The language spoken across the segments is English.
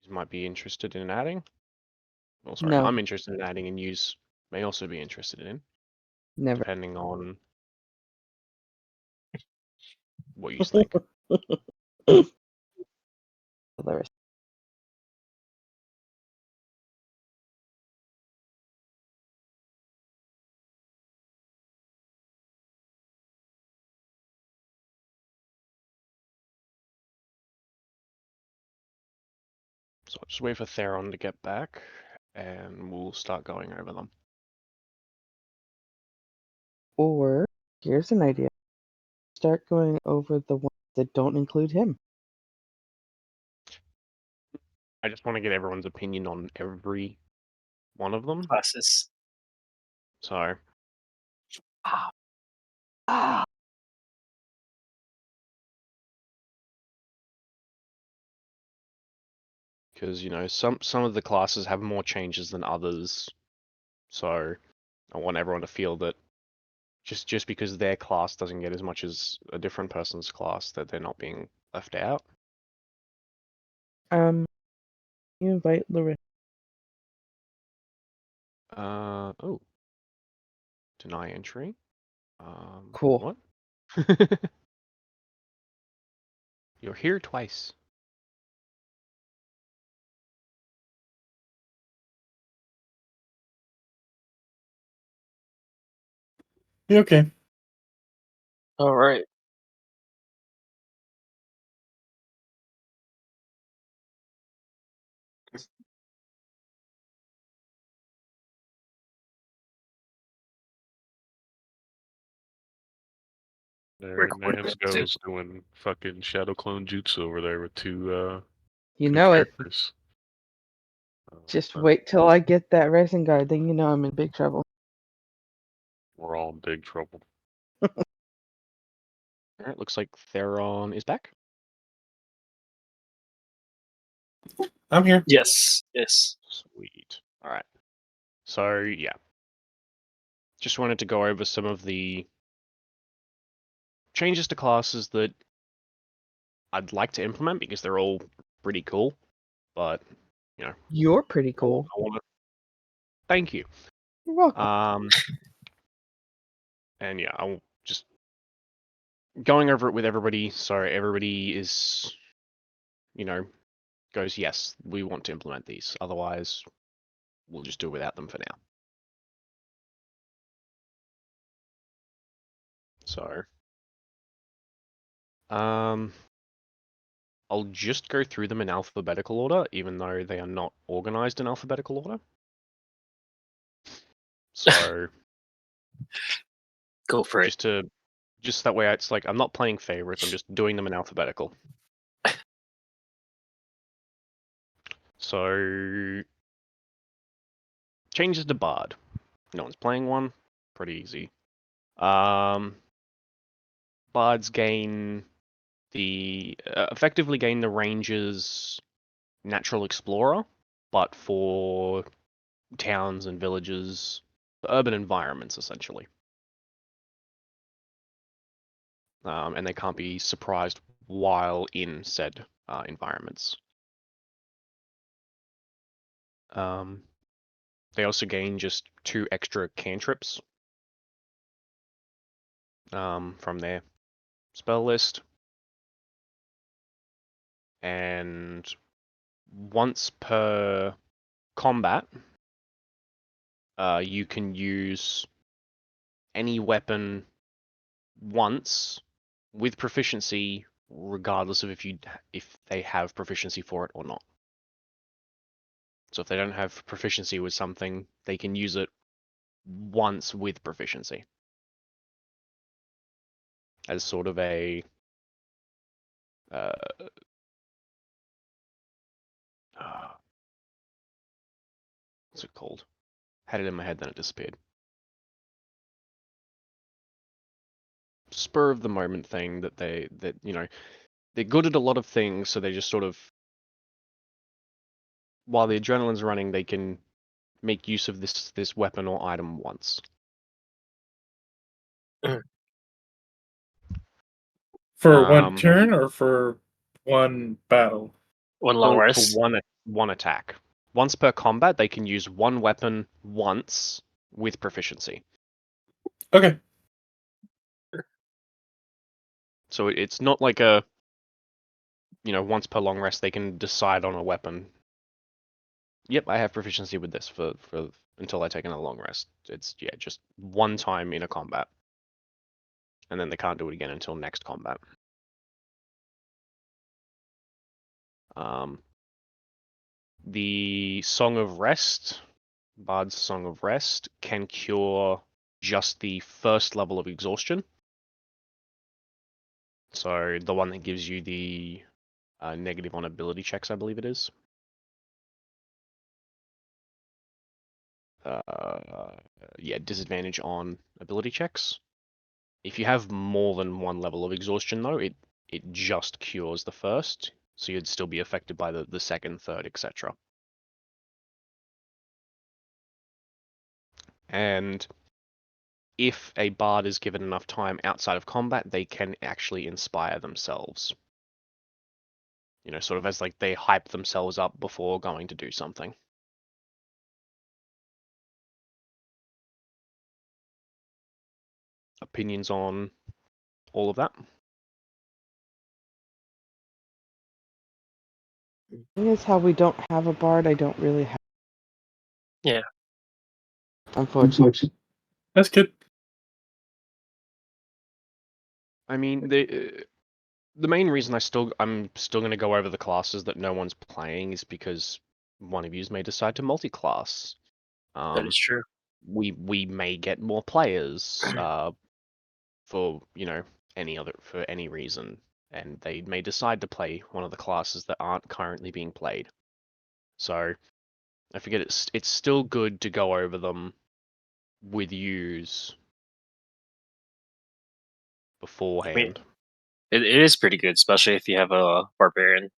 might be interested in adding. Well, sorry, No. I'm interested in adding, and yous may also be interested in, Never. depending on what you think. Hilarious. So I'll just wait for Theron to get back, and we'll start going over them. Or here's an idea. Start going over the ones that don't include him. I just want to get everyone's opinion on every one of them. Classes. So Ah. because some of the classes have more changes than others, so I want everyone to feel that just because their class doesn't get as much as a different person's class, that they're not being left out. You invite Larissa. Oh, deny entry. Cool. What? You're here twice. You okay? All right. There, Namsgo's doing fucking shadow clone jutsu over there with two You know it. characters. Just wait till I get that racing guard, then you know I'm in big trouble. We're all in big trouble. Alright, looks like Theron is back. I'm here. Yes. Yes. Sweet. Alright. So, yeah. Just wanted to go over some of the changes to classes that I'd like to implement because they're all pretty cool. But, You're pretty cool. I wanna... Thank you. You're welcome. And yeah, I'll just going over it with everybody, so everybody is, goes, yes, we want to implement these. Otherwise, we'll just do without them for now. So, I'll just go through them in alphabetical order, even though they are not organized in alphabetical order. So, Go for it. just that way, it's like I'm not playing favorites. I'm just doing them in alphabetical. So, changes to Bard. No one's playing one. Pretty easy. Bards gain effectively gain the ranger's natural explorer, but for towns and villages, urban environments essentially. And they can't be surprised while in said environments. They also gain just 2 extra cantrips from their spell list. And once per combat, you can use any weapon once with proficiency, regardless of if they have proficiency for it or not. So if they don't have proficiency with something, they can use it once with proficiency. As sort of a what's it called? Had it in my head, then it disappeared. Spur of the moment thing that they're good at a lot of things, so they just sort of, while the adrenaline's running, they can make use of this weapon or item once. For one turn or for one battle? One long For rest. one attack. Once per combat, they can use one weapon once with proficiency. Okay. So it's not like a, once per long rest they can decide on a weapon. Yep, I have proficiency with this for until I take another long rest. It's just one time in a combat, and then they can't do it again until next combat. The Song of Rest, Bard's Song of Rest, can cure just the first level of exhaustion. So the one that gives you the negative on ability checks, I believe it is. Disadvantage on ability checks. If you have more than one level of exhaustion, though, it just cures the first, so you'd still be affected by the second, third, etc. And if a bard is given enough time outside of combat, they can actually inspire themselves. Sort of as like they hype themselves up before going to do something. Opinions on all of that? Thing is how we don't have a bard. I don't really have. Yeah. Unfortunately. That's good. I mean, the main reason I'm still going to go over the classes that no one's playing is because one of yous may decide to multi-class. That is true. We may get more players for any reason, and they may decide to play one of the classes that aren't currently being played. So I forget it's still good to go over them with yous beforehand. It is pretty good, especially if you have a barbarian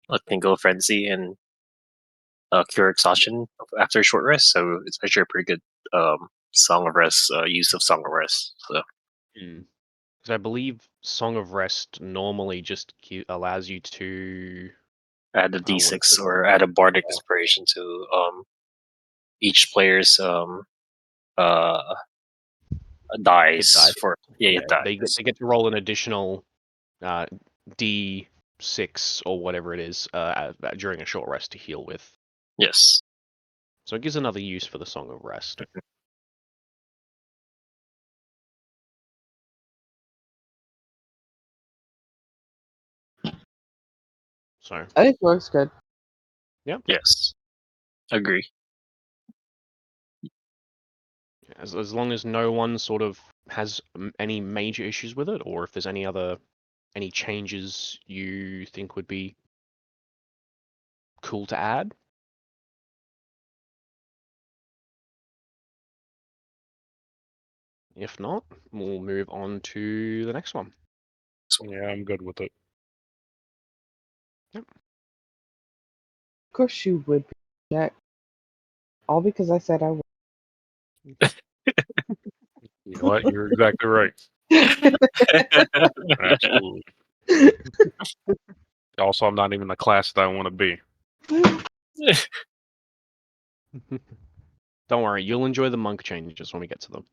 that can go frenzy and cure exhaustion after a short rest. So it's actually a pretty good Song of Rest use of Song of Rest. So Because I believe Song of Rest normally just allows you to add a D6 or add a bardic inspiration to each player's dice for They dice. get to roll an additional D6 or whatever it is during a short rest to heal with. Yes. So it gives another use for the Song of Rest. So I think it works good. yeah. Yes. Agree. As long as no one sort of has any major issues with it, or if there's any changes you think would be cool to add. If not, we'll move on to the next one. Yeah, I'm good with it. Yep. Of course you would be, Jack. All because I said I would. You know what? You're exactly right. Absolutely. Also, I'm not even the class that I want to be. Don't worry, you'll enjoy the monk changes when we get to them.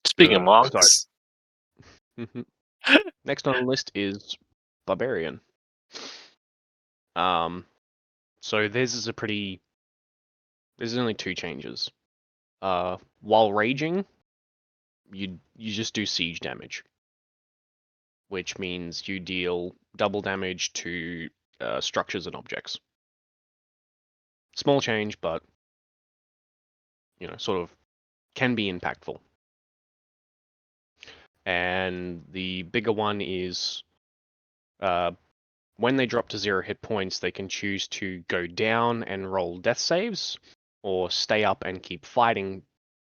Speaking of monks, Next on the list is Barbarian. So there's only two changes. While raging, you just do siege damage, which means you deal double damage to structures and objects. Small change, but sort of can be impactful. And the bigger one is when they drop to 0 hit points, they can choose to go down and roll death saves, or stay up and keep fighting,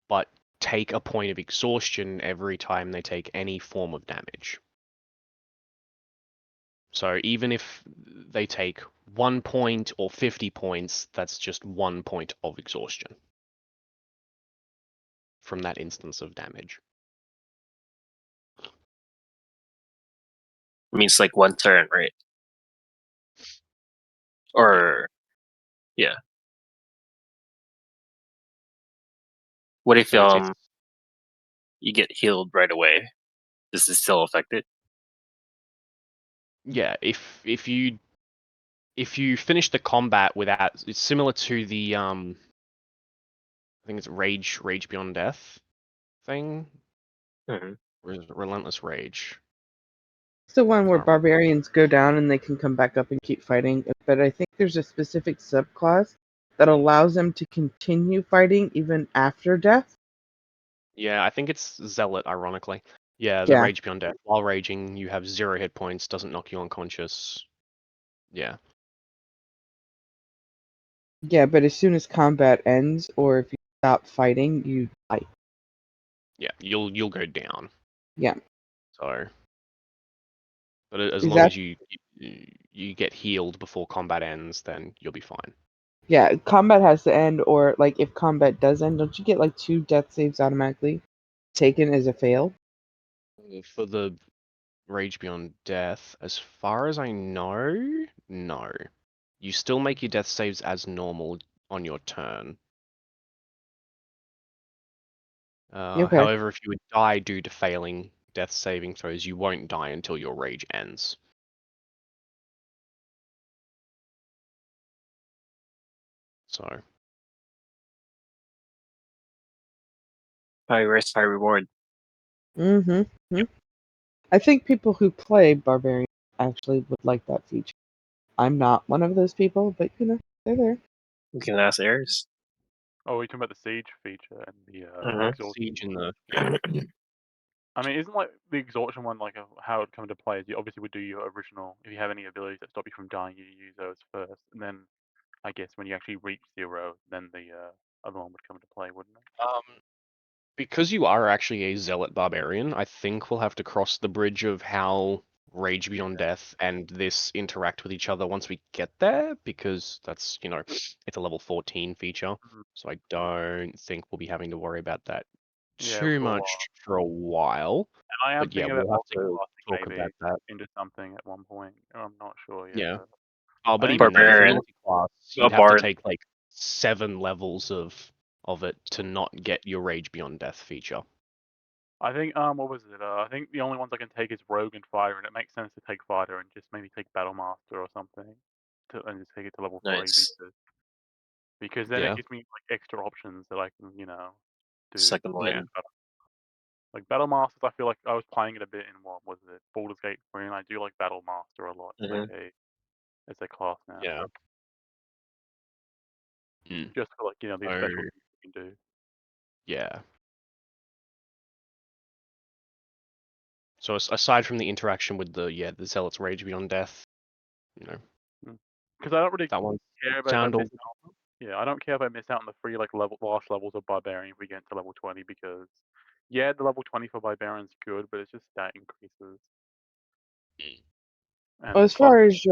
but take a point of exhaustion every time they take any form of damage. So even if they take 1 point or 50 points, that's just 1 point of exhaustion from that instance of damage. means like one turn, right? Or yeah. What if So it's you get healed right away? Does this still affect it? yeah, if you finish the combat without, it's similar to the I think it's Rage Beyond Death thing. Hmm. Or is it Relentless Rage? It's the one where Can't remember. barbarians go down and they can come back up and keep fighting. But I think there's a specific subclass that allows them to continue fighting even after death. Yeah, I think it's Zealot, ironically. Yeah, the Yeah. Rage Beyond Death. While raging, you have 0 hit points, doesn't knock you unconscious. Yeah. Yeah, but as soon as combat ends or if you stop fighting, you die. Yeah, you'll go down. Yeah. So, but as Is long that as you get healed before combat ends, then you'll be fine. yeah, combat has to end, or like if combat does end, don't you get like 2 death saves automatically taken as a fail? For the Rage Beyond Death, as far as I know, no. You still make your death saves as normal on your turn. Okay. However, if you would die due to failing death saving throws, you won't die until your rage ends. So, High risk, high reward. Mm-hmm. I think people who play barbarian actually would like that feature. I'm not one of those people, but they're there. You can ask Ares. Oh, we're talking about the siege feature and the Mhm. exhaustion. Siege in the yeah. I mean, isn't like the exhaustion one like how it come into play? Is you obviously would do your original. If you have any abilities that stop you from dying, you use those first, and then I guess when you actually reach 0, then the other one would come into play, wouldn't it? Because you are actually a zealot barbarian, I think we'll have to cross the bridge of how Rage Beyond Death and this interact with each other once we get there, because that's, it's a level 14 feature. Mhm. So I don't think we'll be having to worry about that Yeah, too for a much while. for a while. And I am But yeah, thinking about we'll have to multi-classing talk maybe about that. into something at one point. I'm not sure yet, Yeah. but Oh, I but think even then, for Barbarian. multi-class, A you'd have to bard. take like 7 levels of it to not get your Rage Beyond Death feature. I think what was it? I think the only ones I can take is Rogue and Fighter, and it makes sense to take Fighter and just maybe take Battle Master or something, and just take it to level 3 Nice. because then it Yeah. gives me like extra options that I can do. Second Yeah, line. like Battle Masters, I feel like I was playing it a bit in what was it, Baldur's Gate 3, and I do like Battle Master a lot Mhm. as a class now. Yeah. Mm. Just for like the So, special things you can do. yeah. So aside from the interaction with the Zealot's Rage Beyond Death, Because I don't really that one care about if I sound all miss out. Yeah, I don't care if I miss out on the free like last levels of Barbarian if we get to level 20 because yeah, the level 20 for Barbarian's good, but it's just stat increases. Well, And as plus, far as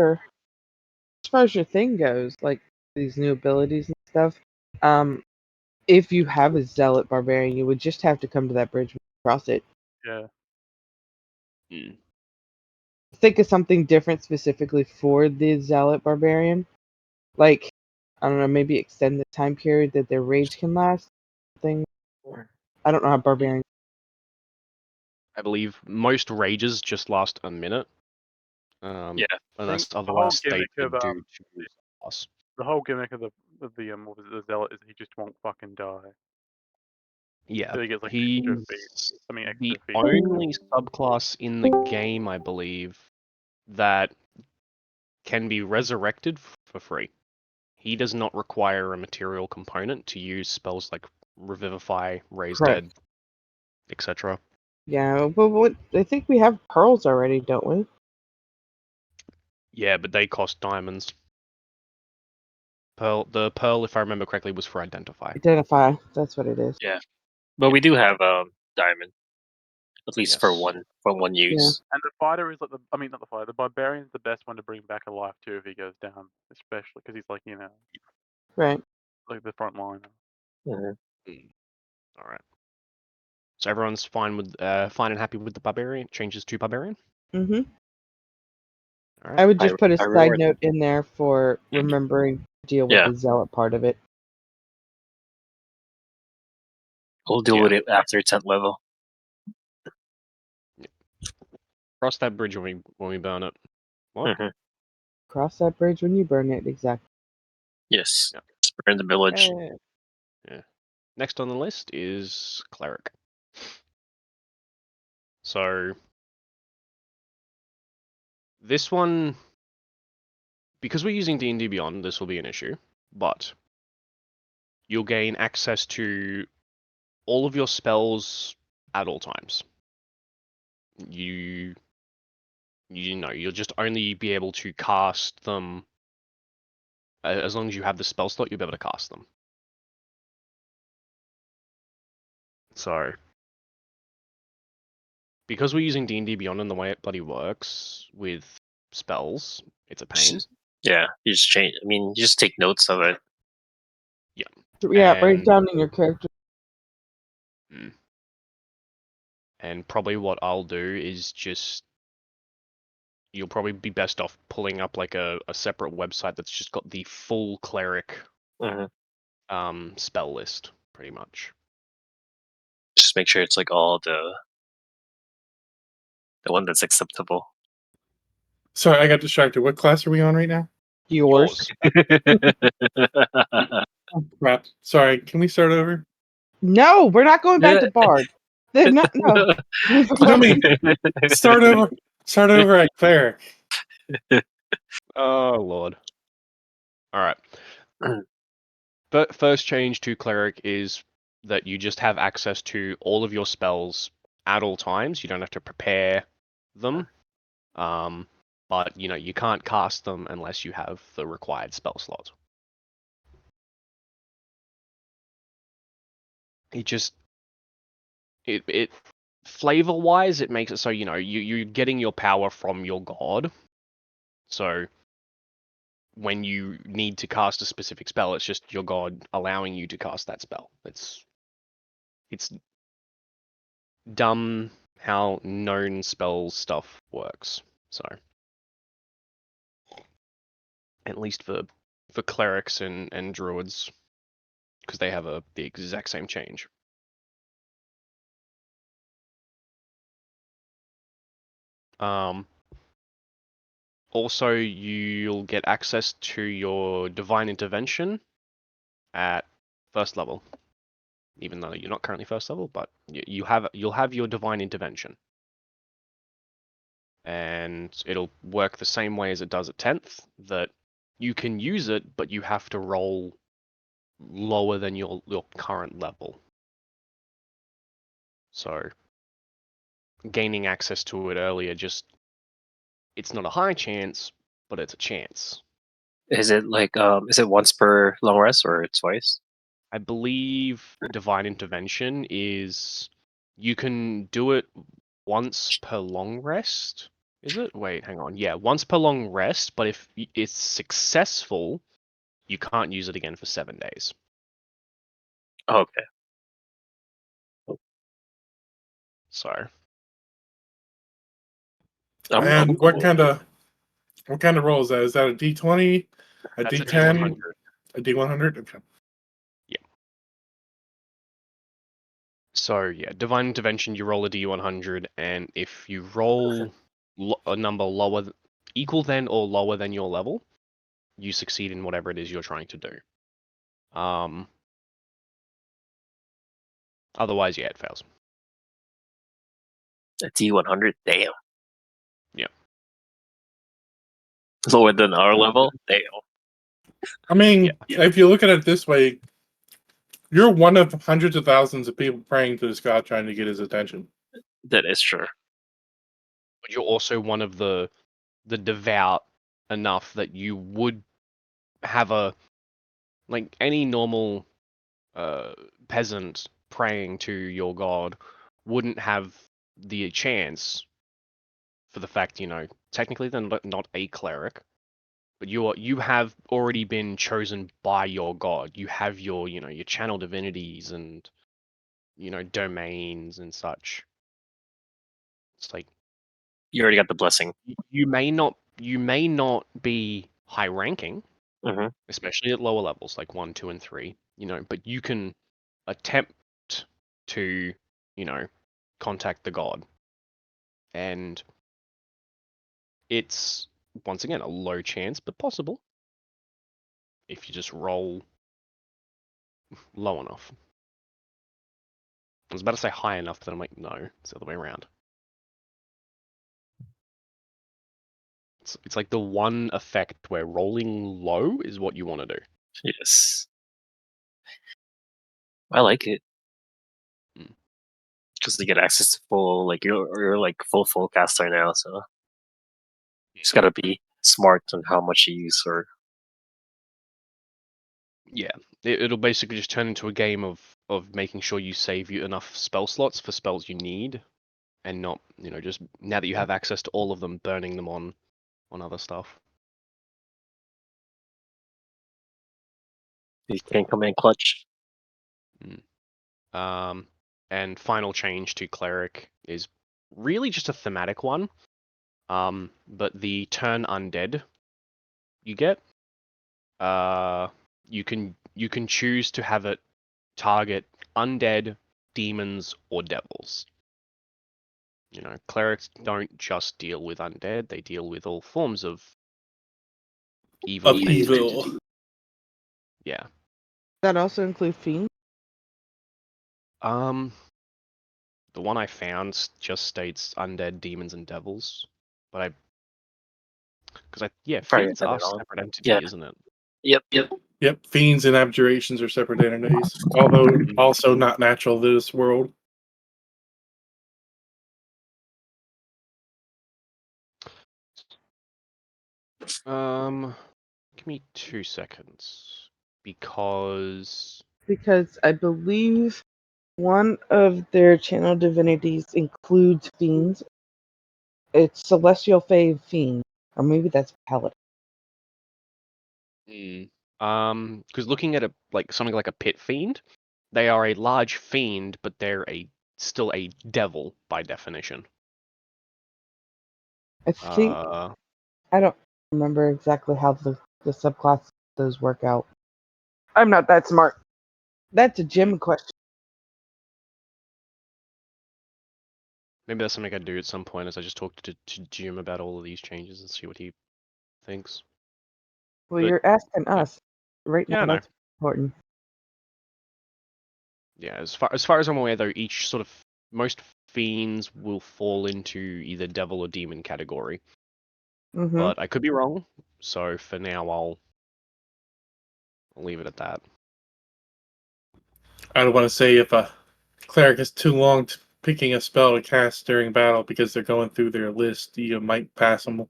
your thing goes, like these new abilities and stuff, if you have a zealot barbarian, you would just have to come to that bridge and cross it. yeah, Mm. Think of something different specifically for the zealot barbarian. Like, I don't know, maybe extend the time period that their rage can last. Thing. I don't know how barbarian. I believe most rages just last a minute. Yeah. Unless the whole otherwise gimmick stated of due to loss. the whole gimmick of the what was it, the Zealot is he just won't fucking die. Yeah, So he gets like extra feet. he's I mean the extra feet. only subclass in the game, I believe, that can be resurrected for free. He does not require a material component to use spells like Revivify, Raise Correct. Dead, etc. Yeah, but I think we have pearls already, don't we? Yeah, but they cost diamonds. The pearl, if I remember correctly, was for Identify. Identify. That's what it is. Yeah. But Yeah. we do have diamond. At least Yes. for one use. And the fighter is like not the fighter. The barbarian's the best one to bring back alive too if he goes down, especially because he's like Right. like the front line. Mhm. All right. So everyone's fine and happy with the barbarian changes to barbarian. Mm-hmm. Alright. I would just put a I side reward- note in there for remembering to deal with Yeah. the zealot part of it. We'll deal Yeah. with it after 10th level. Cross that bridge when we burn it. What? Mhm. Cross that bridge when you burn it. Exactly. Yes. Yeah. Spur in the village. Yeah. Next on the list is cleric. So this one, because we're using D&D Beyond, this will be an issue, but you'll gain access to all of your spells at all times. You'll just only be able to cast them as long as you have the spell slot. You'll be able to cast them. So because we're using D&D Beyond and the way it bloody works with spells, it's a pain. Yeah, you just change. I mean, you just take notes of it. Yeah, write it And- down in your character. And probably what I'll do is just, you'll probably be best off pulling up like a separate website that's just got the full cleric Mhm. spell list, pretty much. Just make sure it's like all the one that's acceptable. Sorry, I got distracted. What class are we on right now? Yours. Oh, crap. Sorry, can we start over? No, we're not going back to Bard. They're not. No. Tell me. Start over. Start over at cleric. Oh lord. All right. But first change to cleric is that you just have access to all of your spells at all times. You don't have to prepare them. But you can't cast them unless you have the required spell slot. It flavor wise, it makes it so you're getting your power from your god. So when you need to cast a specific spell, it's just your god allowing you to cast that spell. It's dumb how known spell stuff works. So at least for clerics and druids, because they have the exact same change. Also, you'll get access to your divine intervention at first level, even though you're not currently first level, but you'll have your divine intervention, and it'll work the same way as it does at 10th. That you can use it, but you have to roll lower than your current level. So gaining access to it earlier, it's not a high chance, but it's a chance. Is it like is it once per long rest or twice? I believe divine intervention is you can do it once per long rest. Is it? Wait, hang on. Yeah, once per long rest, but if it's successful, you can't use it again for 7 days. Oh, okay. So And I'm what cool. kind of roll is that? Is that a D20, a that's a D10, D100. a D100? Okay. So yeah, divine intervention, you roll a D100, and if you roll a number equal than or lower than your level, you succeed in whatever it is you're trying to do. Otherwise, yeah, it fails. A D100. Damn. Yeah. Lower than our level. Damn. I mean, Yeah. if you look at it this way, you're one of hundreds of thousands of people praying to this god trying to get his attention. That is true. But you're also one of the devout enough that you would have like any normal peasant praying to your god wouldn't have the chance, for the fact technically they're not a cleric, but you have already been chosen by your god. You have your your channel divinities and domains and such. It's like You already got the blessing. you may not you may not be high ranking, Hmm. especially at lower levels like 1, 2, and 3. But you can attempt to, contact the god, and it's once again a low chance, but possible if you just roll low enough. I was about to say high enough, but I'm like, no, it's the other way around. It's like the one effect where rolling low is what you want to do. Yes. I like it. Mm. Because you get access to full, like you're like full caster now, so just gotta be smart on how much you use. Or Yeah, it'll basically just turn into a game of making sure you save you enough spell slots for spells you need, and not, just now that you have access to all of them, burning them on other stuff. you can't come in clutch. And final change to cleric is really just a thematic one. But the turn undead you get, you can choose to have it target undead, demons, or devils. Clerics don't just deal with undead; they deal with all forms of evil. Of evil. Yeah. That also include fiends. The one I found just states undead, demons, and devils, but Probably fiends add are it on. separate entity, Yeah. isn't it? Yep. Fiends and abjurations are separate entities, although also not natural to this world. Give me 2 seconds, because Because I believe one of their channel divinities includes fiends. It's Celestial Fae Fiend. Or maybe that's Paladin. because looking at something like a pit fiend, they are a large fiend, but they're still a devil by definition. I think I don't remember exactly how the subclasses those work out. I'm not that smart. That's a Jim question. Maybe that's something I do at some point, as I just talked to Jim about all of these changes and see what he thinks. Well, But- you're asking us right Yeah, I now. know. That's important. Yeah, as far as I'm aware, though, most fiends will fall into either devil or demon category. Mm-hmm. But I could be wrong, so for now I'll leave it at that. I don't want to say if a cleric is too long picking a spell to cast during battle because they're going through their list. You might pass them,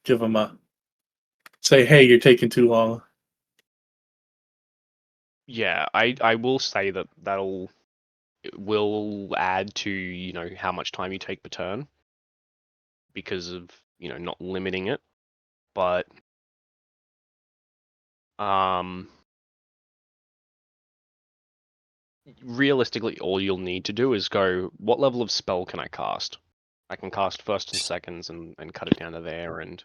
give them say, hey, you're taking too long. Yeah, I will say that it will add to how much time you take per turn, because of not limiting it. But realistically, all you'll need to do is go, what level of spell can I cast? I can cast first and seconds and cut it down to there, and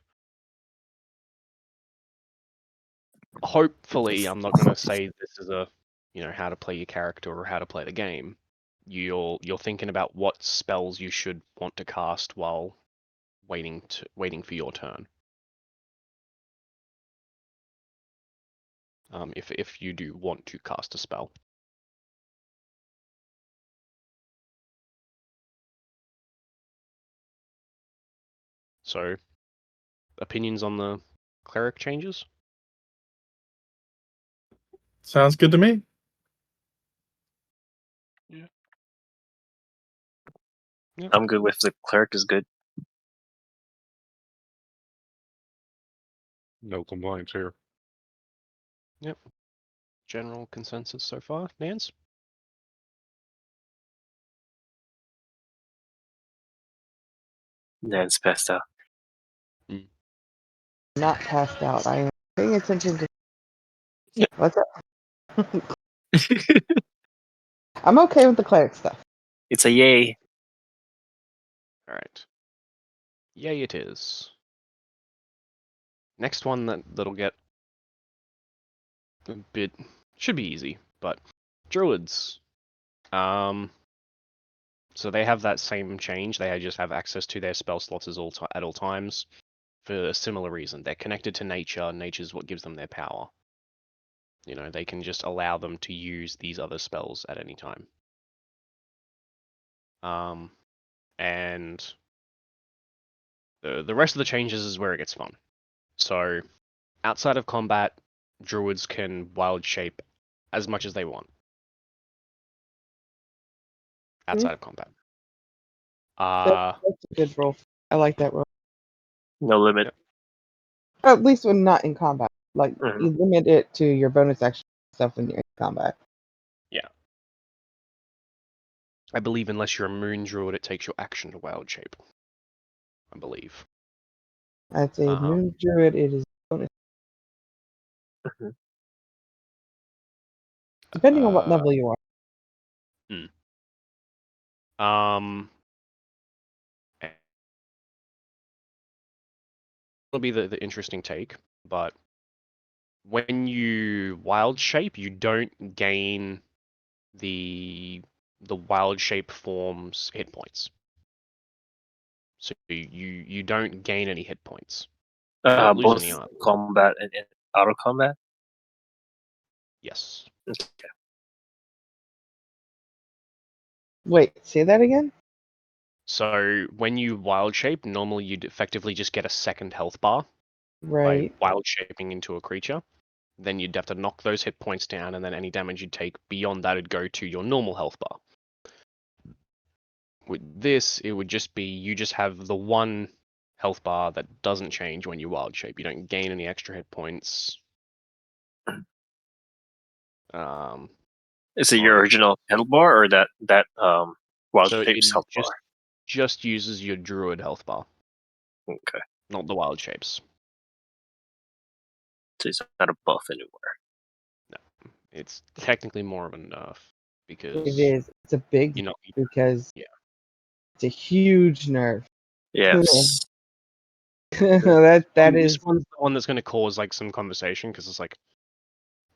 hopefully I'm not going to say this is a how to play your character or how to play the game. You're thinking about what spells you should want to cast while waiting for your turn. If you do want to cast a spell. So, opinions on the cleric changes? Sounds good to me. I'm good with the cleric is good. No complaints here. Yep. General consensus so far, Nance? Then it's passed out. Not passed out. I am paying attention to. Yeah. What's up? I'm okay with the cleric stuff. It's a yay. Alright. Yay it is. Next one that'll get a bit should be easy, but druids. So they have that same change. They just have access to their spell slots at all times for a similar reason. They're connected to nature. Nature's what gives them their power. You know, they can just allow them to use these other spells at any time. And the rest of the changes is where it gets fun. So outside of combat, druids can wild shape as much as they want. Outside of combat. That's a good roll. I like that roll. No limit. Yep. At least when not in combat. Like Mhm. you limit it to your bonus action stuff when you're in combat. Yeah. I believe unless you're a moon druid, it takes your action to wild shape. I believe. I'd say moon druid. It is bonus, Mhm. depending on what level you are. It'll be the interesting take, but when you wild shape, you don't gain the wild shape form's hit points. So you don't gain any hit points. You don't lose Both any either. combat and out of combat. Yes. Okay. Wait, say that again? So when you wild shape, normally you'd effectively just get a second health bar Right. by wild shaping into a creature. Then you'd have to knock those hit points down, and then any damage you'd take beyond that would go to your normal health bar. With this, it would just be you just have the one health bar that doesn't change when you wild shape. You don't gain any extra hit points. Is it your original health bar or that wild So shapes it health bar? just uses your druid health bar, Okay. not the wild shapes. So it's not a buff anywhere. It's technically more of a nerf because It is. It's a big you know because yeah. it's a huge nerf. Yes. that This is. one's the one that's going to cause like some conversation because it's like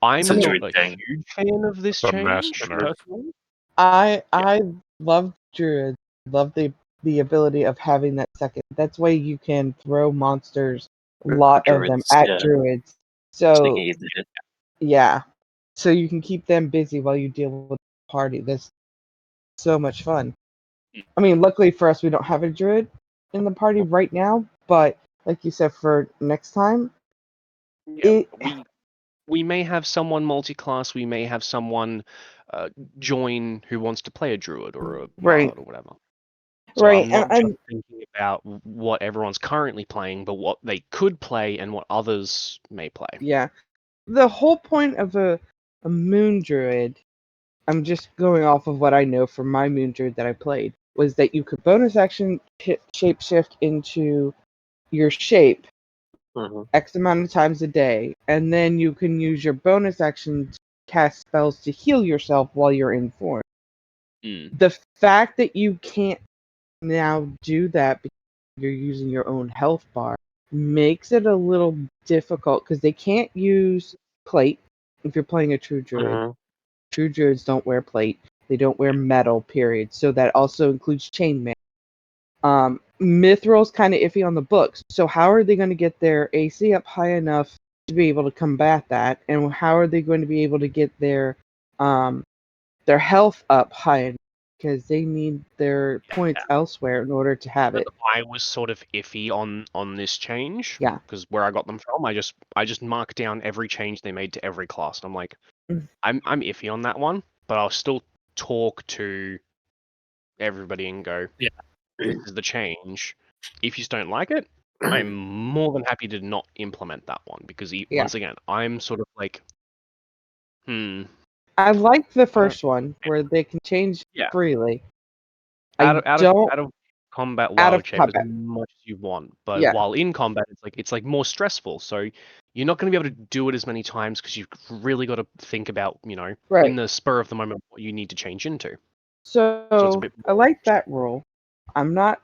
I'm It's a not druid a thing. huge fan of this It's a massive change nerf. personally. I love druids. Love the ability of having that second. That's why you can throw monsters, a lot of them Druids, at yeah. druids. So they So can eat the shit. yeah, so you can keep them busy while you deal with the party. That's so much fun. I mean, luckily for us, we don't have a druid in the party right now. But like you said, for next time, Yeah, we may have someone multi-class. We may have someone join who wants to play a druid or a Right. bard or whatever. So right, I'm not and just thinking about what everyone's currently playing, but what they could play and what others may play. yeah, the whole point of a moon druid, I'm just going off of what I know from my moon druid that I played, was that you could bonus action shape shift into your shape Mm-hmm. X amount of times a day, and then you can use your bonus action to cast spells to heal yourself while you're in form. The fact that you can't now do that because you're using your own health bar makes it a little difficult because they can't use plate if you're playing a true druid. Mm-hmm. True druids don't wear plate. They don't wear metal, period. So that also includes chainmail. Mithril's kind of iffy on the books. So how are they going to get their AC up high enough to be able to combat that? And how are they going to be able to get their health up high enough? Because they need their points elsewhere in order to have it. I was sort of iffy on this change. Yeah. Because where I got them from, I just marked down every change they made to every class. And I'm like, Mm. I'm iffy on that one, but I'll still talk to everybody and go, Yeah. this is the change. If you just don't like it, I'm more than happy to not implement that one because once again, I'm sort of like, I like the first one where they can change Yeah. freely. out of combat Out of wild shape combat. as much as you want, but Yeah. while in combat, it's like more stressful. So you're not going to be able to do it as many times because you've really got to think about, Right. in the spur of the moment what you need to change into. So it's a bit I like that rule. I'm not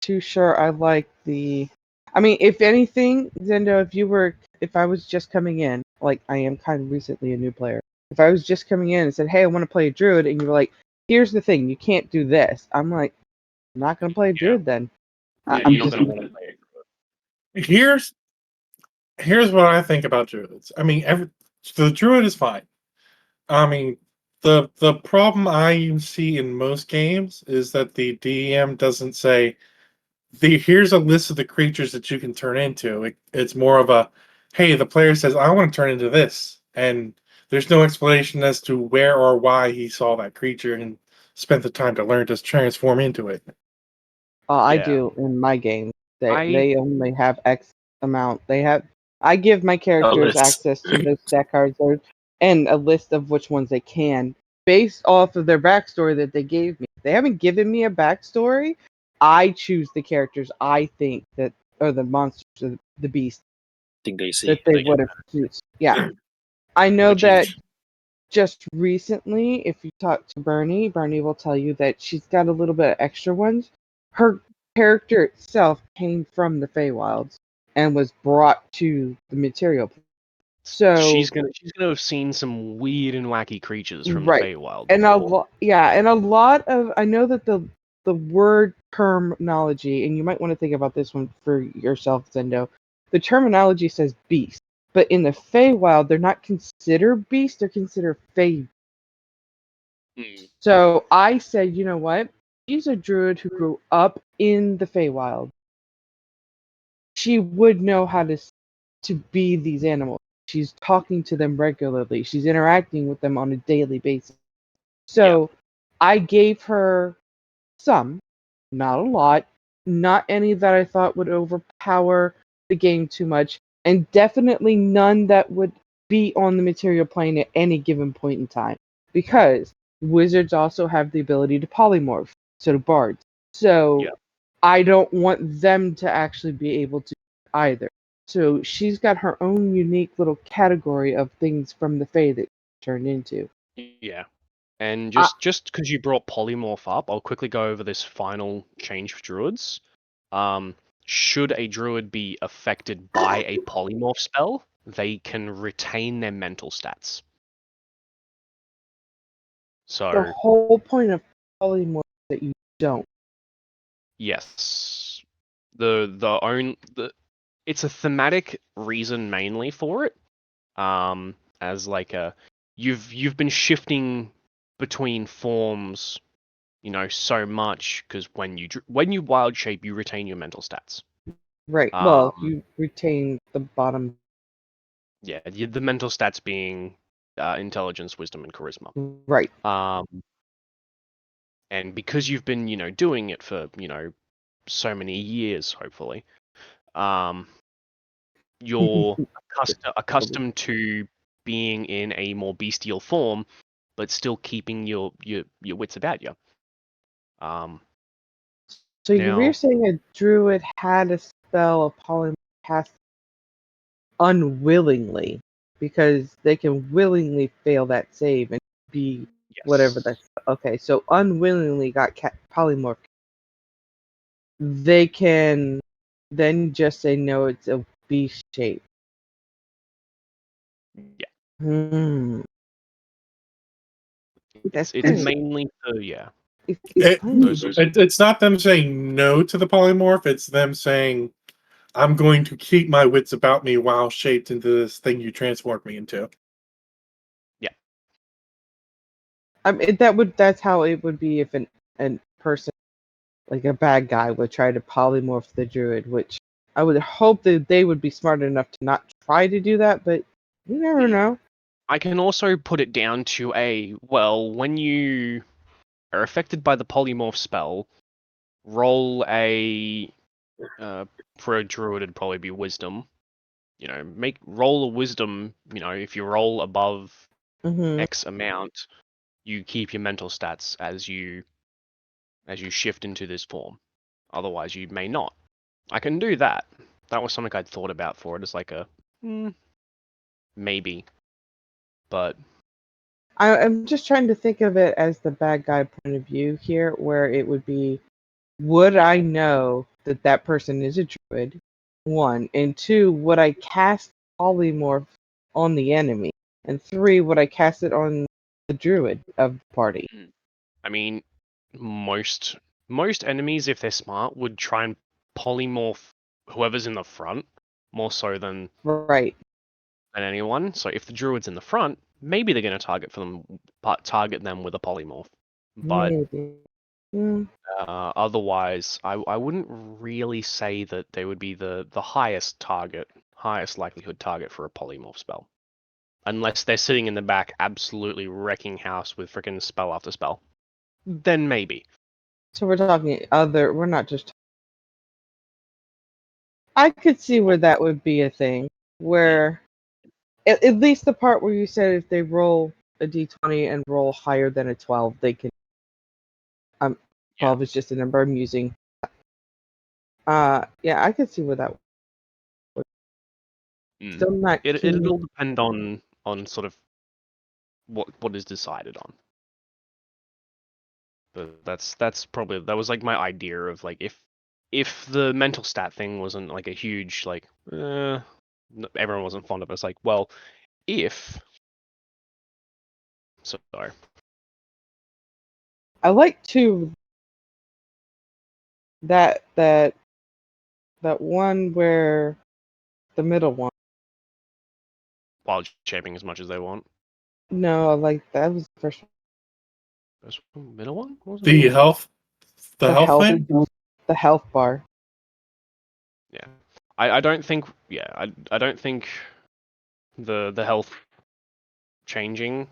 too sure I like the I mean, if anything, Zendo, if I was just coming in, like I am kind of recently a new player, if I was just coming in and said, "Hey, I want to play a druid," and you were like, "Here's the thing, you can't do this," I'm like, "I'm not gonna play a druid then." Yeah, I'm you're not just going to want to play it. Here's what I think about druids. I mean, the druid is fine. I mean, the problem I see in most games is that the DM doesn't say, here's a list of the creatures that you can turn into. It's more of a, hey, the player says, I want to turn into this, and there's no explanation as to where or why he saw that creature and spent the time to learn to transform into it. I Yeah. do in my game. I- They only have X amount. I give my characters list. access to those stat cards and a list of which ones they can based off of their backstory that they gave me. If they haven't given me a backstory, I choose the characters I think that are the monsters, or the beasts Think they see. that they would have used. Yeah. I know Which that is- just recently, if you talk to Bernie will tell you that she's got a little bit of extra ones. Her character itself came from the Feywilds and was brought to the material. So she's gonna have seen some weird and wacky creatures from right, the Feywild and before. and a lot of I know that the word terminology, and you might want to think about this one for yourself, Zendo. The terminology says beast, but in the Feywild, they're not considered beasts; they're considered Fey. So I said, you know what? She's a druid who grew up in the Feywild. She would know how to be these animals. She's talking to them regularly. She's interacting with them on a daily basis. So I gave her some, not a lot, not any that I thought would overpower the game too much, and definitely none that would be on the material plane at any given point in time. Because wizards also have the ability to polymorph, so do bards. So Yeah. I don't want them to actually be able to either. So she's got her own unique little category of things from the Fae that she turned into. Yeah. And I- just because you brought polymorph up, I'll quickly go over this final change for druids. Should a druid be affected by a polymorph spell, they can retain their mental stats. The So whole point of polymorph is that you don't. yes, it's a thematic reason mainly for it. As like you've been shifting between forms, so much because when you wild shape, you retain your mental stats. Right. Well, Um, you retain the bottom. Yeah, the mental stats being intelligence, wisdom, and charisma. Right. And because you've been, doing it for, so many years, hopefully, you're accustomed to being in a more bestial form, but still keeping your wits about you. So you were Now, saying a druid had a spell of polymorph cast unwillingly because they can willingly fail that save and be whatever yes, that's. Okay, so unwillingly got polymorph. They can then just say no, it's a beast shape. yeah, Hmm. That's it's kind of mainly for it's kind of It's not them saying no to the polymorph. It's them saying, I'm going to keep my wits about me while shaped into this thing you transformed me into. I mean, that's how it would be if an person like a bad guy would try to polymorph the druid, which I would hope that they would be smart enough to not try to do that, but you never know. I can also put it down to when you are affected by the polymorph spell, roll a for a druid it'd probably be wisdom. Roll a wisdom. If you roll above Hmm. X amount, you keep your mental stats as you shift into this form. Otherwise, you may not. I can do that. That was something I'd thought about for it as like a maybe, but I'm just trying to think of it as the bad guy point of view here, where it would be, would I know that that person is a druid? 1, and 2, would I cast polymorph on the enemy, and 3, would I cast it on the druid of the party? I mean, most enemies, if they're smart, would try and polymorph whoever's in the front more so than Right. anyone. So if the druid's in the front, maybe they're going to target them with a polymorph. But Maybe. Mm, otherwise, I wouldn't really say that they would be the highest likelihood target for a polymorph spell, unless they're sitting in the back absolutely wrecking house with freaking spell after spell. Then maybe. So we're talking other. We're not just. I could see where that would be a thing. Where, at least the part where you said if they roll a d20 and roll higher than a 12, they can. 12 is just a number I'm using. Yeah, I could see where that. Still not keen. It'll depend on sort of what is decided on. But that's probably that was like my idea of like if the mental stat thing wasn't like a huge like everyone wasn't fond of it. It's like, well, if sorry. I like to that one where the middle one. Wild shaping as much as they want. No, I like that was the first one. That's the middle one? What was The middle one? health, the health thing. The health bar. Yeah. I don't think I don't think the health changing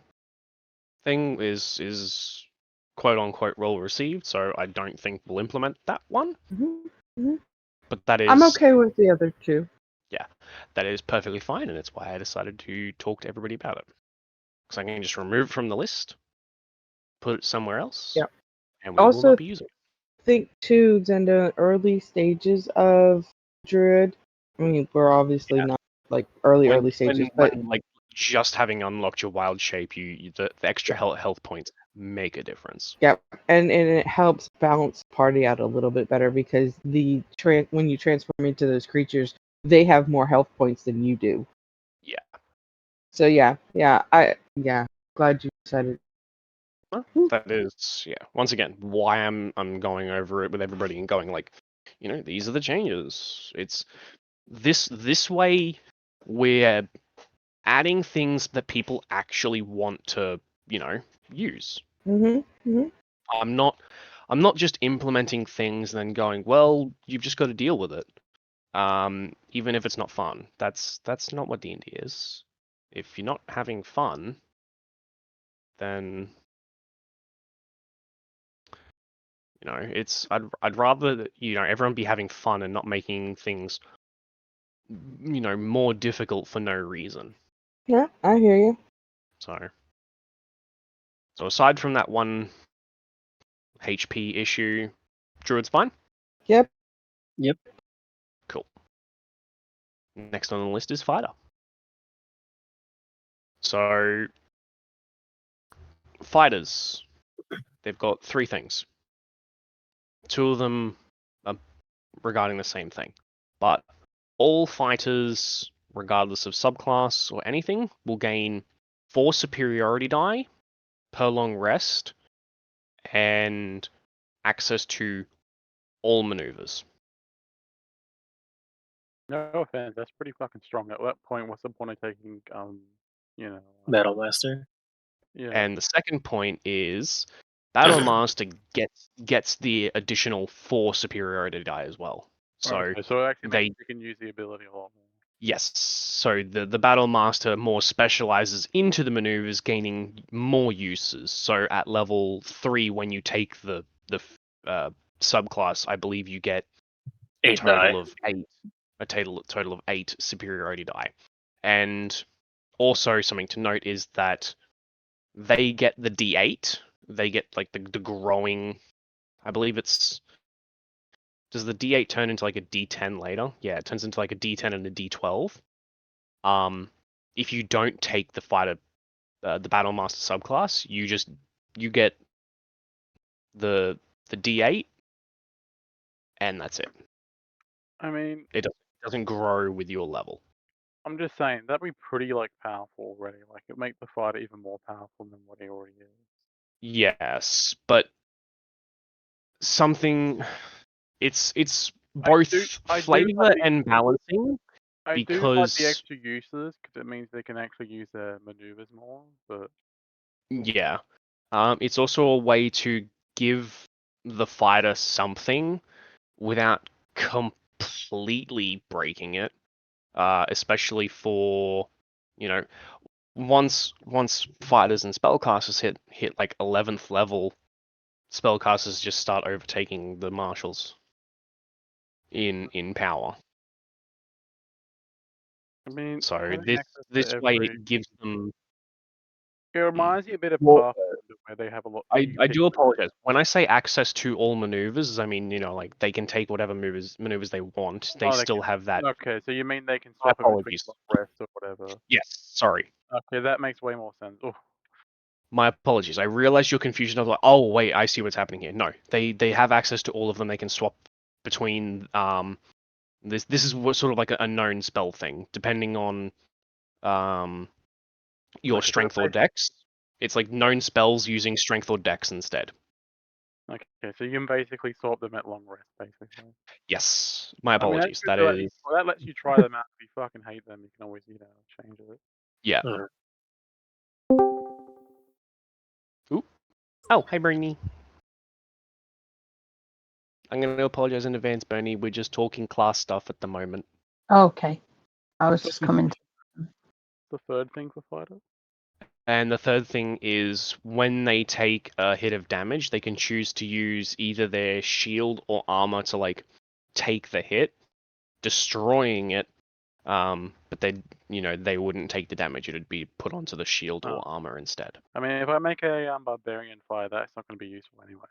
thing is quote unquote well received, so I don't think we'll implement that one. Mm-hmm. But that is I'm okay with the other two. Yeah, that is perfectly fine, and it's why I decided to talk to everybody about it. Because I can just remove it from the list, put it somewhere else, Yep. and we will Also, not be using it. I think too, in the early stages of Druid. I mean, we're obviously not like early stages, but when, like just having unlocked your wild shape, the extra health points make a difference. yeah, and it helps balance party out a little bit better because when you transform into those creatures, they have more health points than you do. Yeah. So yeah, glad you decided. That is, once again, why I'm going over it with everybody and going like, these are the changes. It's this way we're adding things that people actually want to, use. Mm-hmm. I'm not just implementing things and then going, well, you've just got to deal with it. Even if it's not fun. That's not what D&D is. If you're not having fun, then I'd rather that, everyone be having fun and not making things more difficult for no reason. Yeah, I hear you. So aside from that one HP issue, Druid's fine? Yep. Cool. Next on the list is Fighter. So fighters, they've got 3 things. 2 of them are regarding the same thing. But all fighters, regardless of subclass or anything, will gain 4 superiority die per long rest and access to all maneuvers. No offense, that's pretty fucking strong. At that point, what's the point of taking, Battle Master. yeah. And the second point is Battle Master gets the additional 4 superiority die as well. So Okay, so it actually they means you can use the ability a lot more. Yes, so the Battle Master more specializes into the maneuvers, gaining more uses. So at level 3, when you take the subclass, I believe you get a 8 total die. of 8, a total of 8 superiority die. And also something to note is that they get the D8. They get like the growing. I believe it's. Does the D8 turn into like a D10 later? Yeah, it turns into like a D10 and a D12. If you don't take the fighter, the Battle Master subclass, you get the D8, and that's it. I mean, It doesn't grow with your level. I'm just saying that'd be pretty like powerful already. Like it make the fighter even more powerful than what he already is. Yes, but something it's I both do like flavor the and balancing I do like the because extra uses because it means they can actually use their maneuvers more. But yeah, it's also a way to give the fighter something without completely breaking it. Especially for, you know, once fighters and spellcasters hit like 11th level, spellcasters just start overtaking the marshals in power. I mean, So having this access this to way every it gives them. it reminds you a bit of Well, Pathfinder where they have a lot. I, You I pick do apologize. When I say access to all maneuvers, I mean, like they can take whatever maneuvers they want. They Oh, they still can. have that. Okay, so you mean they can My swap it between apologies. long rest or whatever? Yes, sorry. Okay, that makes way more sense. Oh, My apologies. I realized your confusion. I was like, oh wait, I see what's happening here. No, they have access to all of them. They can swap between this is what sort of like a known spell thing, depending on your okay, strength or dex. It's like known spells using strength or dex instead. okay, so you can basically swap them at long rest, basically. Yes, my I mean, that's apologies. good That to let you, is well, that lets you try them out. If you fucking hate them, you can always, change it. yeah. Mm. Ooh. Oh, hi Bernie. I'm going to apologize in advance, Bernie. We're just talking class stuff at the moment. Okay. I was just coming. The third thing for fighter. And the third thing is when they take a hit of damage, they can choose to use either their shield or armor to like take the hit, destroying it. But they wouldn't take the damage. It'd be put onto the shield or armor instead. I mean, if I make a barbarian fire, that's not going to be useful anyway.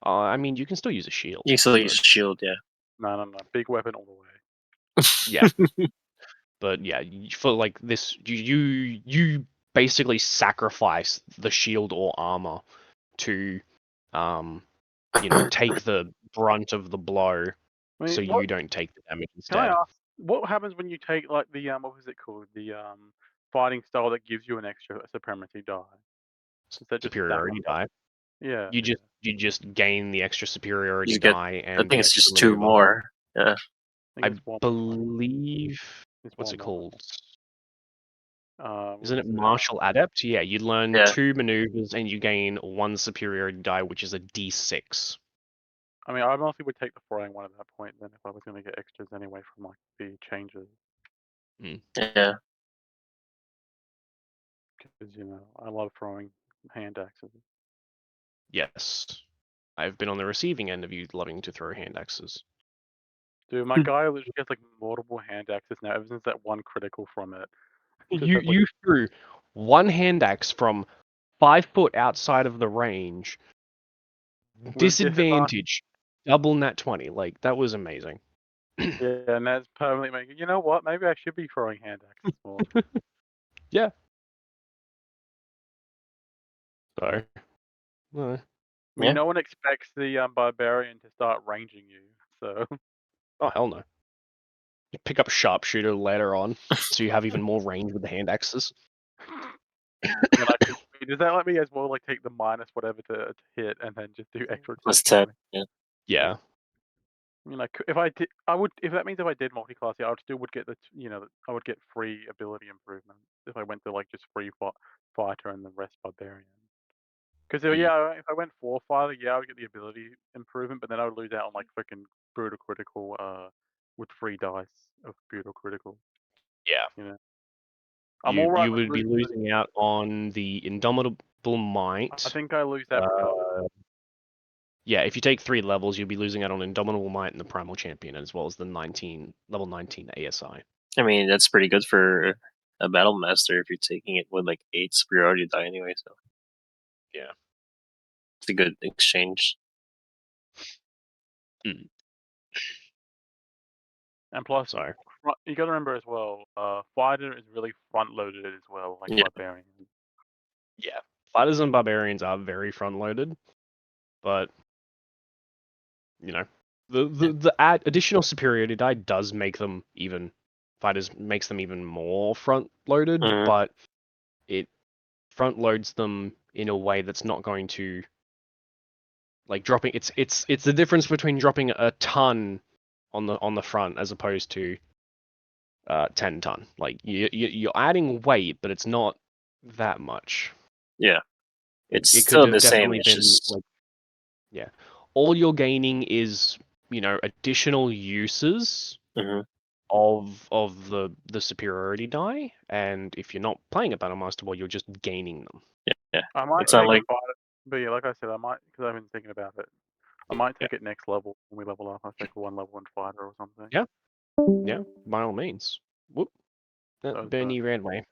I mean, you can still use a shield. You can still but- use shield, yeah. No, big weapon all the way. Yeah. But yeah, for like this, you basically sacrifice the shield or armor to, take the brunt of the blow, I mean, so what, you don't take the damage can I instead. ask, what happens when you take like the what was it called, the fighting style that gives you an extra supremacy die? Is that just Superiority die. Yeah. You just gain the extra superiority You get- die, I and think the it's just extra 2 maneuver. more. Yeah. I it's one more. believe. It's What's one it more. called? What Isn't it was Martial Adept? Yeah, you learn Yeah. 2 maneuvers and you gain 1 superiority die, which is a D6. I mean, I mostly would take the frying one at that point then if I was going to get extras anyway from like the changes. Yeah. Because, I love throwing hand axes. Yes. I've been on the receiving end of you loving to throw hand axes. Dude, my guy literally has like multiple hand axes now ever since that one critical from it. You that's like- you threw 1 hand axe from 5 foot outside of the range. Disadvantage. Double nat 20. Like, that was amazing. Yeah, and that's permanently making. You know what? Maybe I should be throwing hand axes more. Yeah. So. I mean, Yeah. no one expects the barbarian to start ranging you, so. Oh, hell no. You pick up sharpshooter later on, so you have even more range with the hand axes. Does that let me as well like take the minus whatever to hit and then just do extra? Plus 10 10. Yeah. Yeah. I mean, like if I did, I would. If that means if I did multi-class, yeah, I would still would get I would get free ability improvement if I went to like just free fighter and the rest barbarian. Because if I went 4 fighter, yeah, I would get the ability improvement, but then I would lose out on like freaking brutal critical with 3 dice of brutal critical. Yeah. I'm You alright with would be losing out on the Indomitable Might. I think I lose that. Yeah, if you take 3 levels, you'll be losing out on Indomitable Might and the Primal Champion, as well as the level 19 ASI. I mean, that's pretty good for a battle master if you're taking it with like 8 superiority die anyway. So Yeah. it's a good exchange. And plus, Sorry. you got to remember as well, fighter is really front loaded as well, like Yeah. barbarian. Yeah. Fighters and Barbarians are very front loaded, but The additional superiority die does make them even makes them even more front loaded, Mhm. but it front loads them in a way that's not going to like dropping. It's the difference between dropping a ton on the front as opposed to 10 ton. Like you're adding weight, but it's not that much. Yeah. It's It could still have the same. definitely It's been just like, yeah. All you're gaining is, additional uses Mhm. of the superiority die, and if you're not playing a Battle Master, well, you're just gaining them. yeah. I might It's not take like fighter, but yeah, like I said, I might because I've been thinking about it. I might take it next level when we level up. I take one level in fighter or something. Yeah. Yeah, by all means. Whoop. So, Bernie ran away.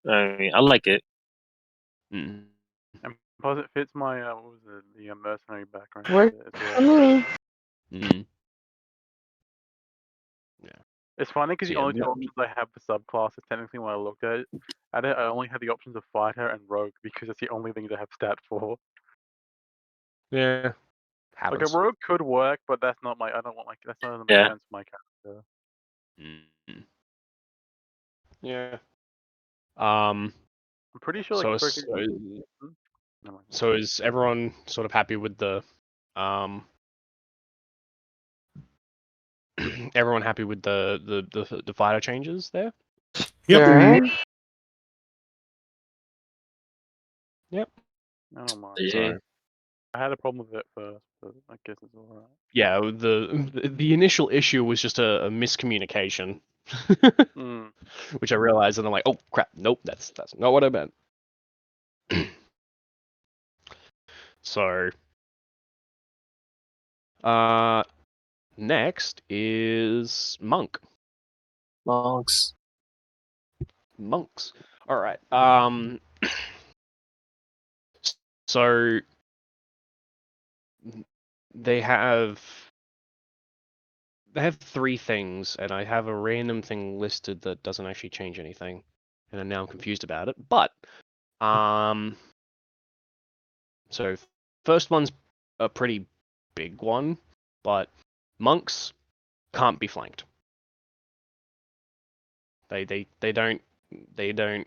I mean, I like it. Mm. and plus it fits my what was it, the mercenary background Works as well. for me. Mm. It's funny because So, the yeah, only two no- options I have for subclasses, technically, when I looked at it, I only had the options of fighter and rogue because it's the only things I have stat for. Yeah. Like Happens. a rogue could work, but that's not my. I don't want my. That's not make Yeah. sense for my character. Mm. Yeah. I'm pretty sure So like is, freaking. Never mind. so is everyone sort of happy with the everyone happy with the fighter changes there? Yep. Sure. Yep. I don't mind. Yeah. So I had a problem with it first, but I guess it's alright. yeah, the initial issue was just a miscommunication, Mm. which I realized, and I'm like, oh crap, nope, that's not what I meant. So, next is monks. Monks. All right. So they have three things, and I have a random thing listed that doesn't actually change anything, and now I'm confused about it. But so first one's a pretty big one, but monks can't be flanked. They don't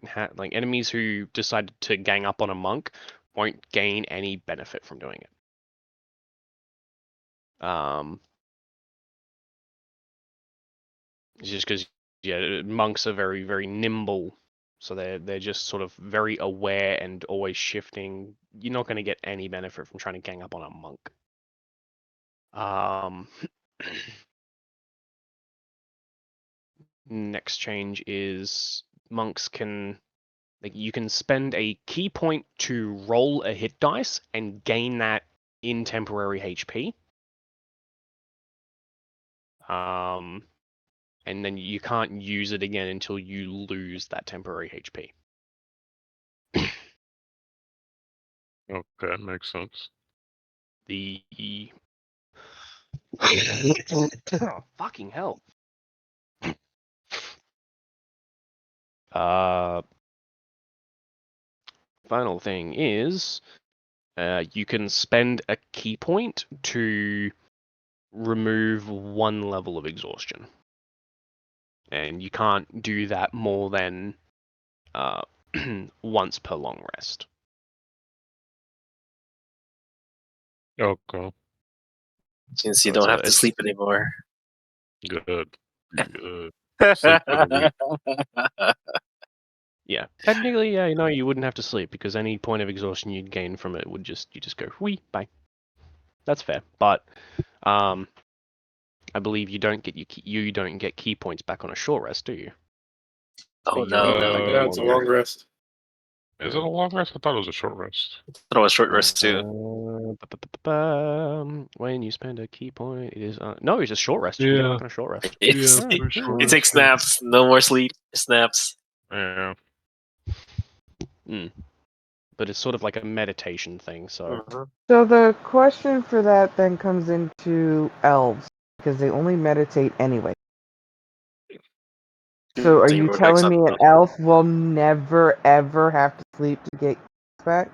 have like enemies who decide to gang up on a monk won't gain any benefit from doing it. It's just because monks are very very nimble, so they're just sort of very aware and always shifting. You're not going to get any benefit from trying to gang up on a monk. Next change is monks can you can spend a key point to roll a hit dice and gain that in temporary HP. And then you can't use it again until you lose that temporary HP. Okay, makes sense. The fucking hell. Final thing is, you can spend a key point to remove one level of exhaustion, and you can't do that more than once per long rest. Okay, Since you So don't it's have to sleep anymore. good. Good. Sleep for the week. yeah, technically, yeah, you wouldn't have to sleep because any point of exhaustion you'd gain from it would you just go whee, bye. That's fair, but I believe you don't get you don't get key points back on a short rest, do you? Oh You only get no, back no. Yeah, it's a long rest. Is it a long rest? I thought it was a short rest. Throw a short rest too. When you spend a key point, it is no, it's a short rest. You can get Yeah. back on a short rest. It's, Yeah, pretty short you rest, take snaps. No more sleep. Snaps. Yeah. But it's sort of like a meditation thing. So Mhm. So the question for that then comes into elves because they only meditate anyway. So are you wrote telling X me on an elf will never ever have to sleep to get back?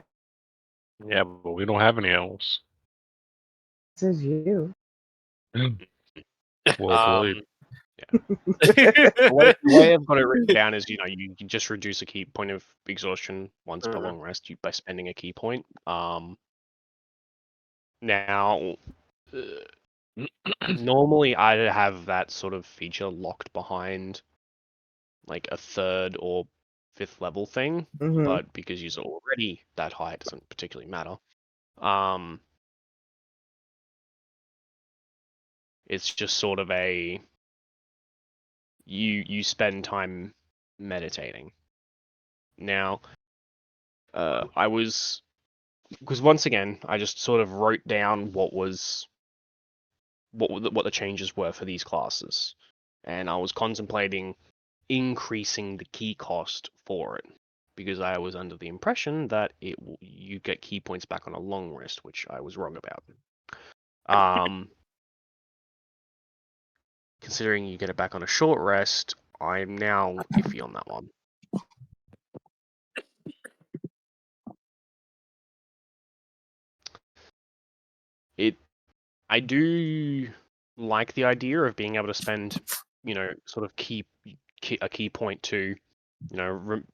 Yeah, but we don't have any elves. This is you. Well played. The way I've got it written down is, you can just reduce a key point of exhaustion once per Mhm. long rest by spending a key point. Now, normally I'd have that sort of feature locked behind like a 3rd or 5th level thing, Mhm. but because you're already that high, it doesn't particularly matter. It's just sort of a you spend time meditating. Now, I was, because once again, I just sort of wrote down what the changes were for these classes, and I was contemplating increasing the key cost for it, because I was under the impression that you get key points back on a long rest, which I was wrong about. Considering you get it back on a short rest, I'm now iffy on that one. I do like the idea of being able to spend, sort of a key point to,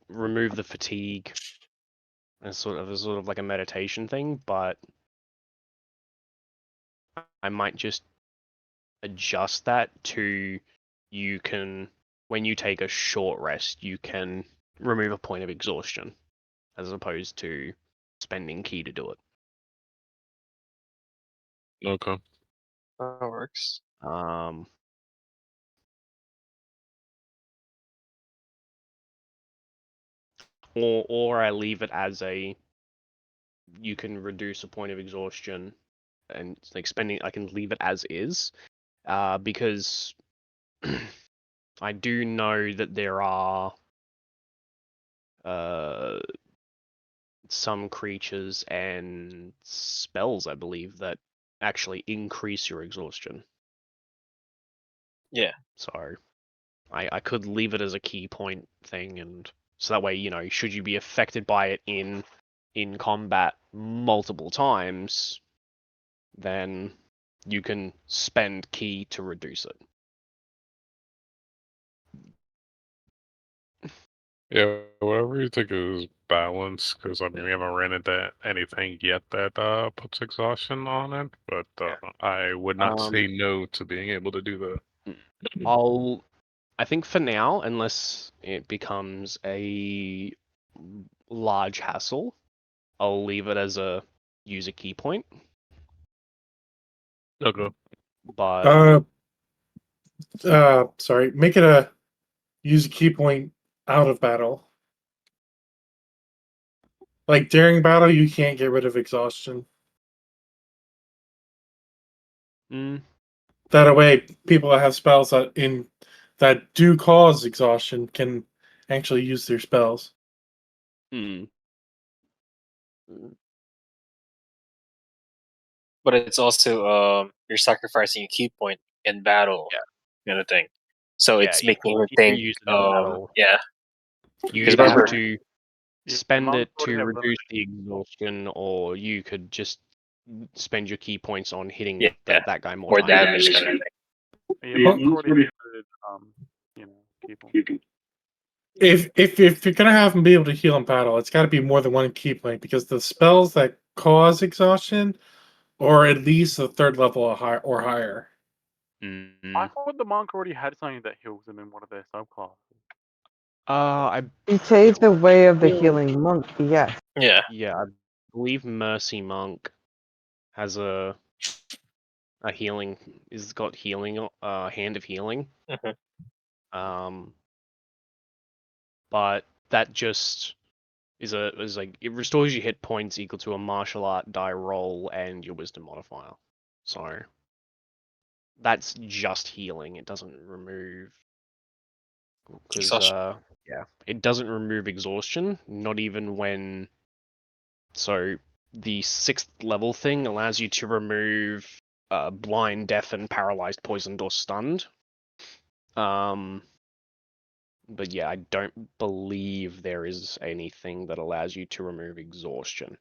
remove the fatigue as sort of like a meditation thing, but I might just adjust that to when you take a short rest, you can remove a point of exhaustion as opposed to spending key to do it. Okay. That works. Or I leave it as you can reduce a point of exhaustion and like spending, I can leave it as is, because I do know that there are some creatures and spells, I believe, that actually increase your exhaustion. Yeah. So I could leave it as a key point thing, and so that way, should you be affected by it in combat multiple times, then you can spend key to reduce it. Yeah, whatever you think is balanced, because I mean we haven't ran into anything yet that puts exhaustion on it, but I would not say no to being able to do that. I think for now, unless it becomes a large hassle, I'll leave it as a use a key point. Okay. But Sorry, make it a use a key point out of battle. Like during battle, you can't get rid of exhaustion. That way, people that have spells that do cause exhaustion can actually use their spells. But it's also you're sacrificing a key point in battle, kind of thing. So it's making me think. Use it in battle. Yeah. You Because either have remember- to spend it to reduce the exhaustion, or you could just spend your key points on hitting that guy more Or times. damage kind of thing. Yeah, monks already have people. If you're gonna have them be able to heal in battle, it's got to be more than one key point, because the spells that cause exhaustion, or at least a 3rd level or higher. I thought the monk already had something that heals them in one of their subclasses. You take the way of the healing monk, yes. Yeah. Yeah, I believe Mercy Monk has a healing. Is got healing. Hand of healing. But that just is like it restores your hit points equal to a martial art die roll and your wisdom modifier. So that's just healing. It doesn't remove it doesn't remove exhaustion. Not even when. So the 6th level thing allows you to remove blind, deaf, and paralyzed, poisoned, or stunned. But yeah, I don't believe there is anything that allows you to remove exhaustion.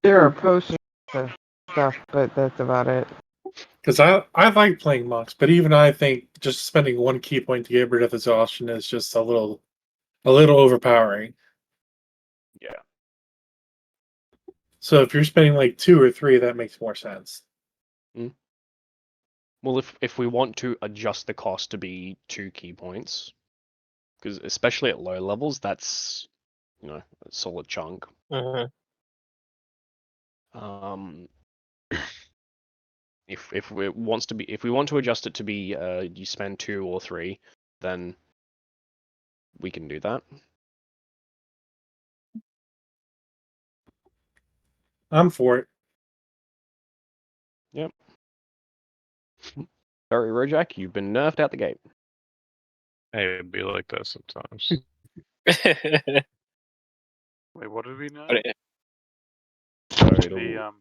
There are potions stuff, but that's about it. Because I like playing monks, but even I think just spending 1 key point to get rid of exhaustion is just a little overpowering. Yeah. So if you're spending like 2 or 3, that makes more sense. Well, if we want to adjust the cost to be 2 key points, because especially at low levels, that's a solid chunk. Mhm. If we want to adjust it to be you spend 2 or 3, then we can do that. I'm for it. Yep. Sorry, Rojak, you've been nerfed out the gate. Hey, it'd be like that sometimes. Wait, what did we know? But So it'll, The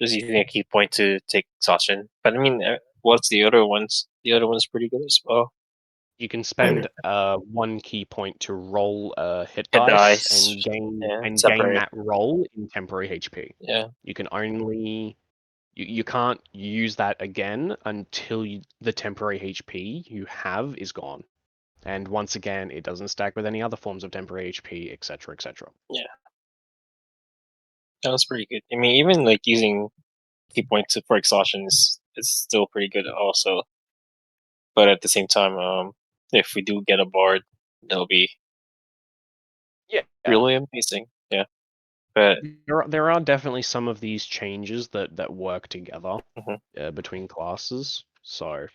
just using a key point to take exhaustion. But I mean, what's the other ones? The other one's pretty good as well. you can spend 1 key point to roll a hit Hit dice dice, and gain yeah, gain separate. that roll in temporary HP. Yeah. You can only you can't use that again until the temporary HP you have is gone. And once again, it doesn't stack with any other forms of temporary HP, etc., etc. Yeah. That was pretty good. I mean, even like using key points for exhaustion is still pretty good also. But at the same time, if we do get a bard, that'll be really amazing. Yeah. But There are definitely some of these changes that work together Mhm. Between classes. So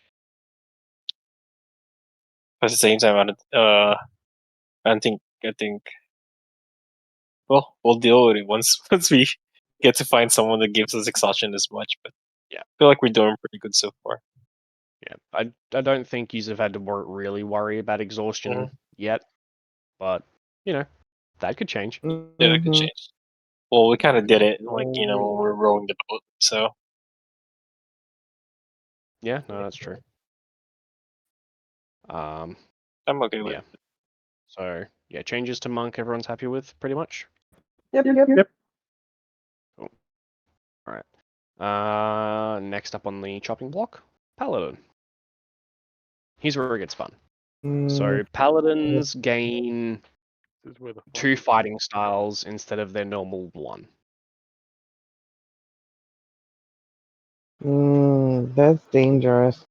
at the same time, I think well, we'll deal with it once we get to find someone that gives us exhaustion this much. But yeah, I feel like we're doing pretty good so far. yeah, I don't think you've had to really worry about exhaustion Mhm. yet, but that could change. Yeah, that could Mhm. change. Well, we kind of did it, like Oh, when we're rowing the boat. So yeah, no, that's true. I'm okay with Yeah. it. So yeah, changes to monk everyone's happy with pretty much. Yep. Cool. All right. Next up on the chopping block, paladin. Here's where it gets fun. So paladins gain this is where the 2 fighting styles instead of their normal 1. That's dangerous.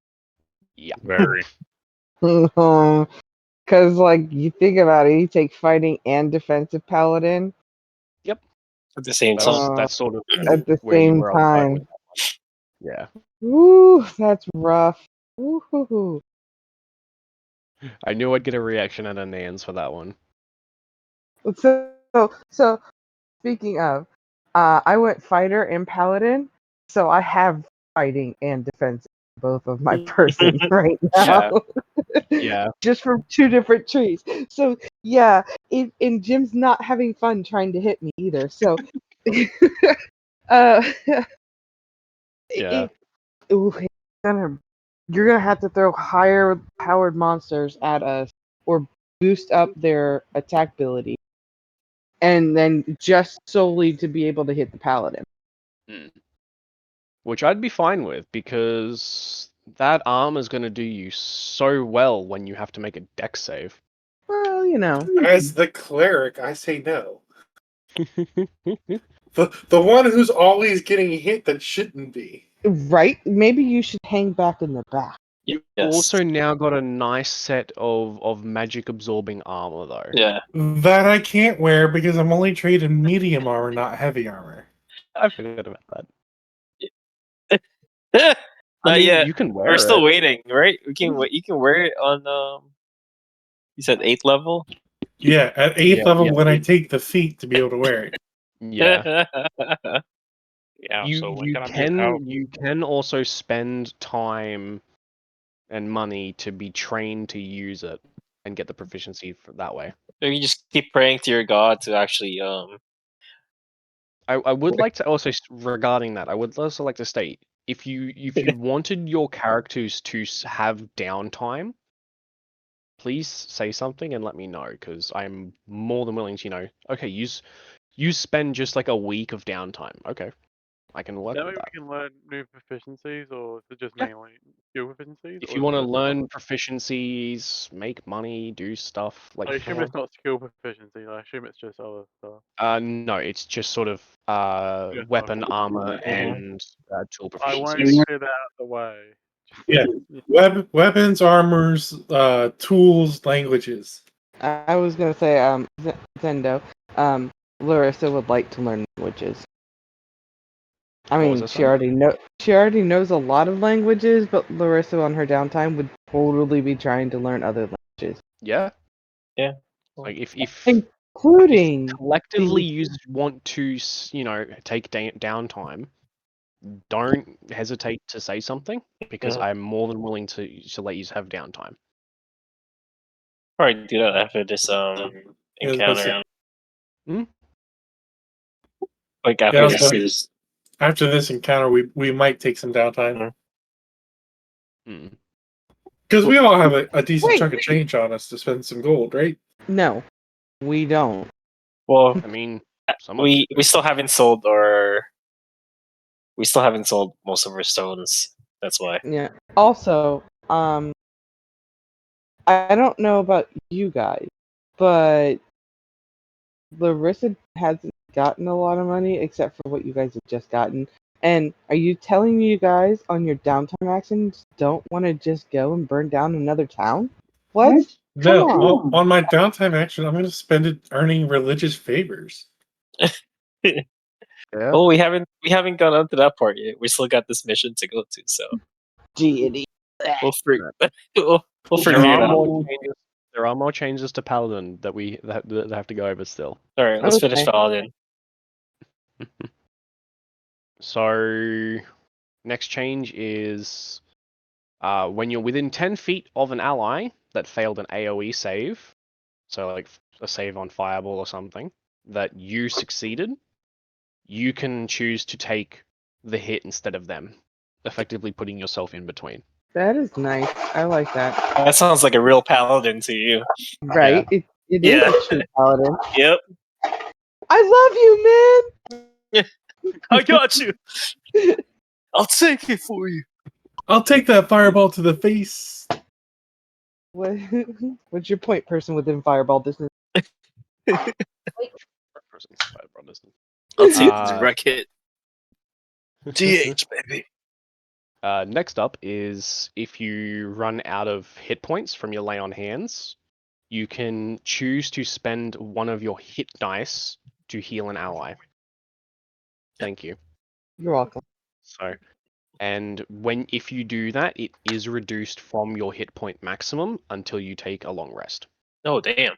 Yeah. Very. Because, like, you think about it, you take fighting and defensive paladin Yep. At the same time, That's sort of at the where same where I was going time. with that one. Yeah. Woo, that's rough. Woo-hoo-hoo. I knew I'd get a reaction out of Nans for that one. So speaking of, I went fighter and paladin, so I have fighting and defense in both of my person right now. Yeah. Just from 2 different trees. So yeah, and Jim's not having fun trying to hit me either. So uh Yeah. you're gonna have to throw higher powered monsters at us or boost up their attack ability, and then just solely to be able to hit the paladin. Which I'd be fine with because that armor is going to do you so well when you have to make a dex save. Well, As the cleric, I say no. The one who's always getting hit that shouldn't be. right? Maybe you should hang back in the back. You yes. also now got a nice set of magic absorbing armor though. Yeah. That I can't wear because I'm only trading medium armor, not heavy armor. I forgot about that. Not I mean, yet. you can wear We're still it. waiting, right? You can wear it on you said 8th level? Yeah, at 8th Yeah, level yeah. when I take the feat to be able to wear it. Yeah. Yeah. So when can I move out? You can also spend time and money to be trained to use it and get the proficiency for that way. You just keep praying to your god to actually I would like to also regarding that. I would also like to state if you wanted your characters to have downtime, please say something and let me know because I'm more than willing to okay, you spend just like a week of downtime. Okay, I can work That with way that. we can learn new proficiencies, or is it just Yeah. mainly skill proficiencies? If or you is want to it learn other- proficiencies, make money, do stuff like I assume it's not skill proficiency. I assume it's just other stuff. no, it's just sort of Yeah, weapon, okay. armor, Mhm. and tool I wanted proficiencies. to clear that out of the way. Yeah. Weapons, armors, tools, languages. I was gonna say, Zendo, Larissa would like to learn languages. I What was mean, that, she sorry? already knows a lot of languages, but Larissa on her downtime would totally be trying to learn other languages, Yeah. Yeah. Like if including collectively you want to, take downtime, don't hesitate to say something because Mhm. I'm more than willing to let you have downtime. Probably do that after this Yeah, I was about to encounter. Hmm? Like Yeah, after I was this. about to- After this encounter, we might take some downtime Mm. because we all have a decent Wait. chunk of change on us to spend some gold, right? no, we don't. Well, I mean, some of you we still haven't sold most of our stones. That's why. Yeah. Also, I don't know about you guys, but Larissa hasn't gotten a lot of money except for what you guys have just gotten. And are you telling me you guys on your downtime actions don't want to just go and burn down another town? What? No, Come on. on my downtime action, I'm going to spend it earning religious favors. Yeah. Oh, we haven't gone up to that part yet. We still got this mission to go to, so Deity. we'll figure we'll There figure it are out. more changes. There are more changes to Paladin that have to go over still. All right, let's finish Okay. Paladin. So, next change is when you're within 10 feet of an ally that failed an AoE save, so like a save on Fireball or something, that you succeeded, you can choose to take the hit instead of them, effectively putting yourself in between. That is nice. I like that. That sounds like a real Paladin to you. Right? It is Yeah. a true paladin. Yep. I love you, I got you. I'll take it for you. I'll take that fireball to the face. man. What's your point, person within fireball distance? I'll take this Uh, wreck hit. GH, baby. Next up is if you run out of hit points from your lay on hands, you can choose to spend one of your hit dice to heal an ally. Thank you. You're welcome. So, and if you do that, it is reduced from your hit point maximum until you take a long rest. Oh, damn.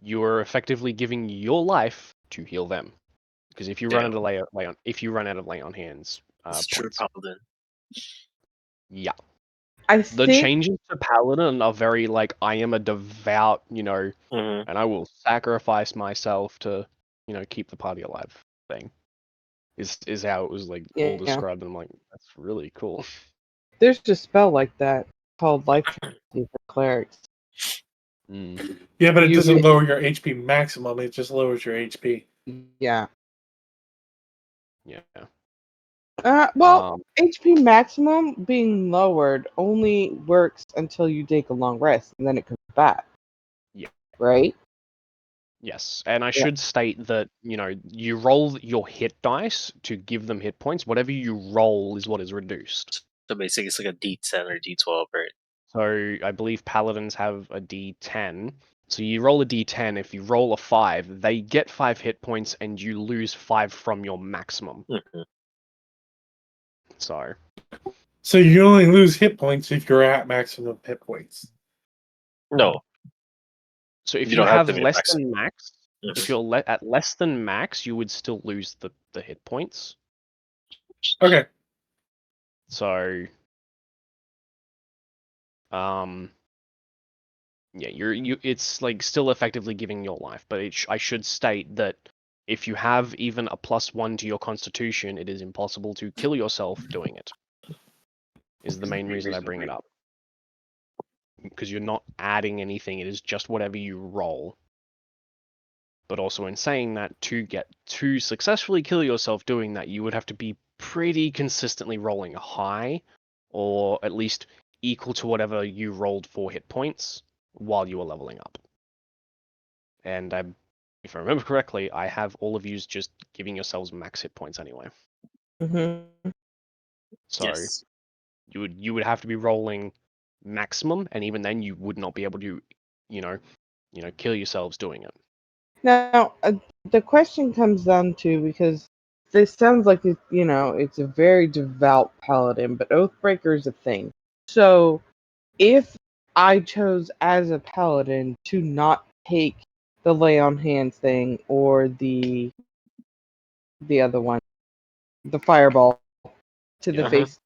You are effectively giving your life to heal them, because if you run Damn. out of lay on hands, It's true points. Paladin. Yeah. I The think changes to Paladin are very like, I am a devout, Mhm. and I will sacrifice myself to, keep the party alive thing. Is how it was like all Yeah. described, and I'm like, that's really cool. there's a spell like that called Life Transfer for clerics. Mm, Yeah, but it You doesn't get- lower your HP maximum. It just lowers your HP. Yeah. yeah. Well, HP maximum being lowered only works until you take a long rest, and then it comes back. Yeah. Right? Yes, and I should state that, you roll your hit dice to give them hit points. Whatever you roll is what is reduced. So basically, it's like a D10 or D12, right? So I believe paladins have a D10. So you roll a D10. If you roll a 5, they get 5 hit points, and you lose 5 from your maximum. Mhm. So you only lose hit points if you're at maximum hit points. No. So if You you don't have have to be at less than max, Mhm. if you're at less than max, you would still lose the hit points. Okay. So, yeah, it's like still effectively giving your life, but I should state that if you have even a +1 to your constitution, it is impossible to kill yourself doing it. Is the main reason I bring it up. Because you're not adding anything, it is just whatever you roll. But also in saying that, to successfully kill yourself doing that, you would have to be pretty consistently rolling high, or at least equal to whatever you rolled for hit points while you were leveling up. And if I remember correctly, I have all of yous just giving yourselves max hit points anyway. Mm-hmm. So Yes. you would have to be rolling maximum, and even then you would not be able to, kill yourselves doing it. Now, the question comes down to, because this sounds like it's a very devout paladin, but Oathbreaker is a thing. So, if I chose as a paladin to not take the lay on hands thing or the other one, the fireball to the Yeah. face,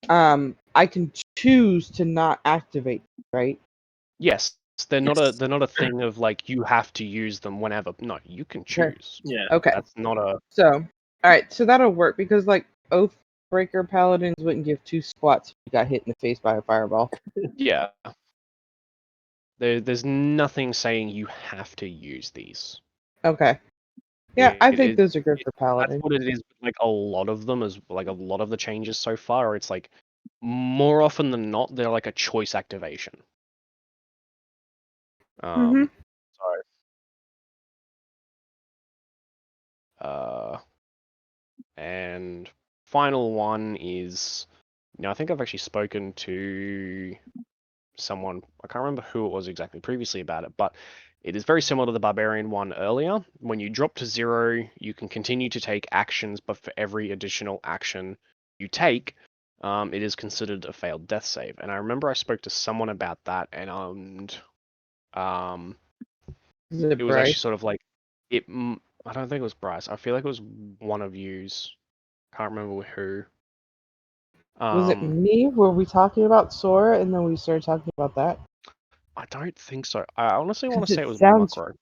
I can choose to not activate, right? Yes, they're not Yes. they're not a thing of like you have to use them whenever. No, you can Sure. choose. Yeah. Okay. That's not a So, all right, so that'll work because like Oathbreaker paladins wouldn't give two squats if you got hit in the face by a fireball. yeah. There's nothing saying you have to use these. Okay. Yeah, I think It- those are good for That's paladins. what it is. Like a lot of them, is like a lot of the changes so far. It's like more often than not, they're like a choice activation. Mhm. So, and final one is, I think I've actually spoken to someone, I can't remember who it was exactly previously about it, but it is very similar to the Barbarian one earlier. When you drop to 0, you can continue to take actions, but for every additional action you take, it is considered a failed death save. And I remember I spoke to someone about that, and Is it it was actually Bryce? sort of like I don't think it was Bryce. I feel like it was one of yous. Can't remember who. Was it me? Were we talking about Sora and then we started talking about that? I don't think so. I honestly want to say it was Sounds Mukro.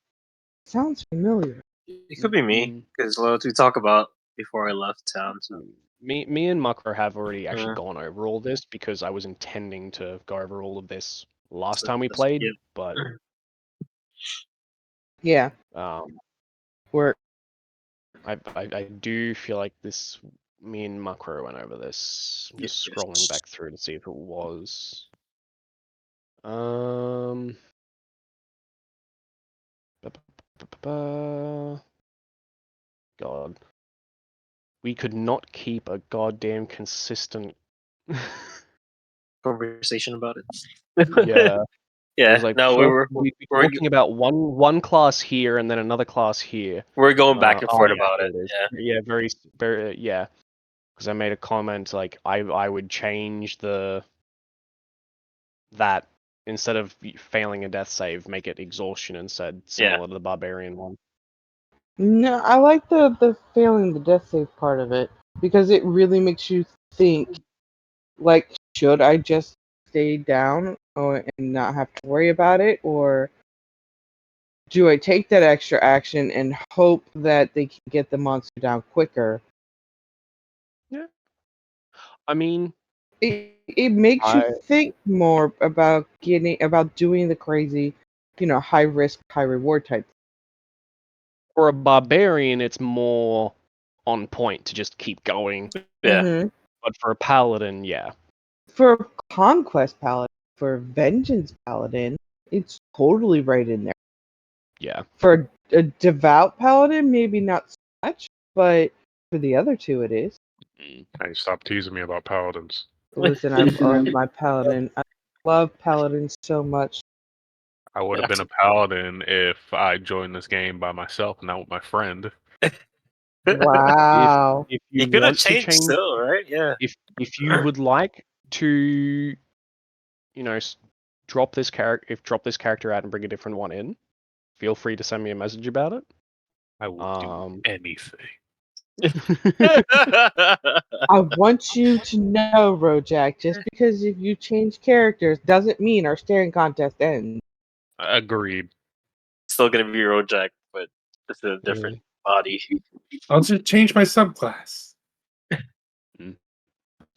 sounds familiar. It could be me Mm. because what we talk about before I left town. So Me and Mukro have already actually Uh. gone over all this because I was intending to go over all of this last So time we that's- played, yeah. but Yeah, I do feel like this. Me and Mukro went over this. I'm just Yes. scrolling back through to see if it was. God. We could not keep a goddamn consistent. Conversation about it. Yeah. It Yeah. was like No, we'd be we're talking about one class here and then another class here. we're going back and forth Yeah, about there it. it is. Yeah. Yeah, very yeah. Because I made a comment like I would change that instead of failing a death save, make it exhaustion instead, similar to the barbarian one. no, I like the failing the death save part of it because it really makes you think. Like, should I just stay down and not have to worry about it, or do I take that extra action and hope that they can get the monster down quicker? Yeah. I mean, It makes you I think more about doing the crazy, high risk, high reward type. for a barbarian, it's more on point to just keep going. Yeah. Mhm. But for a paladin, yeah. For a conquest paladin, for a vengeance paladin, it's totally right in there. Yeah. For a devout paladin, maybe not so much, but for the other two, it is. Hey, stop teasing me about paladins. Listen, I love my paladin. I love paladins so much. I would have been a paladin if I joined this game by myself, not with my friend. Wow. If You you could have want to changed change, still, right? Yeah. if you would like to, drop this character out and bring a different one in, feel free to send me a message about it. I will do anything. I want you to know, Rojak, just because if you change characters doesn't mean our staring contest ends. Agreed. Still gonna be Rojak, but just a different body. I'll just change my subclass.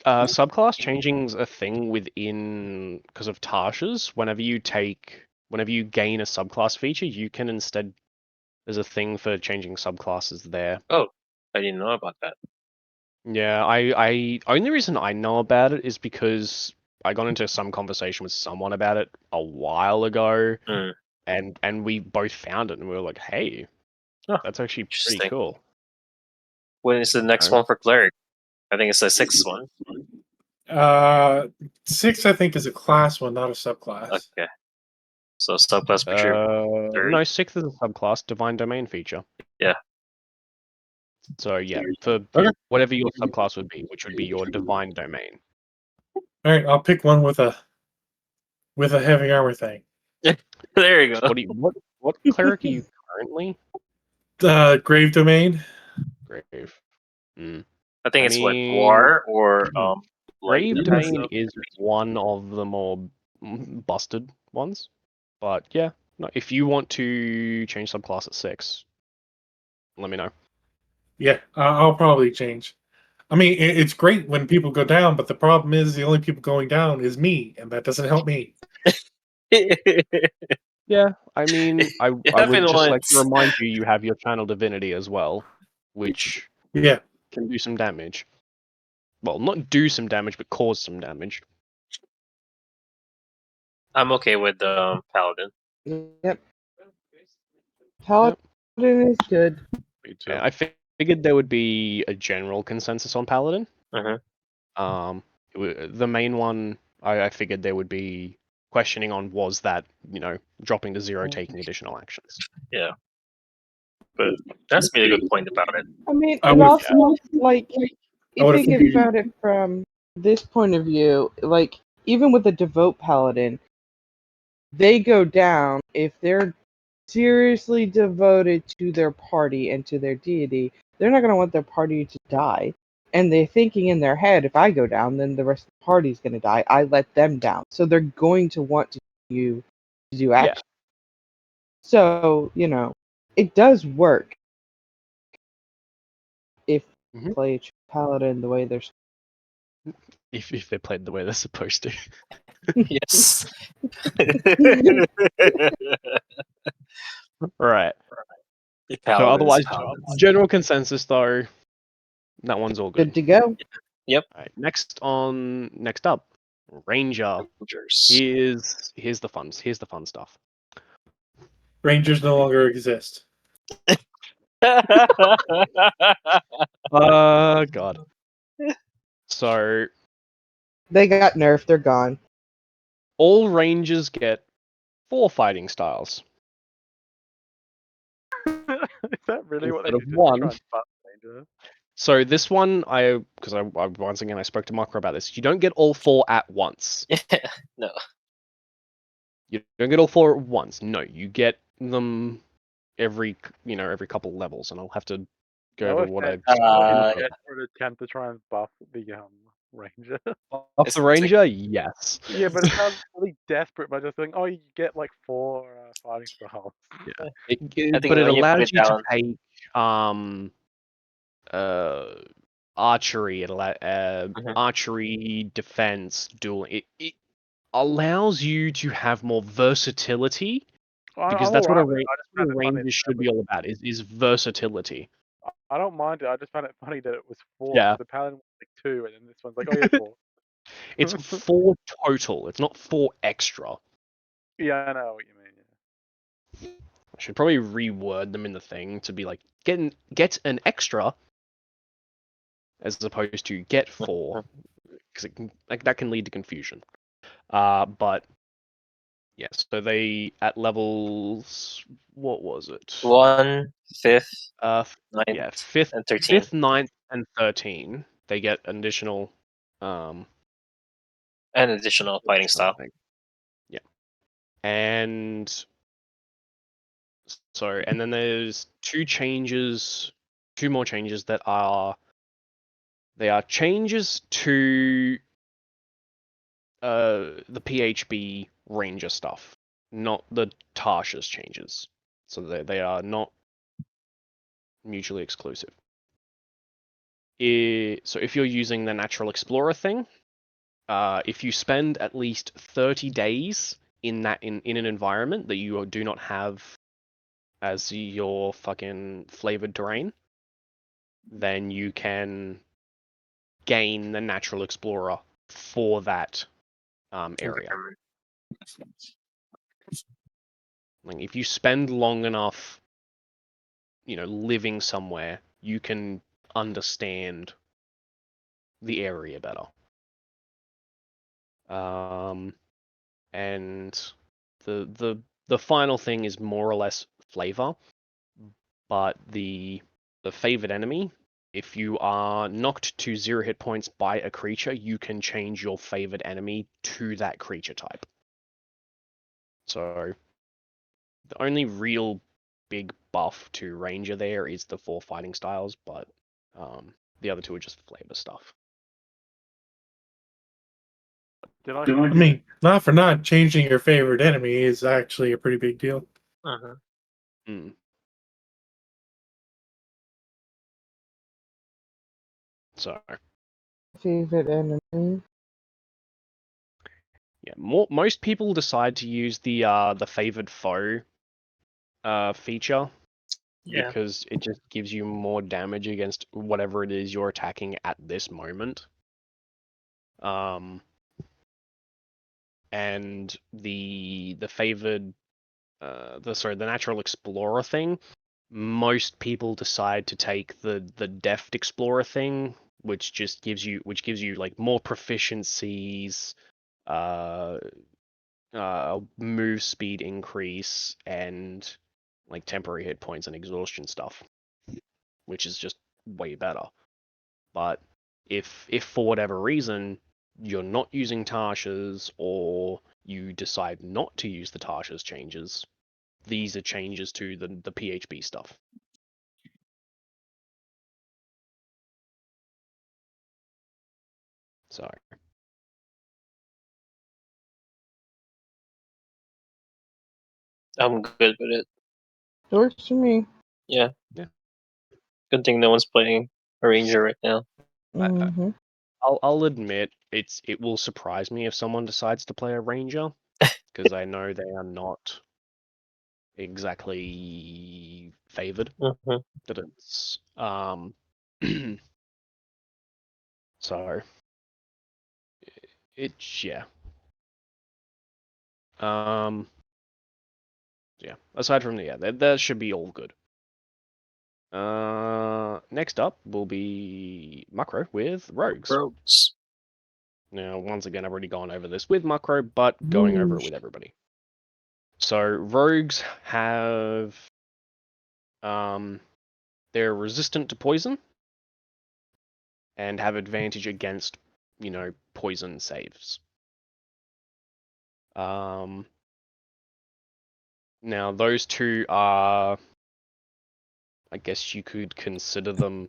Subclass changing's a thing within because of Tasha's. Whenever you gain a subclass feature, you can instead There's a thing for changing subclasses there. Oh, I didn't know about that. Yeah, I only reason I know about it is because I got into some conversation with someone about it a while ago, Mm. and we both found it, and we were like, "Hey, Oh, that's actually pretty interesting. cool." When is the next No. one for cleric? I think it's the 6th one. 6, I think, is a class one, not a subclass. Okay. So subclass for sure. Third? No, 6th is a subclass, Divine Domain feature. Yeah. So yeah, for Okay. whatever your subclass would be, which would be your Divine Domain. All right, I'll pick one with a heavy armor thing. There you go. What cleric are you currently? Grave Domain. Grave. Mm. I think I it's what mean, War or Grave like Domain is one of the more busted ones, but yeah, no, if you want to change subclass at 6, let me know. Yeah, I'll probably change. I mean, it's great when people go down, but the problem is the only people going down is me, and that doesn't help me. Yeah, I mean, I would happened just like to once. remind you, you have your Channel Divinity as well, which Yeah, can do some damage. Well, not do some damage, but cause some damage. I'm okay with Paladin. Yep. Paladin is good. Me too. I figured there would be a general consensus on Paladin. Mhm. The main one, I figured there would be questioning on was that, dropping to 0, taking additional actions. Yeah. But that's made a good point about it. I mean, I it would- also, like, I if would've you think figured- about it from this point of view, like, even with a devote paladin, they go down if they're seriously devoted to their party and to their deity. They're not going to want their party to die. And they're thinking in their head, if I go down, then the rest of the party's going to die. I let them down. So they're going to want to do action. So, it does work if you play a paladin the way they're If they're played the way they're supposed to. Yes. Right. So Paladins, otherwise, Paladins. general consensus though, that one's all good good. to go. Yep. Right, next up, Ranger. Rangers. Here's the fun stuff. Rangers no longer exist. God. So They got nerfed. They're gone. all Rangers get 4 fighting styles. Is that really what they Instead do? of one. Try and buff Ranger? So this one, because I once again I spoke to Micro about this. You don't get all 4 at once. No. You don't get all 4 at once. No, you get them every couple levels, and I'll have to go over what I desperate attempt to try and buff the Ranger. Off the Ranger. Yes. Yeah, but it sounds really desperate by just saying, "Oh, you get like 4 fighting styles." Yeah. I think But it when you put allows it you to down- take archery. It Mhm. archery, defense, dueling. It allows you to have more versatility, because that's what a Ranger should be all about. Is versatility. I don't mind it. I just found it funny that it was 4. Yeah. The Paladin was like 2, and then this one's like, "Oh yeah, 4." It's 4 total. It's not 4 extra. Yeah, I know what you mean. Yeah. I should probably reword them in the thing to be like get an extra, as opposed to get 4, because that can lead to confusion. But yes, so they at levels, what was it? 1, 5th, 9th, yeah, 5th, and 13. 5th, 9th, and 13. They get an additional An additional fighting style. Yeah, and so and then there's 2 more changes that are changes to the PHB Ranger stuff, not the Tasha's changes. So they are not mutually exclusive. So if you're using the Natural Explorer thing, if you spend at least 30 days in an environment that you do not have as your fucking flavored terrain, then you can gain the Natural Explorer for that area. Like if you spend long enough, living somewhere, you can understand the area better. And the final thing is more or less flavor, but the favored enemy, if you are knocked to 0 hit points by a creature, you can change your favored enemy to that creature type. So the only real big buff to Ranger there is the 4 fighting styles, but the other 2 are just flavor stuff. Did I? I mean, not for not, changing your favorite enemy is actually a pretty big deal. Uh-huh. Mm. So Favorite enemy. yeah, most people decide to use the favored foe feature Yeah. because it just gives you more damage against whatever it is you're attacking at this moment. And the favored the Natural Explorer thing, most people decide to take the Deft Explorer thing, which gives you like more proficiencies, move speed increase, and like temporary hit points and exhaustion stuff, which is just way better. But if for whatever reason you're not using Tasha's, or you decide not to use the Tasha's changes, these are changes to the PHB stuff. So I'm good with it. It works for me. Yeah. Yeah. Good thing no one's playing a Ranger right now. Mm-hmm. I'll admit it will surprise me if someone decides to play a Ranger, because I know they are not exactly favored. Mm-hmm. That it's so it's yeah. Yeah. Aside from that should be all good. Next up will be Muckrow with Rogues. Rogues. Now, once again, I've already gone over this with Muckrow, but going over it with everybody. So Rogues have they're resistant to poison and have advantage against, poison saves. Now those 2 are, I guess you could consider them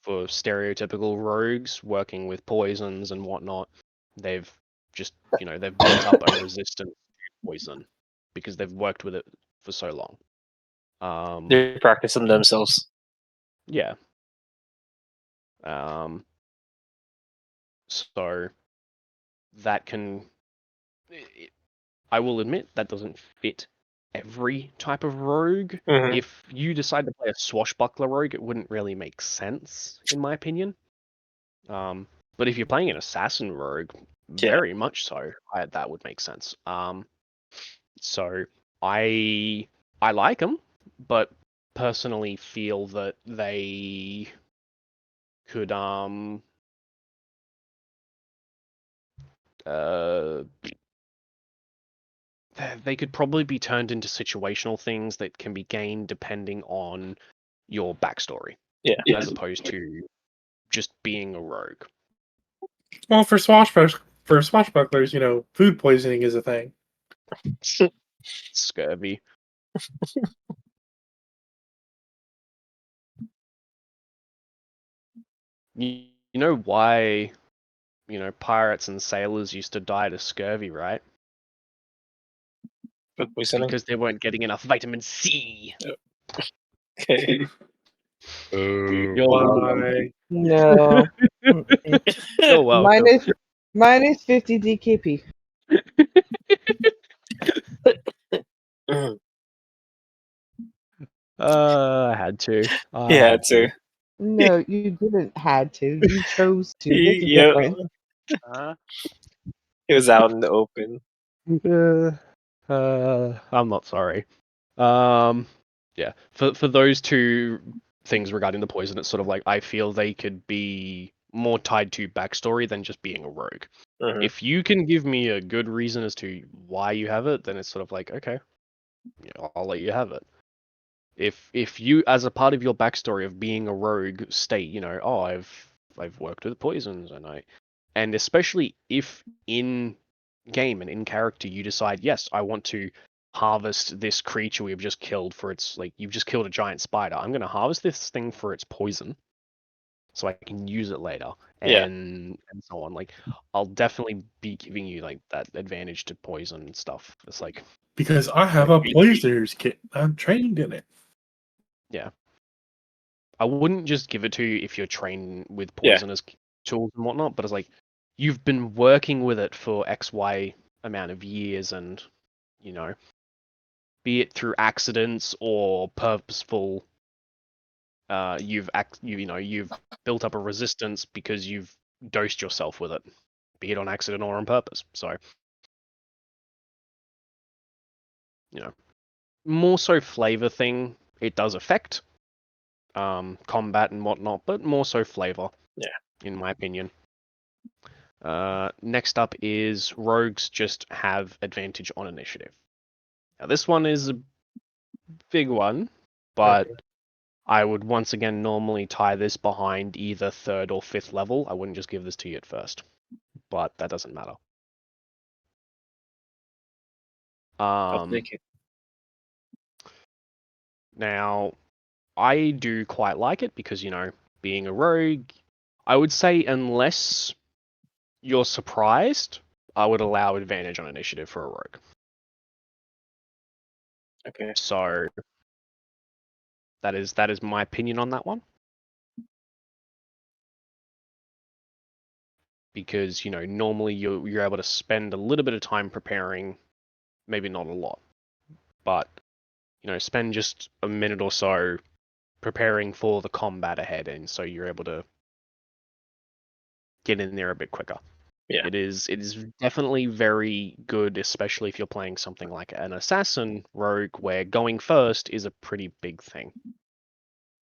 for stereotypical rogues working with poisons and whatnot. They've just, they've built up a resistance to poison because they've worked with it for so long. They practice them themselves. Yeah. So that can, I will admit, that doesn't fit every type of rogue. Mm-hmm. If you decide to play a swashbuckler rogue, it wouldn't really make sense, in my opinion. But if you're playing an assassin rogue, very much so, that would make sense. So I like them, but personally feel that they could they could probably be turned into situational things that can be gained depending on your backstory. Yeah. As opposed to just being a rogue. Well, for swashbucklers, food poisoning is a thing. Scurvy. You know why, pirates and sailors used to die to scurvy, right? Food poisoning. Because they weren't getting enough vitamin C. Okay. You're welcome. Why? No. Mm-mm. You're welcome. minus 50 DKP. I had to. I Yeah, had too. No, you didn't had to. You chose to. There's a Yeah, difference. it was out in the open. I'm not sorry. Yeah. For those two things regarding the poison, it's sort of like I feel they could be more tied to backstory than just being a rogue. Mhm. If you can give me a good reason as to why you have it, then it's sort of like, okay, I'll let you have it. If you, as a part of your backstory of being a rogue, state, oh, I've worked with poisons and especially if in game and in character you decide, yes, I want to harvest this creature we've just killed for its, like, you've just killed a giant spider. I'm going to harvest this thing for its poison so I can use it later Yeah. and so on. Like, I'll definitely be giving you like that advantage to poison and stuff. It's like, Because I have a poisoner's kit. I'm trained in it. yeah. I wouldn't just give it to you if you're trained with Yeah. poisonous tools and whatnot, but it's like you've been working with it for XY amount of years and, be it through accidents or purposeful, you've built up a resistance because you've dosed yourself with it, be it on accident or on purpose. So, more so flavor thing, it does affect combat and whatnot, but more so flavor. Yeah. In my opinion. Next up is rogues just have advantage on initiative. Now this one is a big one, but I would once again normally tie this behind either 3rd or 5th level. I wouldn't just give this to you at first, but that doesn't matter. I'll take it. Now, I do quite like it because, being a rogue, I would say unless you're surprised, I would allow advantage on initiative for a rogue. Okay. So that is my opinion on that one. Because, normally you're able to spend a little bit of time preparing, maybe not a lot, but spend just a minute or so preparing for the combat ahead, and so you're able to get in there a bit quicker. Yeah. It is definitely very good, especially if you're playing something like an assassin rogue where going first is a pretty big thing.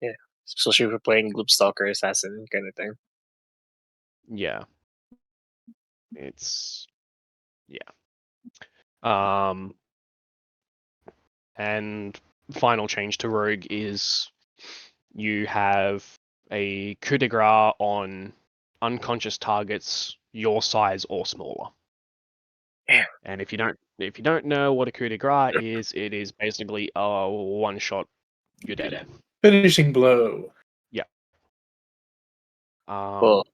Yeah. Especially if we're playing Gloomstalker Assassin kind of thing. Yeah. It's and final change to rogue is you have a coup de grace on unconscious targets your size or smaller. Yeah. And if you don't know what a coup de grace is, it is basically a one shot, you're dead. Finishing blow. Yeah. Well,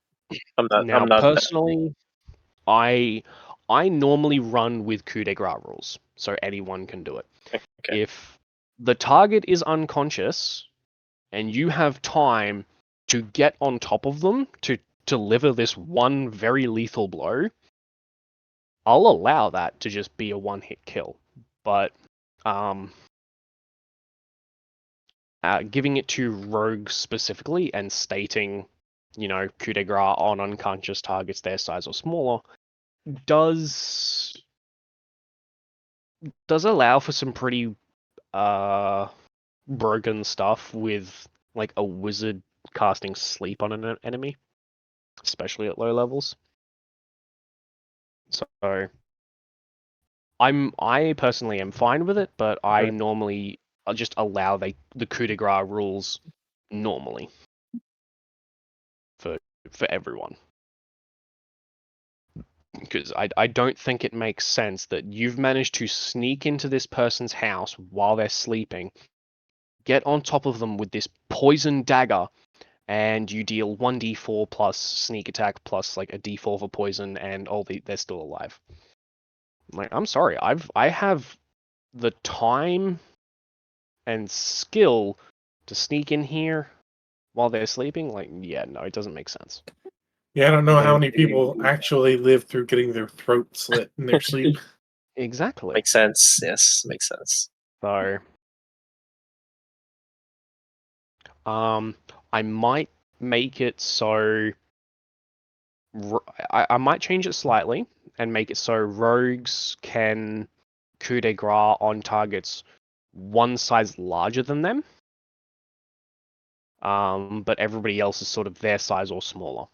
I'm Now not personally, I normally run with coup de grace rules, so anyone can do it. Okay. If the target is unconscious and you have time to get on top of them to deliver this one very lethal blow, I'll allow that to just be a one-hit kill. But giving it to rogues specifically and stating, coup de grace on unconscious targets their size or smaller does allow for some pretty broken stuff with like a wizard casting sleep on an enemy, especially at low levels. So I personally am fine with it, but I normally just allow the coup de grace rules normally for everyone. Because I don't think it makes sense that you've managed to sneak into this person's house while they're sleeping, get on top of them with this poison dagger, and you deal 1d4 plus sneak attack plus like a d4 for poison, and they're still alive. Like, I'm sorry, I have the time and skill to sneak in here while they're sleeping. Like, yeah, no, it doesn't make sense. Yeah, I don't know how many people actually live through getting their throat slit in their sleep. Exactly. Makes sense. Yes, makes sense. So I might make it so. I might change it slightly and make it so rogues can coup de grace on targets one size larger than them. But everybody else is sort of their size or smaller.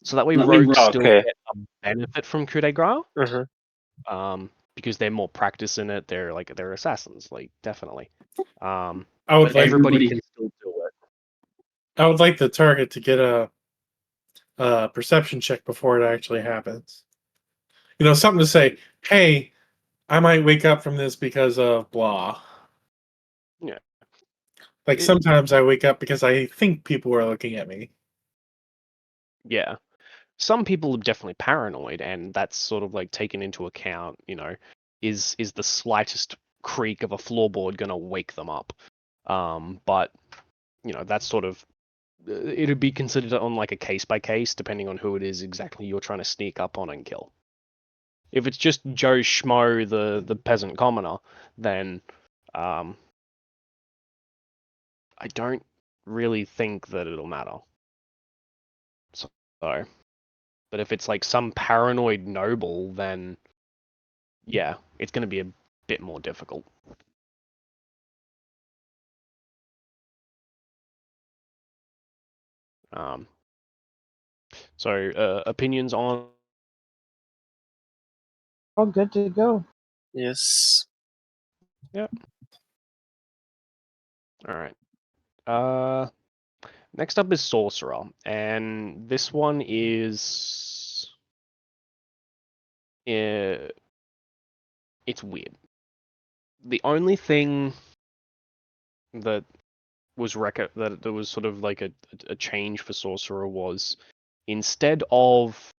So that way rogues still Okay. get a benefit from coup de grace. Mhm. Because they're more practiced in it. They're assassins, like definitely. I would But like everybody can still do it. I would like the target to get a perception check before it actually happens. You know, something to say, hey, I might wake up from this because of blah. Yeah. Like sometimes I wake up because I think people are looking at me. Yeah. Some people are definitely paranoid, and that's sort of like taken into account, you know, is the slightest creak of a floorboard gonna wake them up? But you know, that's sort of it'd be considered on like a case by case, depending on who it is exactly you're trying to sneak up on and kill. If it's just Joe Schmo, the peasant commoner, then I don't really think that it'll matter. So, but if it's like some paranoid noble, then yeah, it's going to be a bit more difficult. So opinions on? All good to go. Yes. Yep. All right. Next up is Sorcerer, and this one is it's weird. The only thing that was that there was sort of like a change for Sorcerer was instead of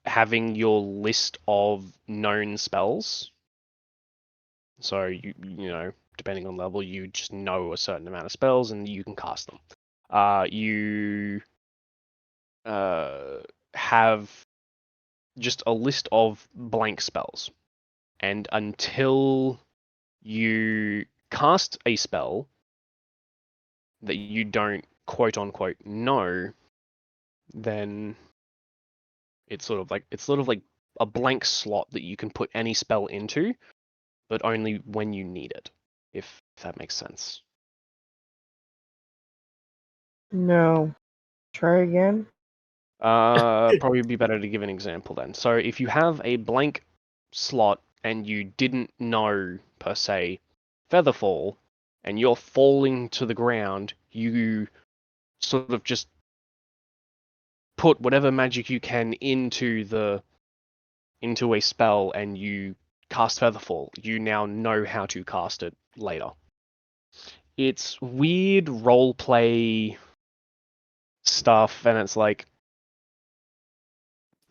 having your list of known spells, so you know, depending on level, you just know a certain amount of spells and you can cast them. You have just a list of blank spells, and until you cast a spell that you don't quote unquote know, then it's sort of like a blank slot that you can put any spell into, but only when you need it, if that makes sense. No. Try again. Probably be better to give an example then. So if you have a blank slot and you didn't know per se Featherfall, and you're falling to the ground, you sort of just put whatever magic you can into a spell and you cast Featherfall. You now know how to cast it later. It's weird roleplay stuff, and it's like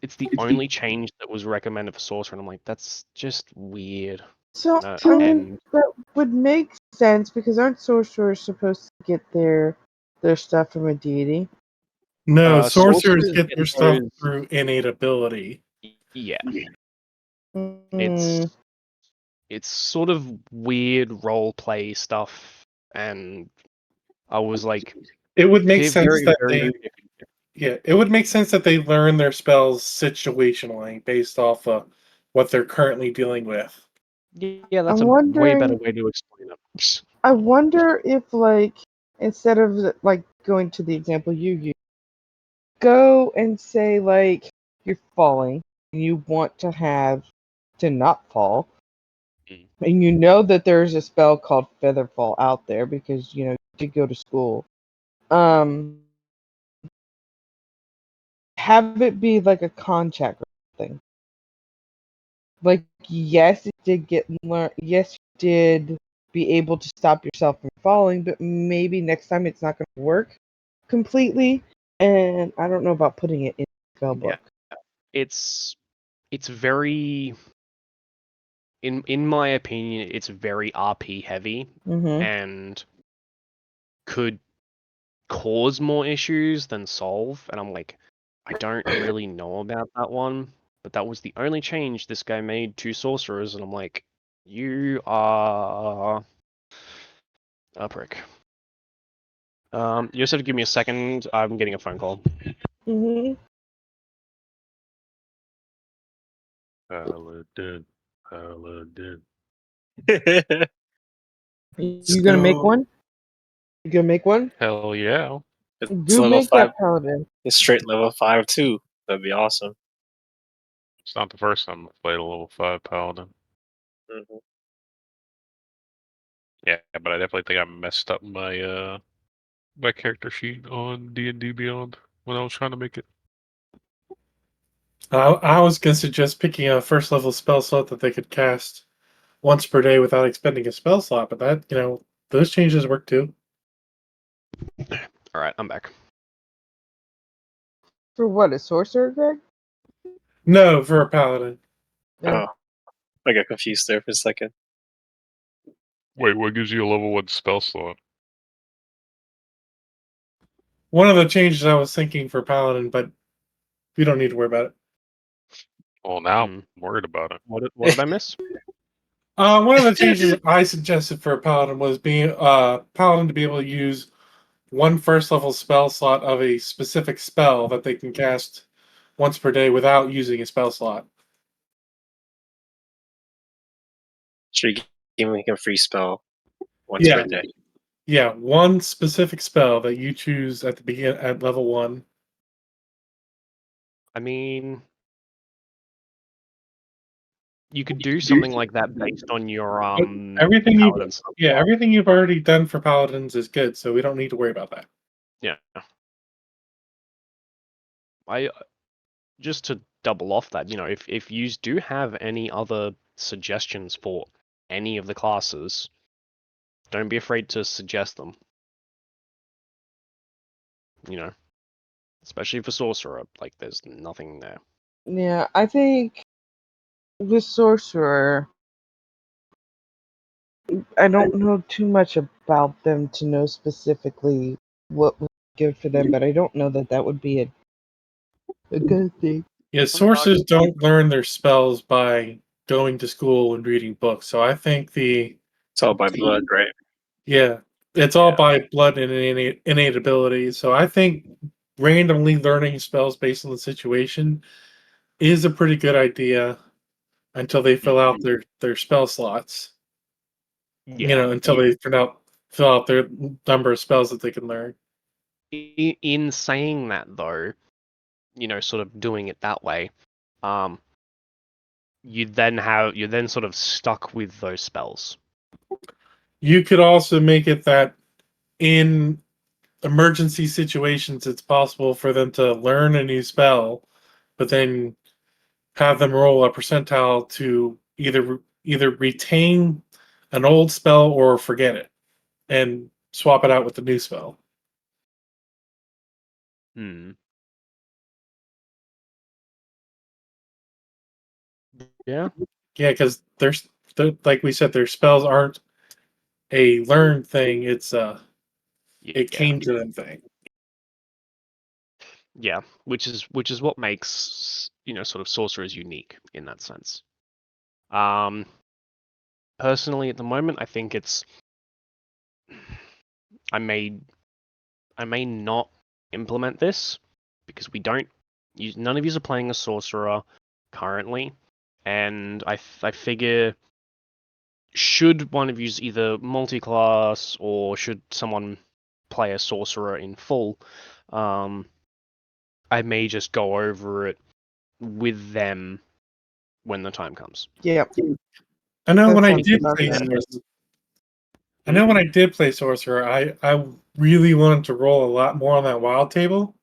it's the only change that was recommended for Sorcerer, and I'm like, that's just weird. So And that would make sense because aren't sorcerers supposed to get their stuff from a deity? No, sorcerers sorcerers get get their stuff those- through innate ability. Yeah, Mm, it's sort of weird roleplay stuff, and I was like, It would make they're sense very, that very it would make sense that they learn their spells situationally based off of what they're currently dealing with. Yeah, that's I'm a way better wondering. way to explain it. I wonder if, like, instead of like going to the example you use, go and say like you're falling and you want to have to not fall, and you know that there's a spell called Featherfall out there because you know you did go to school. Have it be like a contact thing. Like, yes, it did get learned. Yes, you did be able to stop yourself from falling, but maybe next time it's not going to work completely. And I don't know about putting it in the spell book. Yeah, it's very, in my opinion, it's very RP heavy Mm-hmm. and could cause more issues than solve. And I'm like, I don't really know about that one, but that was the only change this guy made to sorcerers, and I'm like, you are a prick. You just have to give me a second. I'm getting a phone call. Hmm. Paladin. Paladin. You gonna make one? You gonna make one? Hell yeah. It's Do level make 5. that paladin. It's straight level 5 too. That'd be awesome. It's not the first time I've played a level 5 paladin. Mhm. Yeah, but I definitely think I messed up my my character sheet on D&D Beyond when I was trying to make it. I was going to suggest picking a first level spell slot that they could cast once per day without expending a spell slot, but that, those changes work too. All right, I'm back. For what, a sorcerer, Greg? No, for a paladin. Yeah. Oh, I got confused there for a second. Wait, what gives you a level 1 spell slot? One of the changes I was thinking for paladin, but you don't need to worry about it. Well, now Hmm. I'm worried about it. What did I miss? One of the changes I suggested for a paladin was being paladin to be able to use one first level spell slot of a specific spell that they can cast once per day without using a spell slot. So you're giving a free spell once per day. Yeah, one specific spell that you choose at the begin at level 1. I mean, you could do something like that based on your Everything you paladin stuff. yeah, everything you've already done for paladins is good, so we don't need to worry about that. Yeah. I just to double off that, if you do have any other suggestions for any of the classes, don't be afraid to suggest them. Especially for sorcerer, like there's nothing there. Yeah, I think with sorcerer, I don't know too much about them to know specifically what would be good for them, but I don't know that would be a good thing. Yeah, sorcerers don't learn their spells by going to school and reading books. So I think It's all by blood, right? it's all Yeah. by blood and innate abilities. So I think randomly learning spells based on the situation is a pretty good idea until they fill out their spell slots. Yeah. Until they fill out their number of spells that they can learn. In saying that though, sort of doing it that way, you're then sort of stuck with those spells. You could also make it that in emergency situations, it's possible for them to learn a new spell, but then have them roll a percentile to either retain an old spell or forget it and swap it out with the new spell. Hmm. Yeah. Yeah, because like we said, their spells aren't a learned thing; it's it came to them thing. Yeah, which is what makes sort of sorcerers unique in that sense. Personally, at the moment, I think it's I may not implement this because none of you are playing a sorcerer currently, and I figure should one of you either multi-class or should someone play a sorcerer in full, I may just go over it with them when the time comes. Yeah. I know That when I sounds did about play right. sorcerer, when I did play sorcerer, I really wanted to roll a lot more on that wild table.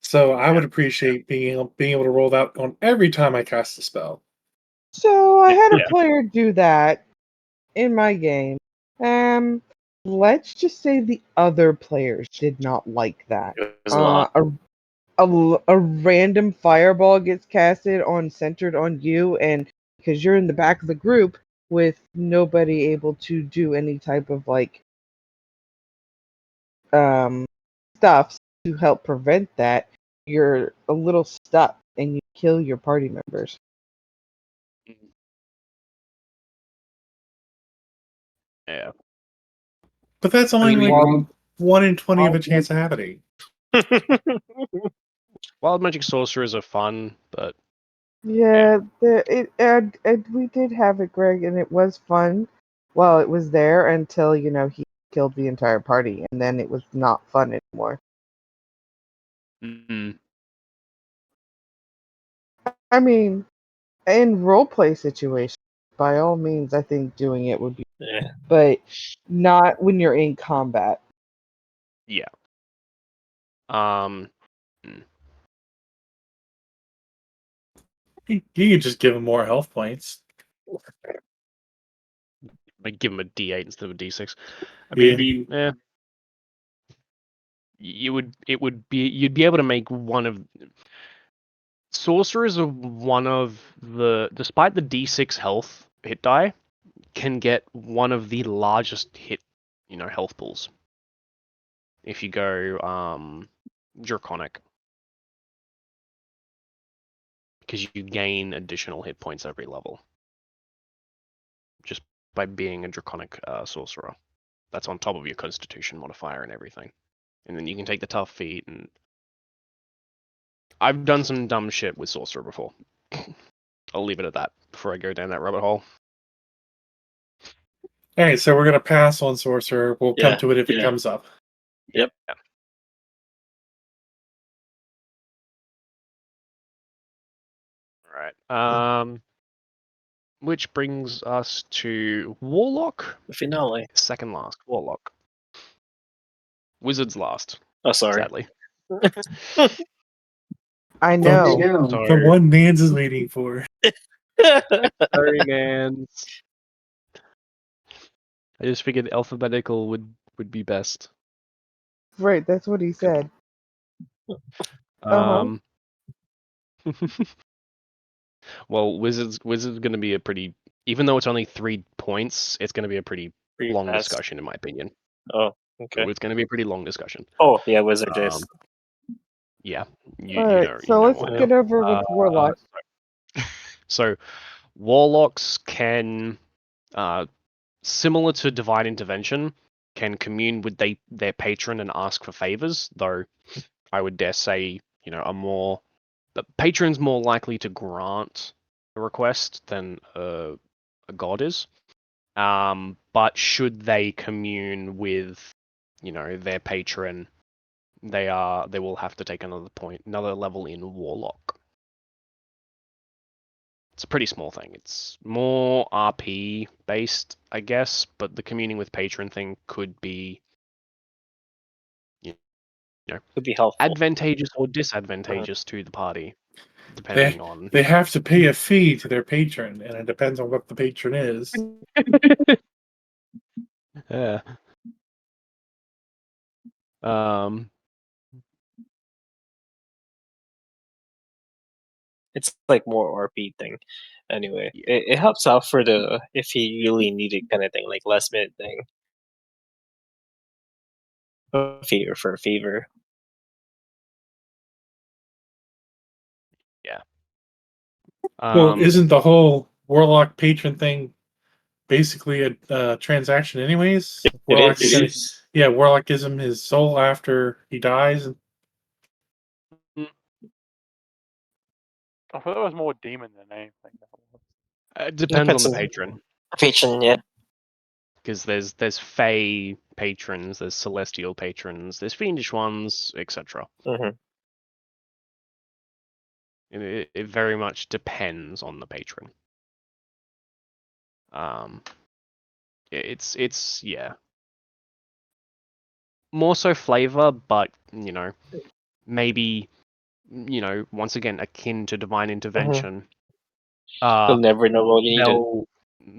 So I would appreciate being able to roll that on every time I cast a spell. So I had a Yeah. player do that in my game. Let's just say the other players did not like that. It was a lot. A random fireball gets centered on you, and because you're in the back of the group with nobody able to do any type of stuff to help prevent that, you're a little stuck and you kill your party members. Yeah. But that's only I mean, 1 in 20 of a chance of happening. Wild magic sorcerers are fun, but Yeah, we did have it, Greg, and it was fun while it was there until he killed the entire party, and then it was not fun anymore. mm, I mean, in roleplay situations, by all means, I think doing it would be, Yeah. but not when you're in combat. yeah. Mm, You could just give him more health points. like give them a D8 instead of a D6. I Yeah. mean, you'd be able to make one of sorcerers are one of the, despite the D6 health hit die, can get one of the largest health pools if you go draconic, because you gain additional hit points every level just by being a draconic sorcerer. That's on top of your constitution modifier and everything, and then you can take the tough feat. And I've done some dumb shit with sorcerer before. I'll leave it at that before I go down that rabbit hole. All right, so we're gonna pass on sorcerer. We'll come to it if it comes up. Yep. Yeah. All right. Which brings us to Warlock. The finale. Second last, Warlock. Wizards last, Oh, sorry. sadly. I know. The one Nans is waiting for. Sorry, man. I just figured alphabetical would be best. Right, that's what he said. Well, Wizards going to be a pretty, even though it's only 3 points, it's going to be a pretty long fast. discussion in my opinion. Oh, okay. It's going to be a pretty long discussion. Oh, yeah, Wizard is. Yeah. Alright, so let's get over with Warlock. So, Warlocks can, similar to Divine Intervention, can commune with their patron and ask for favors, though I would dare say, the patron's more likely to grant a request than a god is. But should they commune with, their patron, they will have to take another level in Warlock. It's a pretty small thing. It's more RP based, I guess, but the communing with patron thing could be, Could be helpful. advantageous or disadvantageous to the party, depending on. They have to pay a fee to their patron, and it depends on what the patron is. Yeah. It's like more RP thing. Anyway, Yeah. it helps out for the if he really needed kind of thing, like last minute thing. Favor for a favor. Yeah. Well, isn't the whole Warlock patron thing basically a transaction, anyways? Warlock is. Warlock gives him his soul after he dies. I thought that was more demon than anything. It depends on the patron. Patron, yeah. Because there's Fey patrons, there's Celestial patrons, there's Fiendish ones, etc. Mm-hmm. It very much depends on the patron. It's more so flavor, but maybe once again akin to Divine Intervention. You'll never know what you need.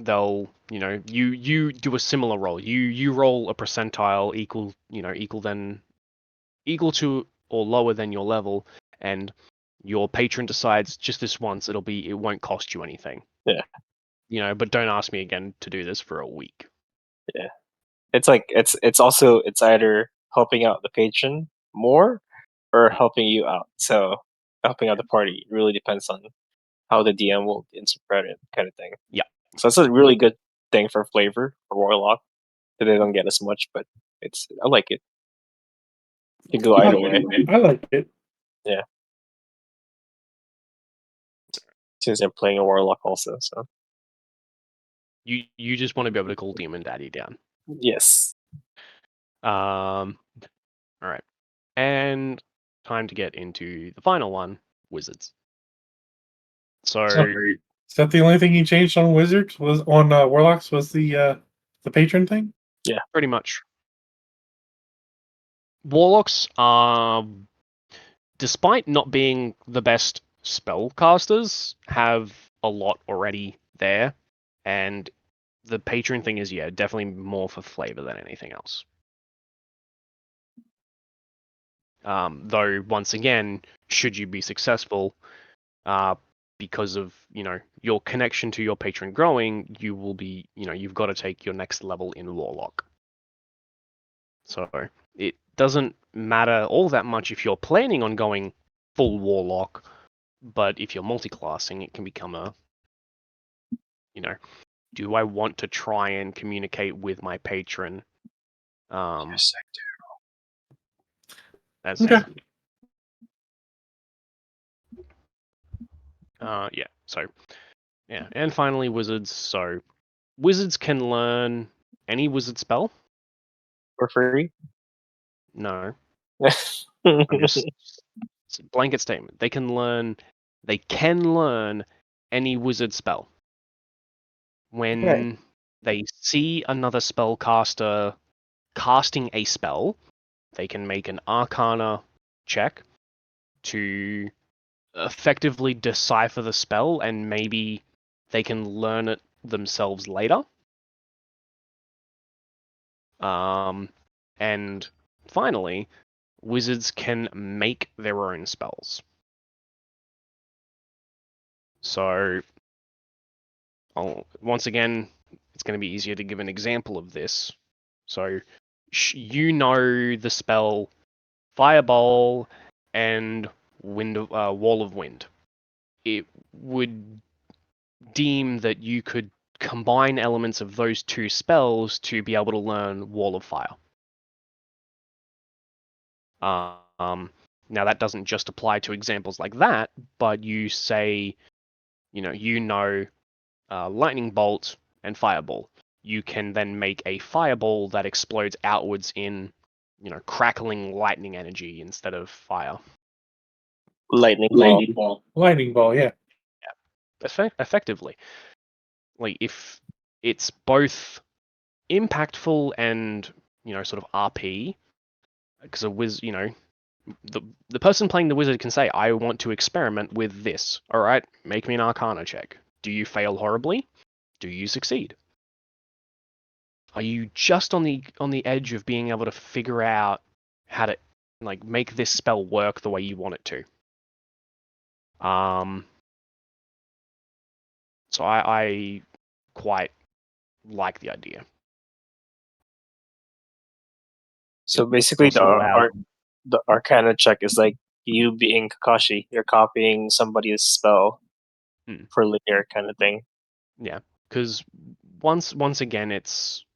They'll you do a similar roll. You roll a percentile equal to or lower than your level, and your patron decides just this once it won't cost you anything. Yeah. But don't ask me again to do this for a week. Yeah. It's like it's either helping out the patron more or helping you out. So helping out the party really depends on how the DM will interpret it, kind of thing. Yeah. So it's a really good thing for flavor for Warlock that they don't get as much, but I like it. You go either way. I like it. Since I'm playing a warlock also, so You just want to be able to call Demon Daddy down. yes. All right, and time to get into the final one, wizards. So Is that the only thing you changed on wizards? Was on warlocks? Was the patron thing? pretty much, warlocks are, despite not being the best spellcasters, have a lot already there, and the patron thing is definitely more for flavor than anything else. Though once again, should you be successful, because of your connection to your patron growing, you will be you've got to take your next level in warlock. So it doesn't matter all that much if you're planning on going full warlock, but if you're multi-classing, it can become a do I want to try and communicate with my patron? Yes, I do. As Okay. and finally wizards. So wizards can learn any wizard spell. For free. No, I'm just it's a blanket statement. They can learn any wizard spell. When Okay. they see another spellcaster casting a spell, they can make an Arcana check to effectively decipher the spell, and maybe they can learn it themselves later. And finally, wizards can make their own spells. So, once again, it's going to be easier to give an example of this. So, the spell Fireball and Wall of Wind. It would deem that you could combine elements of those two spells to be able to learn Wall of Fire. Now that doesn't just apply to examples like that, but you say, Lightning Bolt and Fireball. You can then make a fireball that explodes outwards in, crackling lightning energy instead of fire. Lightning ball. Lightning ball, yeah. Effectively. Like, if it's both impactful and, sort of RP, because the person playing the wizard can say, I want to experiment with this. All right, make me an Arcana check. Do you fail horribly? Do you succeed? Are you just on the edge of being able to figure out how to make this spell work the way you want it to? So I quite like the idea. So basically, the Arcana check is like you being Kakashi. You're copying somebody's spell for linear kind of thing. Yeah, because once again, it's,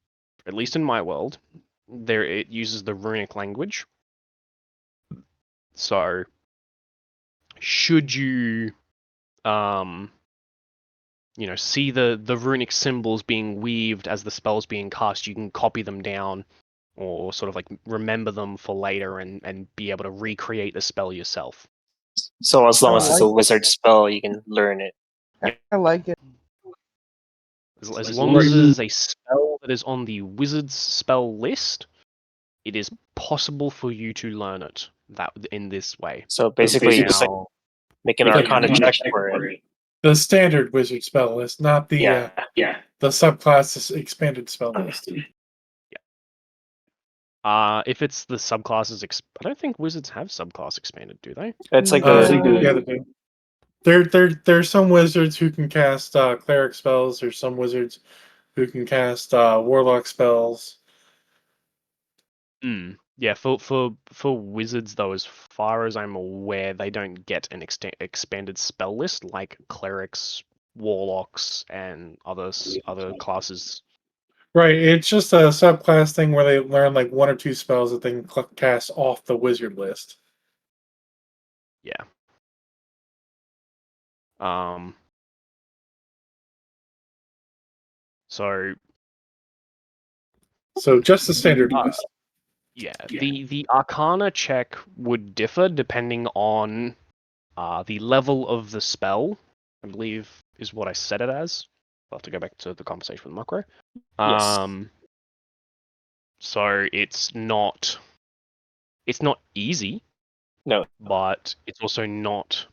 at least in my world, it uses the runic language. So should you see the runic symbols being weaved as the spell's being cast, you can copy them down or sort of remember them for later and be able to recreate the spell yourself. So as long as it's a wizard spell, you can learn it. I like it. As long as it is a spell that is on the wizard's spell list, it is possible for you to learn it in this way. So basically, just make an Arcana check for it. The standard wizard spell list, not the the subclass expanded spell list. If it's the subclasses, I don't think wizards have subclass expanded, do they? It's like yeah, they do. There's some wizards who can cast cleric spells. There's some wizards who can cast warlock spells. Yeah, for wizards though, as far as I'm aware, they don't get an expanded spell list like clerics, warlocks, and other classes. Right, it's just a subclass thing where they learn like 1 or 2 spells that they can cast off the wizard list. Yeah. Um. So So just the standard Uh, list. yeah, the Arcana check would differ depending on the level of the spell, I believe is what I set it as. I'll have to go back to the conversation with Macro. Yes. So it's not easy, No. but it's also not.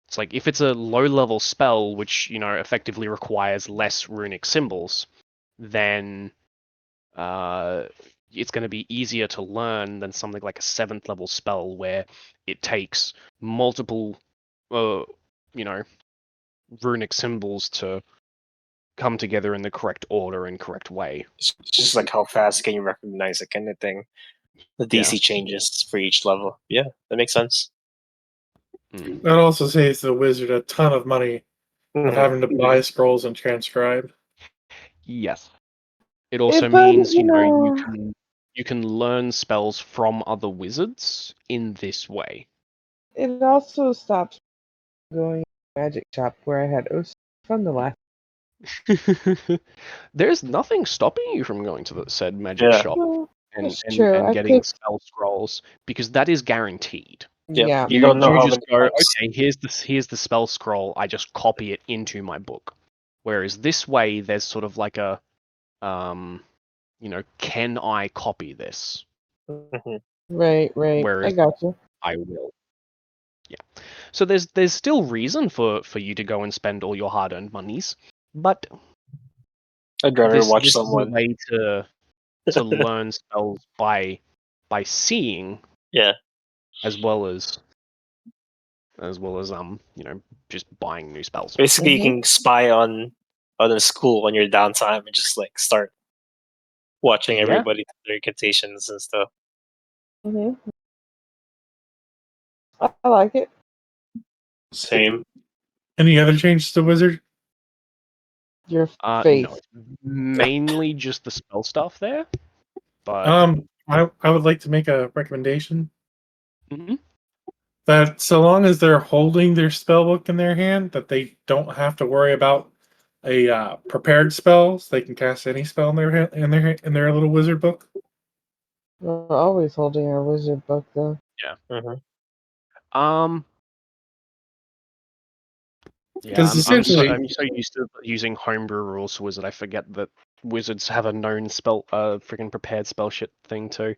It's like if it's a low level spell, which effectively requires less runic symbols, then it's going to be easier to learn than something like a 7th level spell where it takes multiple, runic symbols to come together in the correct order and correct way. It's just like how fast can you recognize it kind of thing. The DC changes for each level. Yeah, that makes sense. That also saves the wizard a ton of money of having to buy scrolls and transcribe. Yes. It also but, means you know, you can learn spells from other wizards in this way. it also stops going to the magic shop where I had OC from the last. There's nothing stopping you from going to the said magic Yeah. shop Well, and, that's and, true. and I getting could, spell scrolls because that is guaranteed. Yep. yeah. You don't know You how just many go, times. okay, here's the spell scroll. I just copy it into my book. Whereas this way, there's sort of like a, can I copy this? Mhm. Right. I Whereas got you. I will. Yeah. So there's still reason for you to go and spend all your hard-earned monies, but I'd rather watch this is a someone. way to learn spells by seeing, Yeah. as well as just buying new spells. Basically, you can spy on the school on your downtime and just like start watching Yeah. everybody do their incantations and stuff. Hmm. I like it. Same. Any other changes to wizard? Your No, face. it's mainly just the spell stuff there. But I would like to make a recommendation Mhm. that so long as they're holding their spell book in their hand, that they don't have to worry about a prepared spells. They can cast any spell in their little wizard book. We're always holding our wizard book, though. Yeah. Mhm. Yeah, Because essentially, I'm so used to using homebrew rules for wizard. I forget that wizards have a known spell, freaking prepared spell shit thing too.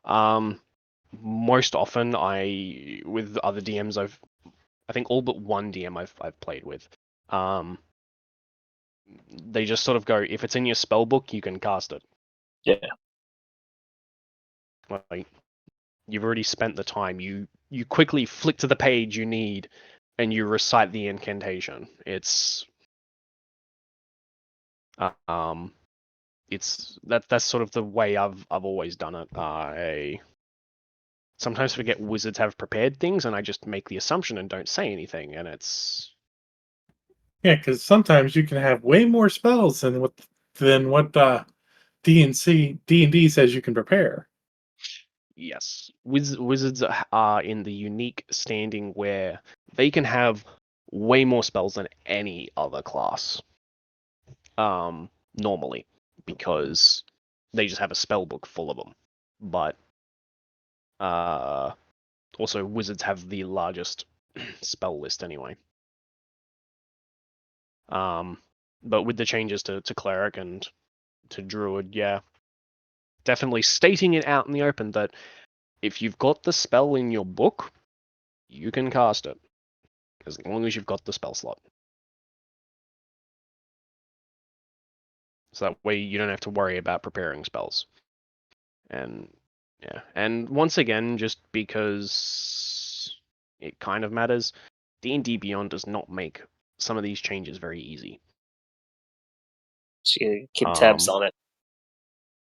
Most often, with other DMs, I think all but one DM I've played with, they just sort of go, if it's in your spell book, you can cast it. Yeah. Like, you've already spent the time. You quickly flick to the page you need, and you recite the incantation. It's that's sort of the way I've always done it. I sometimes forget wizards have prepared things, and I just make the assumption and don't say anything, and it's yeah, because sometimes you can have way more spells than what D&D says you can prepare. yes, wizards are in the unique standing where they can have way more spells than any other class. Normally, because they just have a spell book full of them. But also wizards have the largest spell list anyway. But with the changes to cleric and to druid, yeah, definitely stating it out in the open that if you've got the spell in your book, you can cast it as long as you've got the spell slot. So that way you don't have to worry about preparing spells. And yeah, and once again, just because it kind of matters, D&D Beyond does not make some of these changes very easy. So you keep tabs on it.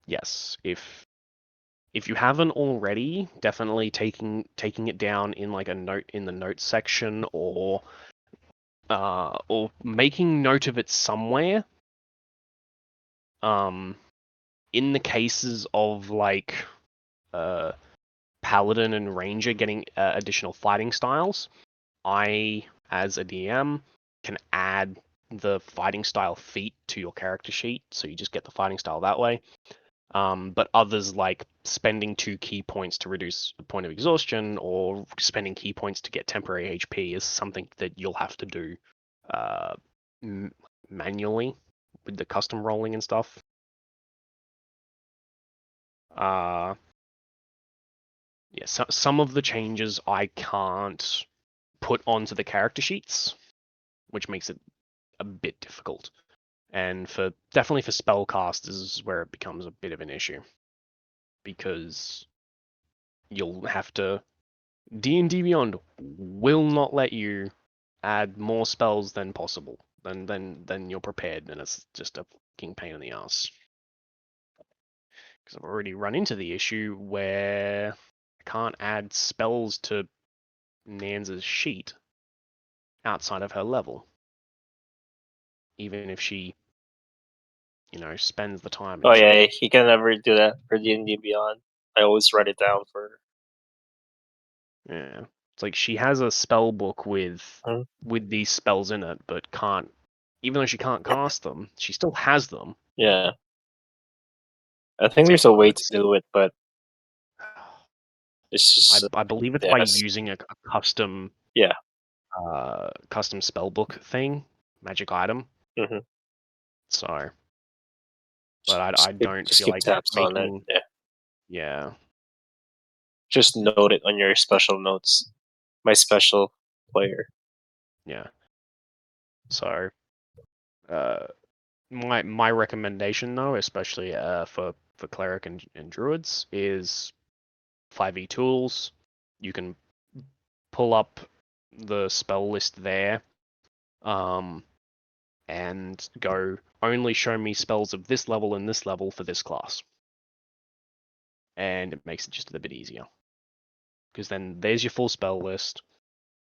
Yes, if you haven't already, definitely taking it down in like a note in the notes section, or making note of it somewhere in the cases of like Paladin and Ranger getting additional fighting styles, I, as a DM, can add the fighting style feat to your character sheet, so you just get the fighting style that way. But others, like spending 2 key points to reduce a point of exhaustion, or spending key points to get temporary HP, is something that you'll have to do manually with the custom rolling and stuff. Yeah, so, some of the changes I can't put onto the character sheets, which makes it a bit difficult. And definitely for spellcasters is where it becomes a bit of an issue, because you'll have to. D&D Beyond will not let you add more spells than possible, than you're prepared, and it's just a fucking pain in the ass. Because I've already run into the issue where I can't add spells to Nanza's sheet outside of her level, even if she, spends the time. Oh yeah, you can never do that for D&D Beyond. I always write it down for. Yeah, it's like she has a spell book with Hmm. these spells in it, but can't. Even though she can't cast them, she still has them. Yeah. I think there's a way to do it, but it's just. I believe it's yeah, by it's- using a custom. Yeah. Custom spell book thing, magic item. Mm-hmm. So, but I don't just feel keep like tabs on it. making. Yeah. Yeah. Just note it on your special notes. My special player. Yeah. So, my recommendation though, especially for cleric and druids, is 5e tools. You can pull up the spell list there, and go only show me spells of this level and this level for this class, and it makes it just a bit easier. Because then there's your full spell list.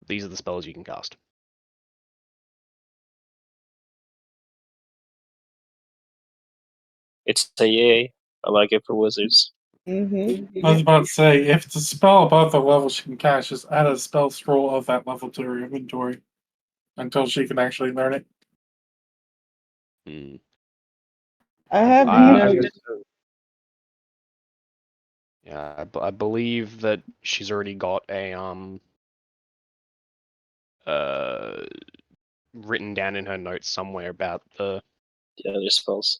These are the spells you can cast. It's a yay. I like it for wizards. Mm-hmm. I was about to say, if it's a spell above the level she can cast, just add a spell scroll of that level to her inventory until she can actually learn it. I have I noticed. Yeah, I believe that she's already got a written down in her notes somewhere about the other spells.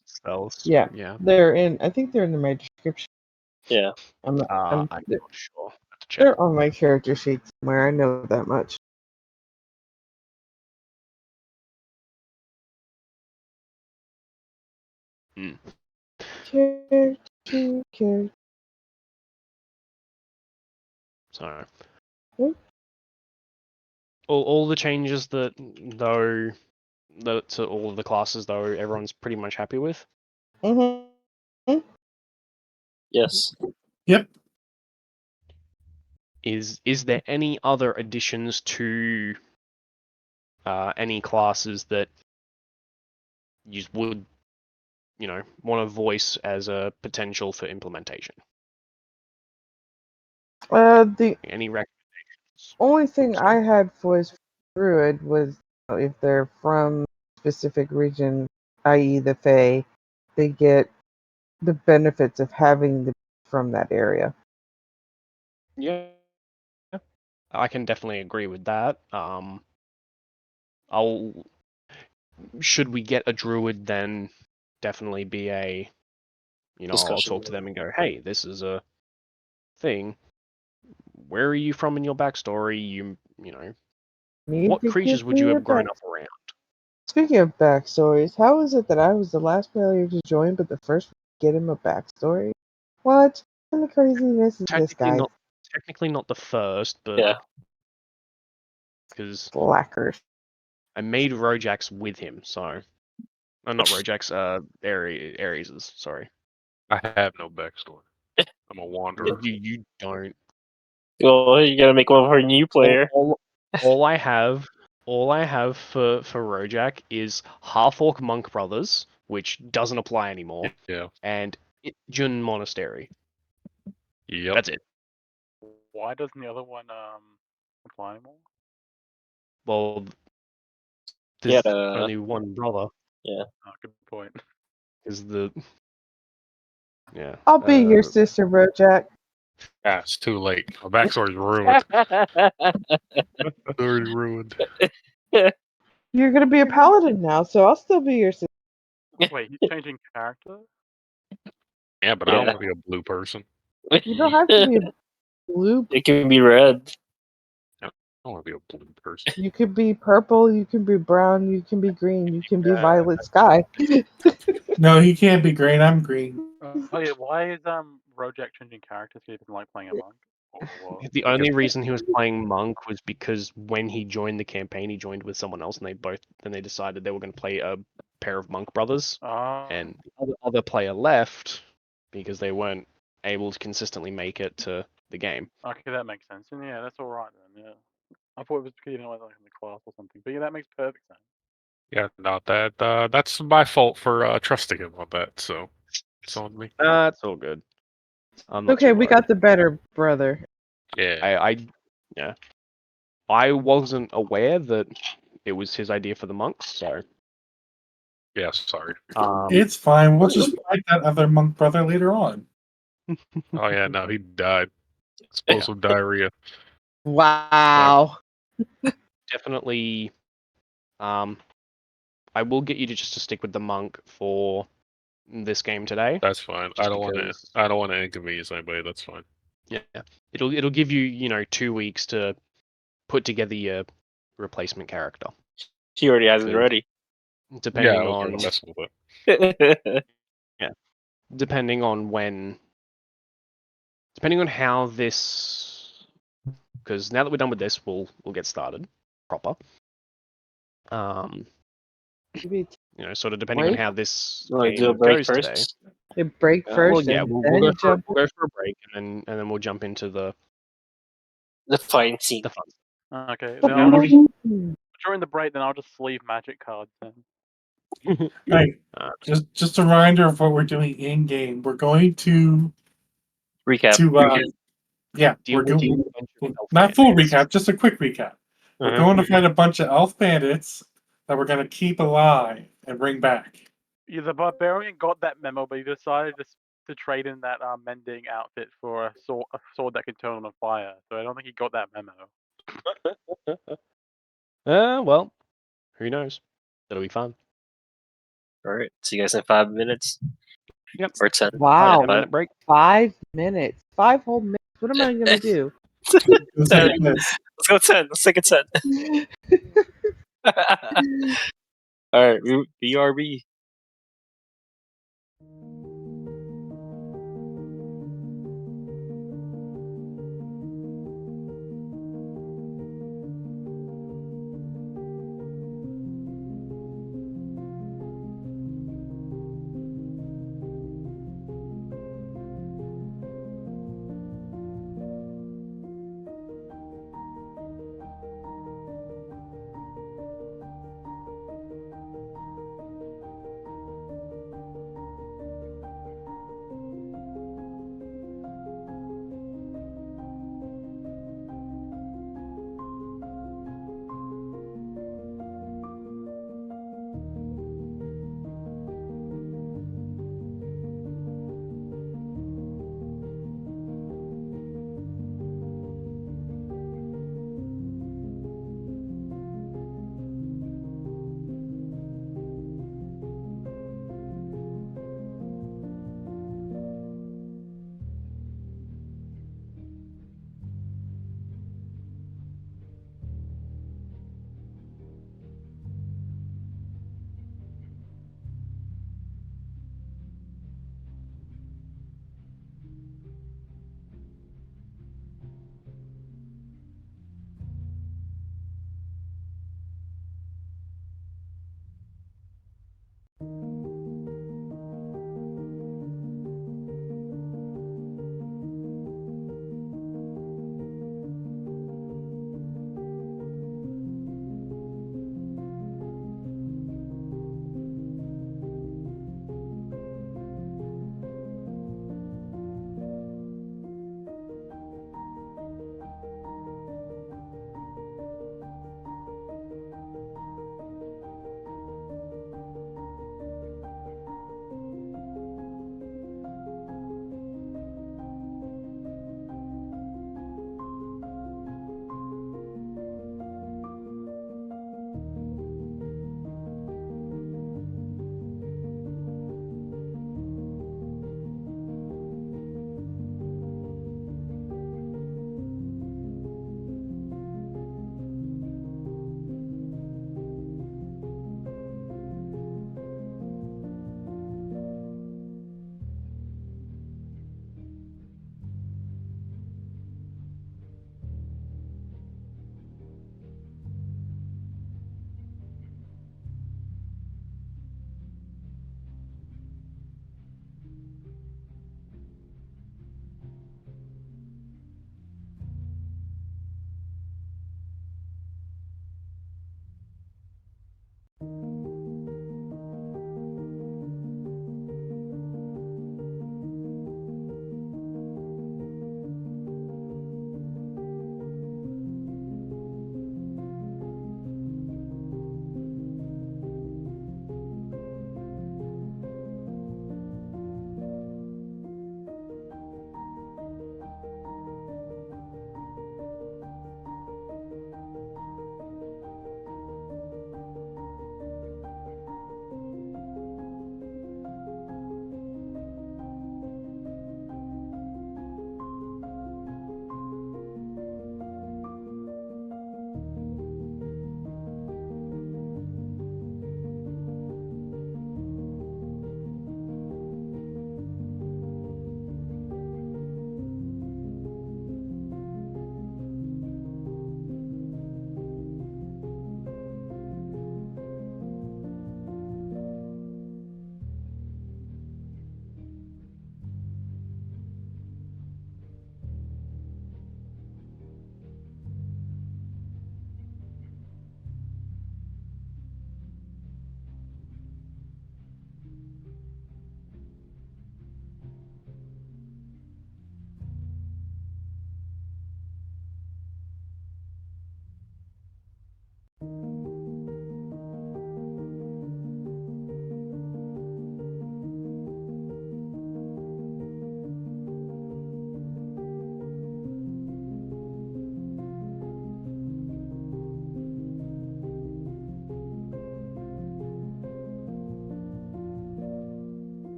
Yeah. Yeah. They're in. I think they're in my description. Yeah. I'm not sure. I have to check. They're on my character sheet somewhere. I know that much. Character. So, Hmm? all the changes to all of the classes though, everyone's pretty much happy with. Mm-hmm. Yes. Yep. Is there any other additions to any classes that you would, want to voice as a potential for implementation? The Any recommendations? only thing I had for Druid was if they're from specific region, i.e. the Fae, they get the benefits of having the from that area. Yeah, I can definitely agree with that. Should we get a druid, then definitely be a, I'll Discussion. talk to them and go, hey, this is a thing. Where are you from in your backstory? What creatures would you have grown up around? Speaking of backstories, how is it that I was the last player to join, but the first to get him a backstory? What kind of craziness is this, guy? Technically not the first, but Yeah. because Slackers. I made Rojax with him, so not Rojax, Ares's. Sorry. I have no backstory. I'm a wanderer. You don't. Well, you gotta make one for a new player. All I have for Rojak is half orc monk brothers which doesn't apply anymore, Yeah. and Jun Monastery. Yep. That's it. Why doesn't the other one apply anymore? Well, Yeah, there's only one brother. Oh, good point. Is the yeah? I'll be your sister, Bojack. Ah, it's too late. My backstory's ruined. Already ruined. You're gonna be a paladin now, so I'll still be your sister. Wait, he's changing character? Yeah, but I don't want to be a blue person. You don't have to be a blue. It can be red. I don't want to be a blue person. You could be purple. You can be brown. You can be green. You can be violet sky. No, he can't be green. I'm green. Oh yeah, why is Rojak changing characters? He doesn't like playing a monk. Or what? The only reason he was playing monk was because when he joined the campaign, he joined with someone else, and they decided they were going to play a pair of monk brothers, Oh, and the other player left because they weren't able to consistently make it to the game. okay, that makes sense. And yeah, that's all right then. Yeah, I thought it was because you didn't like the class or something. But yeah, that makes perfect sense. Yeah, not that. That's my fault for trusting him on that. So it's on me. It's all good. I'm not Okay, too we worried. got the better brother. Yeah. I wasn't aware that it was his idea for the monks, so Yeah. Sorry. It's fine. We'll just fight that other monk brother later on. Oh yeah. No, he died. Explosive diarrhea. Wow. definitely I will get you to just to stick with the monk for this game today. That's fine. I Just don't want to. because- I don't want to inconvenience anybody. That's fine. Yeah. It'll give you 2 weeks to put together your replacement character. She already has it Good. ready. Depending Yeah, I was on gonna mess with it. depending on when depending on how this because now that we're done with this we'll get started proper. Maybe Sort of depending on break? how this You want to game do a break goes today. first? they break Yeah, first Well, yeah, and we'll then go for jump. we'll go for a break and then we'll jump into the The fighting scene. fun. Okay, then I'll just, during the break, then I'll just sleeve magic cards then. Right. Just a reminder of what we're doing in game. We're going to Recap. yeah, Deal we're with going the bunch of elf not full bandits. recap, just a quick recap. We're Mhm. going to find a bunch of elf bandits that we're going to keep alive and bring back. Yeah, the barbarian got that memo, but he decided to trade in that mending outfit for a sword that can turn on fire. So I don't think he got that memo. Well, who knows? That'll be fun. All right. See you guys in 5 minutes. Yep. Or 10. Wow. 10-minute break. 5 minutes. 5 whole minutes. What am I gonna do? Let's take this. Let's go 10. Let's take a 10. All right. BRB.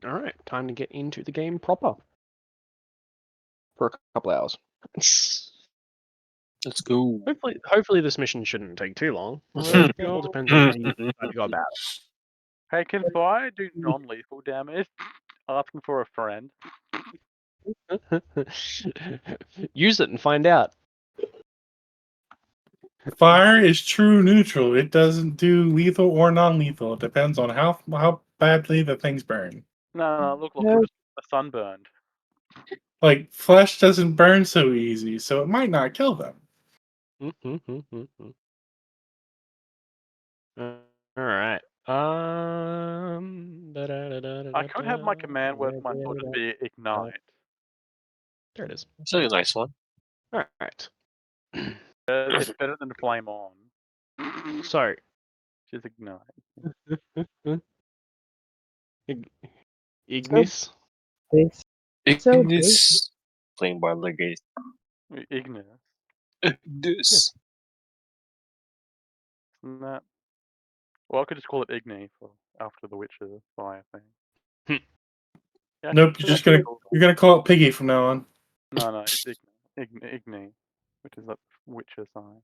All right, time to get into the game proper for a couple hours. Let's go. Hopefully this mission shouldn't take too long. Although it all depends on how you decide to go about Hey, can fire do non-lethal damage? Asking for a friend. it. Use it and find out. Fire is true neutral. It doesn't do lethal or non-lethal. It depends on how badly the things burn. No, look, No. you're just sunburned. Like flesh doesn't burn so easy, so it might not kill them. All right. I could have my command word for my sword just be ignite. There it is. It's a nice one. All right. It's better than flame on. So, Just ignite. Ignis. This So Ignis. Playing by Legate. Ignis. Ignis. Isn't that? Well, I could just call it Igni for after the Witcher fire thing. Yeah, Nope, actually, you're gonna call it Piggy from now on. No, it's Igni, which is that Witcher sign.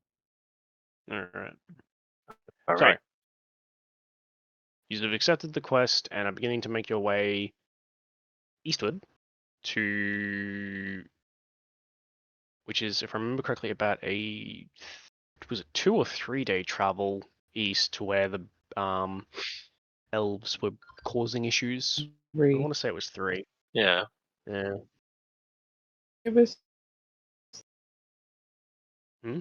All right. All So, right. you have accepted the quest and are beginning to make your way eastward to, which is, if I remember correctly, about was it 2 or 3 day travel east to where the elves were causing issues. I three. want to say it was 3. Yeah. Yeah. It was. Hmm?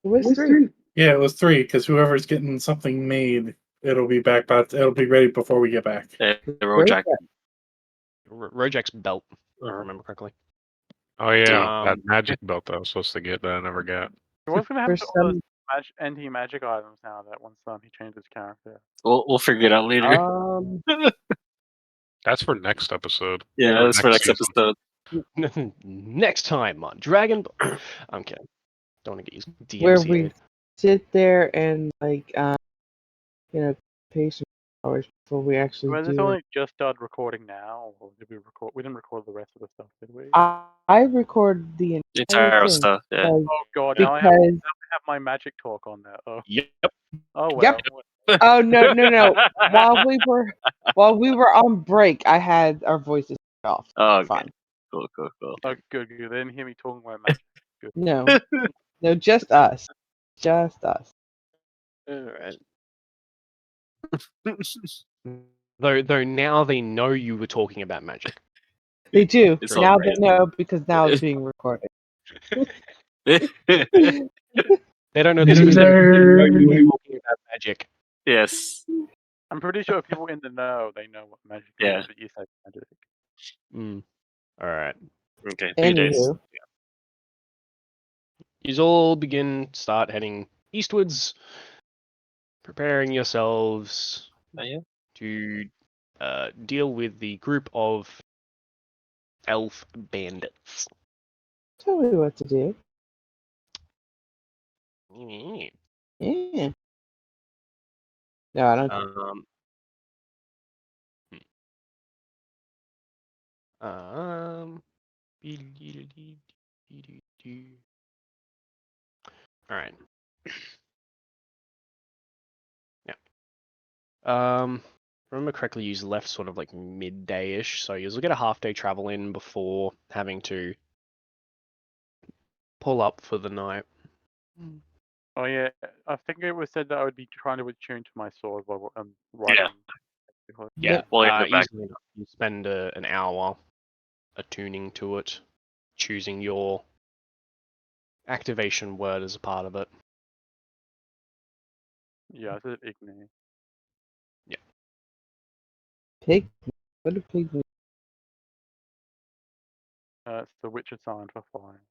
It was three. Yeah, it was 3 because whoever's getting something made, it'll be ready before we get back. The Rojak. Rojak's belt, if I remember correctly. Oh yeah, that Um, magic belt that I was supposed to get that I never got. What's gonna happen For to all those some, anti-magic items now that once he changed his character? We'll figure it out later. That's for next episode. Yeah, or that's for next season. episode. next time on Dragon Ball. I'm kidding. Don't want to get used where DMCA. we sit there and patient hours before we actually Well, this do it. only just started recording now, or did we record? We didn't record the rest of the stuff, did we? I record the entire Entire thing stuff. Yeah. because- Oh god, because now I have my magic talk on there. Oh, Yep. oh well. Yep. oh no while we were on break, I had our voices off. Oh, okay. Fine. Cool. Oh, good. They didn't hear me talking about magic. No, no, just us, just us. All right. Though now they know you were talking about magic. They do It's all now. right. They know because now it's being recorded. They don't know this because they know you were talking about magic. Yes. I'm pretty sure if people in the know, they know what magic Yeah. is, but you say magic. All right. Okay. 3 days. Anywho, You all start heading eastwards, preparing yourselves Yeah. to deal with the group of elf bandits. tell me what to do. Um, Yeah. No, I don't. All right. Yeah. Remember correctly, you left sort of like midday-ish, so you'll get a half-day travel in before having to pull up for the night. Oh yeah, I think it was said that I would be trying to attune to my sword while I'm riding. Yeah. Well, in the back. Easily enough. You spend an hour attuning to it, choosing your activation word as a part of it. Yeah, I said Igni. Pig. What a pig. It's the Witcher sign for fire.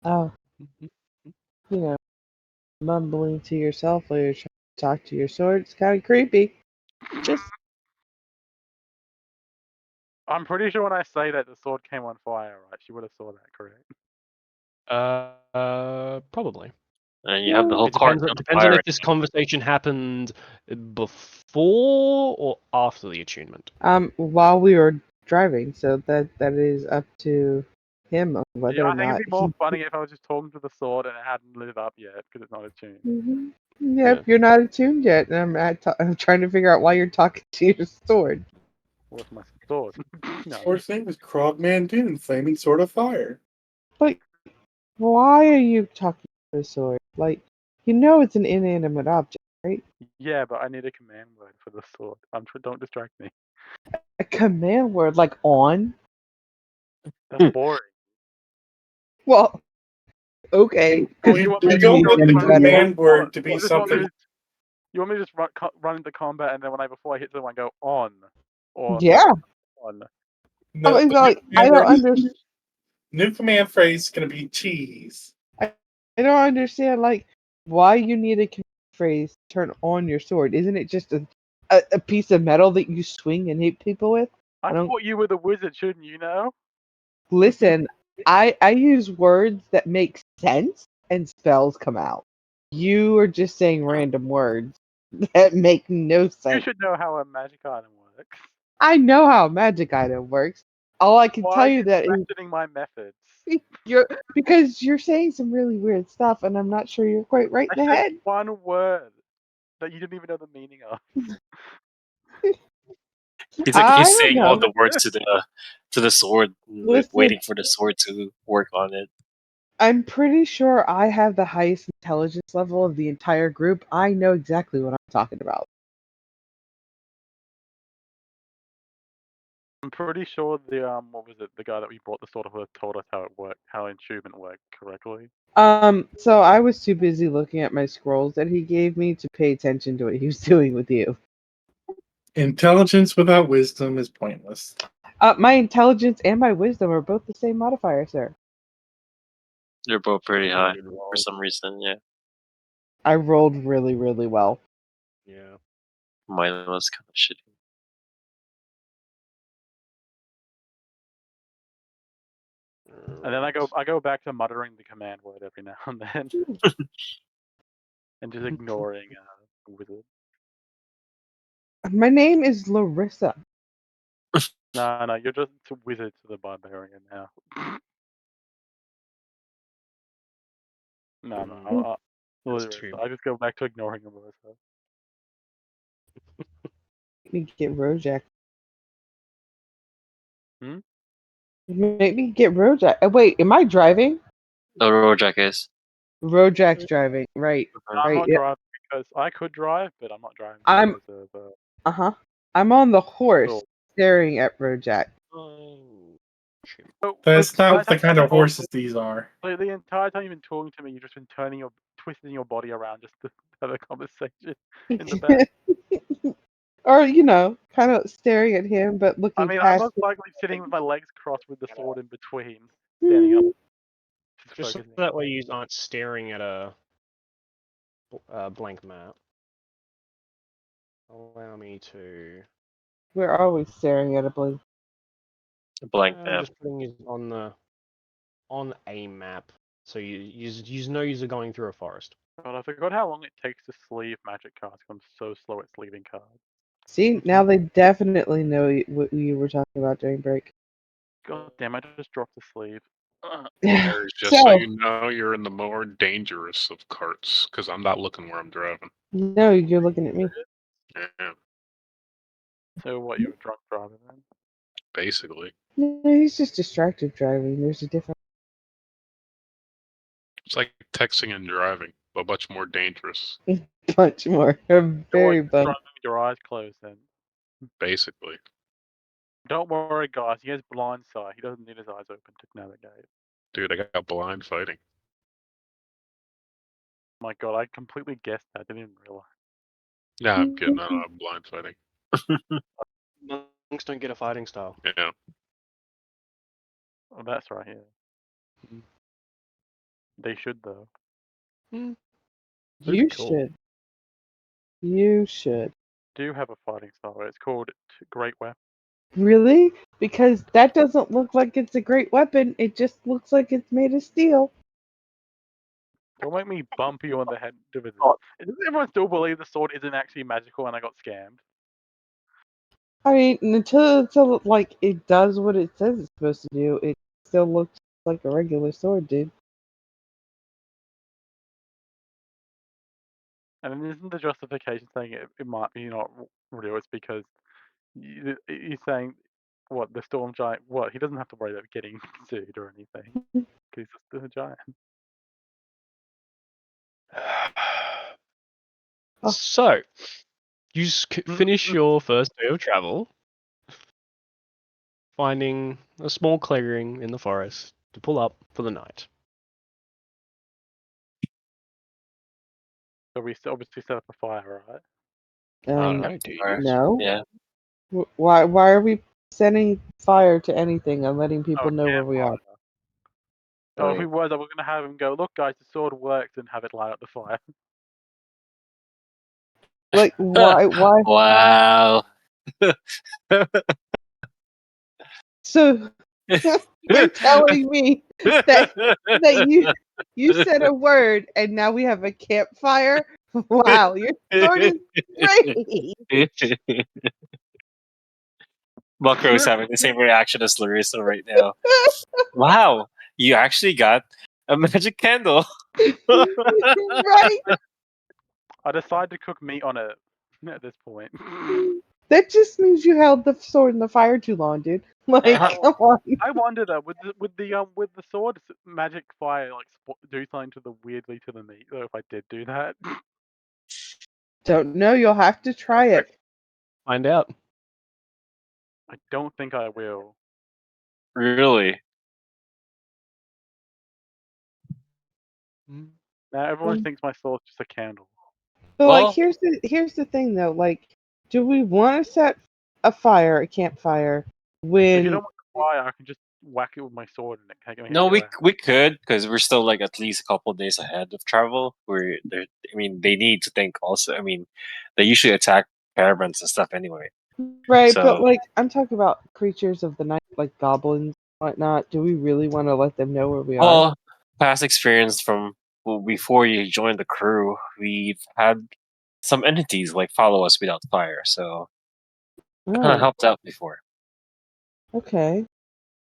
Oh, mumbling to yourself while you're trying to talk to your sword. It's kind of creepy. Just I'm pretty sure when I say that the sword came on fire, right? She would have saw that, correct? Probably. And you have the whole It depends. cart It depends on if this conversation happened before or after the attunement. While we were driving, so that is up to him on whether Yeah, or I think not it'd be more funny if I was just talking to the sword and it hadn't lit up yet because it's not attuned. Yep, Yeah. you're not attuned yet, and I'm trying to figure out why you're talking to your sword. What's my sword? No. Sword's name is Krogman Dune, Flaming Sword of Fire. But why are you talking to the sword? Like, you know it's an inanimate object, right? Yeah, but I need a command word for the sword. Don't distract me. A command word, like on? That's boring. Well, okay. Well, you want me We to don't just want the go command word to You be just want me something. you want me to just run into combat and then before I hit someone, go on or Yeah. on. No, I was the like, new I command don't word- understand. New command phrase is going to be cheese. I don't understand, like, why you need a command phrase to turn on your sword. Isn't it just a piece of metal that you swing and hit people with? I don't- thought you were the wizard, shouldn't you know? Listen, I use words that make sense and spells come out. You are just saying random words that make no You sense. should know how a magic item works. I know how a magic item works. All I can Why tell are you that is questioning my methods? because you're saying some really weird stuff, and I'm not sure you're quite right I in the said head. one word that you didn't even know the meaning of. He's I don't saying know. all the words to the sword, Listen. waiting for the sword to work on it. I'm pretty sure I have the highest intelligence level of the entire group. I know exactly what I'm talking about. I'm pretty sure the what was it? The guy that we brought the sword of told us how it worked, how attunement worked correctly. So I was too busy looking at my scrolls that he gave me to pay attention to what he was doing with you. Intelligence without wisdom is pointless. My intelligence and my wisdom are both the same modifier, sir. They're both pretty high Good for roll. some reason. Yeah, I rolled really, really well. Yeah. mine was kind of shitty. And then I go back to muttering the command word every now and then, and just ignoring the wizard. My name is Larissa. No, you're just a wizard to the barbarian now. No, That's I just go back to ignoring Melissa. Make me get Rojak. Hmm? Make me get Rojak. Wait, am I driving? The Rojak is. Rojak's driving, right? I'm Right. not Yeah. driving because I could drive, but I'm not driving I'm- because of I'm on the horse, Cool. staring at Rojak. Oh, shit. That's not That's the kind of horses these are. Like, the entire time you've been talking to me, you've just been twisting your body around just to have a conversation in the back. Or kind of staring at him, but looking I mean, I'm past. most likely sitting with my legs crossed with the sword in between, standing up. Just so focusing. that way you aren't staring at a blank map. Allow me to. We're always staring at a blink. Blank I'm map. just putting it on a map, so you know you're going through a forest. God, I forgot how long it takes to sleeve magic cards. I'm so slow at sleeving cards. See, now they definitely know what you were talking about during break. God damn, I just dropped the sleeve. There's just so you know, you're in the more dangerous of carts because I'm not looking where I'm driving. No, you're looking at me. Yeah, So what, you were drunk driving then? basically. No, he's just distracted driving. There's a difference. It's like texting and driving, but much more dangerous. Much more. I'm very Driving bummed. with your eyes closed then. Basically. Don't worry, guys. He has blind sight. He doesn't need his eyes open to navigate. Dude, I got blind fighting. My God, I completely guessed that. Didn't even realize. Nah, I'm kidding. I don't have blind fighting. Monks don't get a fighting style. Yeah. Oh, that's right. Yeah. They should though. You Pretty cool. should. You should. Do have a fighting style. It's called Great Weapon. Really? Because that doesn't look like it's a great weapon. It just looks like it's made of steel. Don't make me bump you on the head with it. Oh. Doesn't everyone still believe the sword isn't actually magical and I got scammed? I mean, until like it does what it says it's supposed to do, it still looks like a regular sword, dude. And then isn't the justification saying it might be not real? It's because you're saying what the storm giant? What he doesn't have to worry about getting sued or anything because he's just a giant. Oh. So, you finish your first day of travel, finding a small clearing in the forest to pull up for the night. So we obviously set up a fire, right? I don't Um, know, do you? Or- no. Yeah. Why are we setting fire to anything and letting people know where we are? campfire. Oh, if we Right. were, then we're gonna have him go. Look, guys, the sword works, and have it light up the fire. Like why? Wow. So you're telling me that you said a word and now we have a campfire? Wow, your sword is great. Buckro is having the same reaction as Larissa right now. Wow, you actually got a magic candle. Right? I decided to cook meat on it at this point. That just means you held the sword in the fire too long, dude. Like, come on. I wonder though, with the sword magic fire, like do something to the weirdly to the meat though. If I did do that, Don't know. You'll have to try it. Find out. I don't think I will. Really? Now everyone thinks my sword's just a candle. But Well- like, here's the thing though. Like, do we want to set a campfire, If you when don't want the fire, I can just whack it with my sword and it can't get me. No, we could because we're still like at least a couple of days ahead of travel. They need to think also. I mean, they usually attack caravans and stuff anyway. right? So- But like, I'm talking about creatures of the night, like goblins, whatnot. Do we really want to let them know where we are? Well, past experience from before you joined the crew, we've had some entities like follow us without fire, so it kind Oh, of helped out before. okay.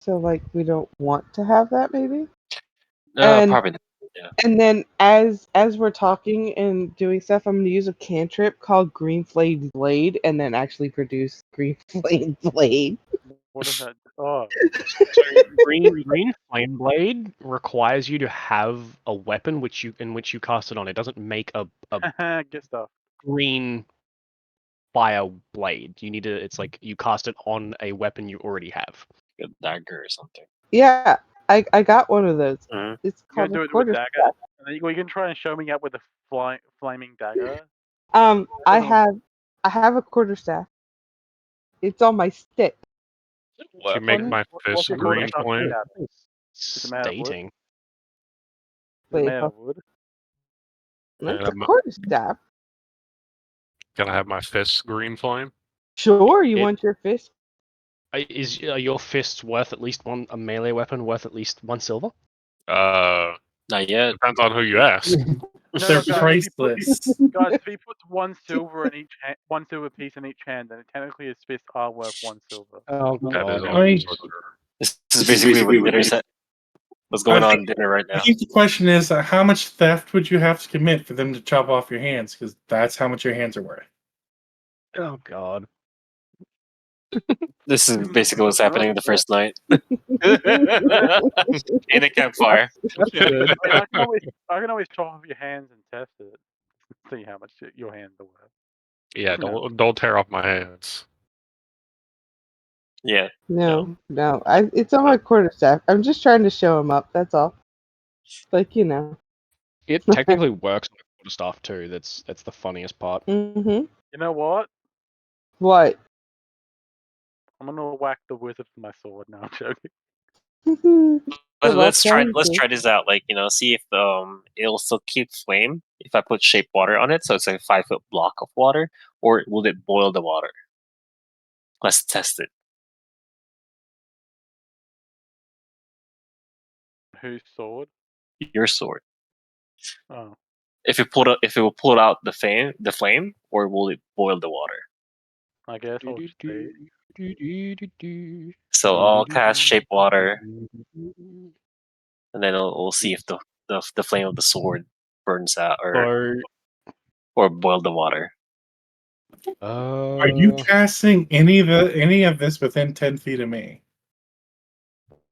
So like, we don't want to have that, maybe. And- Probably not. And then as we're talking and doing stuff, I'm gonna use a cantrip called Green Flame Blade, and then actually produce Green Flame Blade. What is that? Oh, So green flame blade requires you to have a weapon in which you cast it on. It doesn't make a get stuff. green fire blade. You need to. It's like you cast it on a weapon you already have. A dagger or something. Yeah, I got one of those. Mhm. It's You gonna called do a it with quarter dagger? staff. And then you can try and show me out with a flaming dagger. I have a quarter staff. It's on my stick. Did you make my What's fist your green quarter staff flame? made out of? Is it made out of wood? Stating. Is it Wait, made out of wood? It's a quarter staff. Can I have my fist green flame? Sure, you It- want your fist? Is your fists worth at least a melee weapon worth at least 1 silver? Not yet. Depends on who you ask. They're guys, priceless. Guys, if he puts 1 silver in each hand, 1 silver piece in each hand, then technically his fists are worth 1 silver. Oh That is god. also true. This is basically what dinner set. What's going on in dinner right I now? think the question is, how much theft would you have to commit for them to chop off your hands? Because that's how much your hands are worth. Oh god. This is basically what's happening the first night. In a campfire. I mean, I can always chop off your hands and test it. See how much your hands are worth. Yeah, don't tear off my hands. Yeah. No. It's on my quarter staff. I'm just trying to show him up. That's all. Like, you know. It technically works on the staff too. That's the funniest part. Mm-hmm. You know what? What? I'm gonna whack the wizard with my sword now. I'm joking. But Good let's luck, try thank you. this out. Like, see if it'll still keep flame if I put shape water on it, so it's like a 5-foot block of water, or will it boil the water? Let's test it. Whose sword? Your sword. Oh, If it will pull out the flame, or will it boil the water? I guess we'll just see. So I'll cast Shape Water, and then we'll see if the flame of the sword burns out or boil the water. Are you casting any of this within 10 feet of me?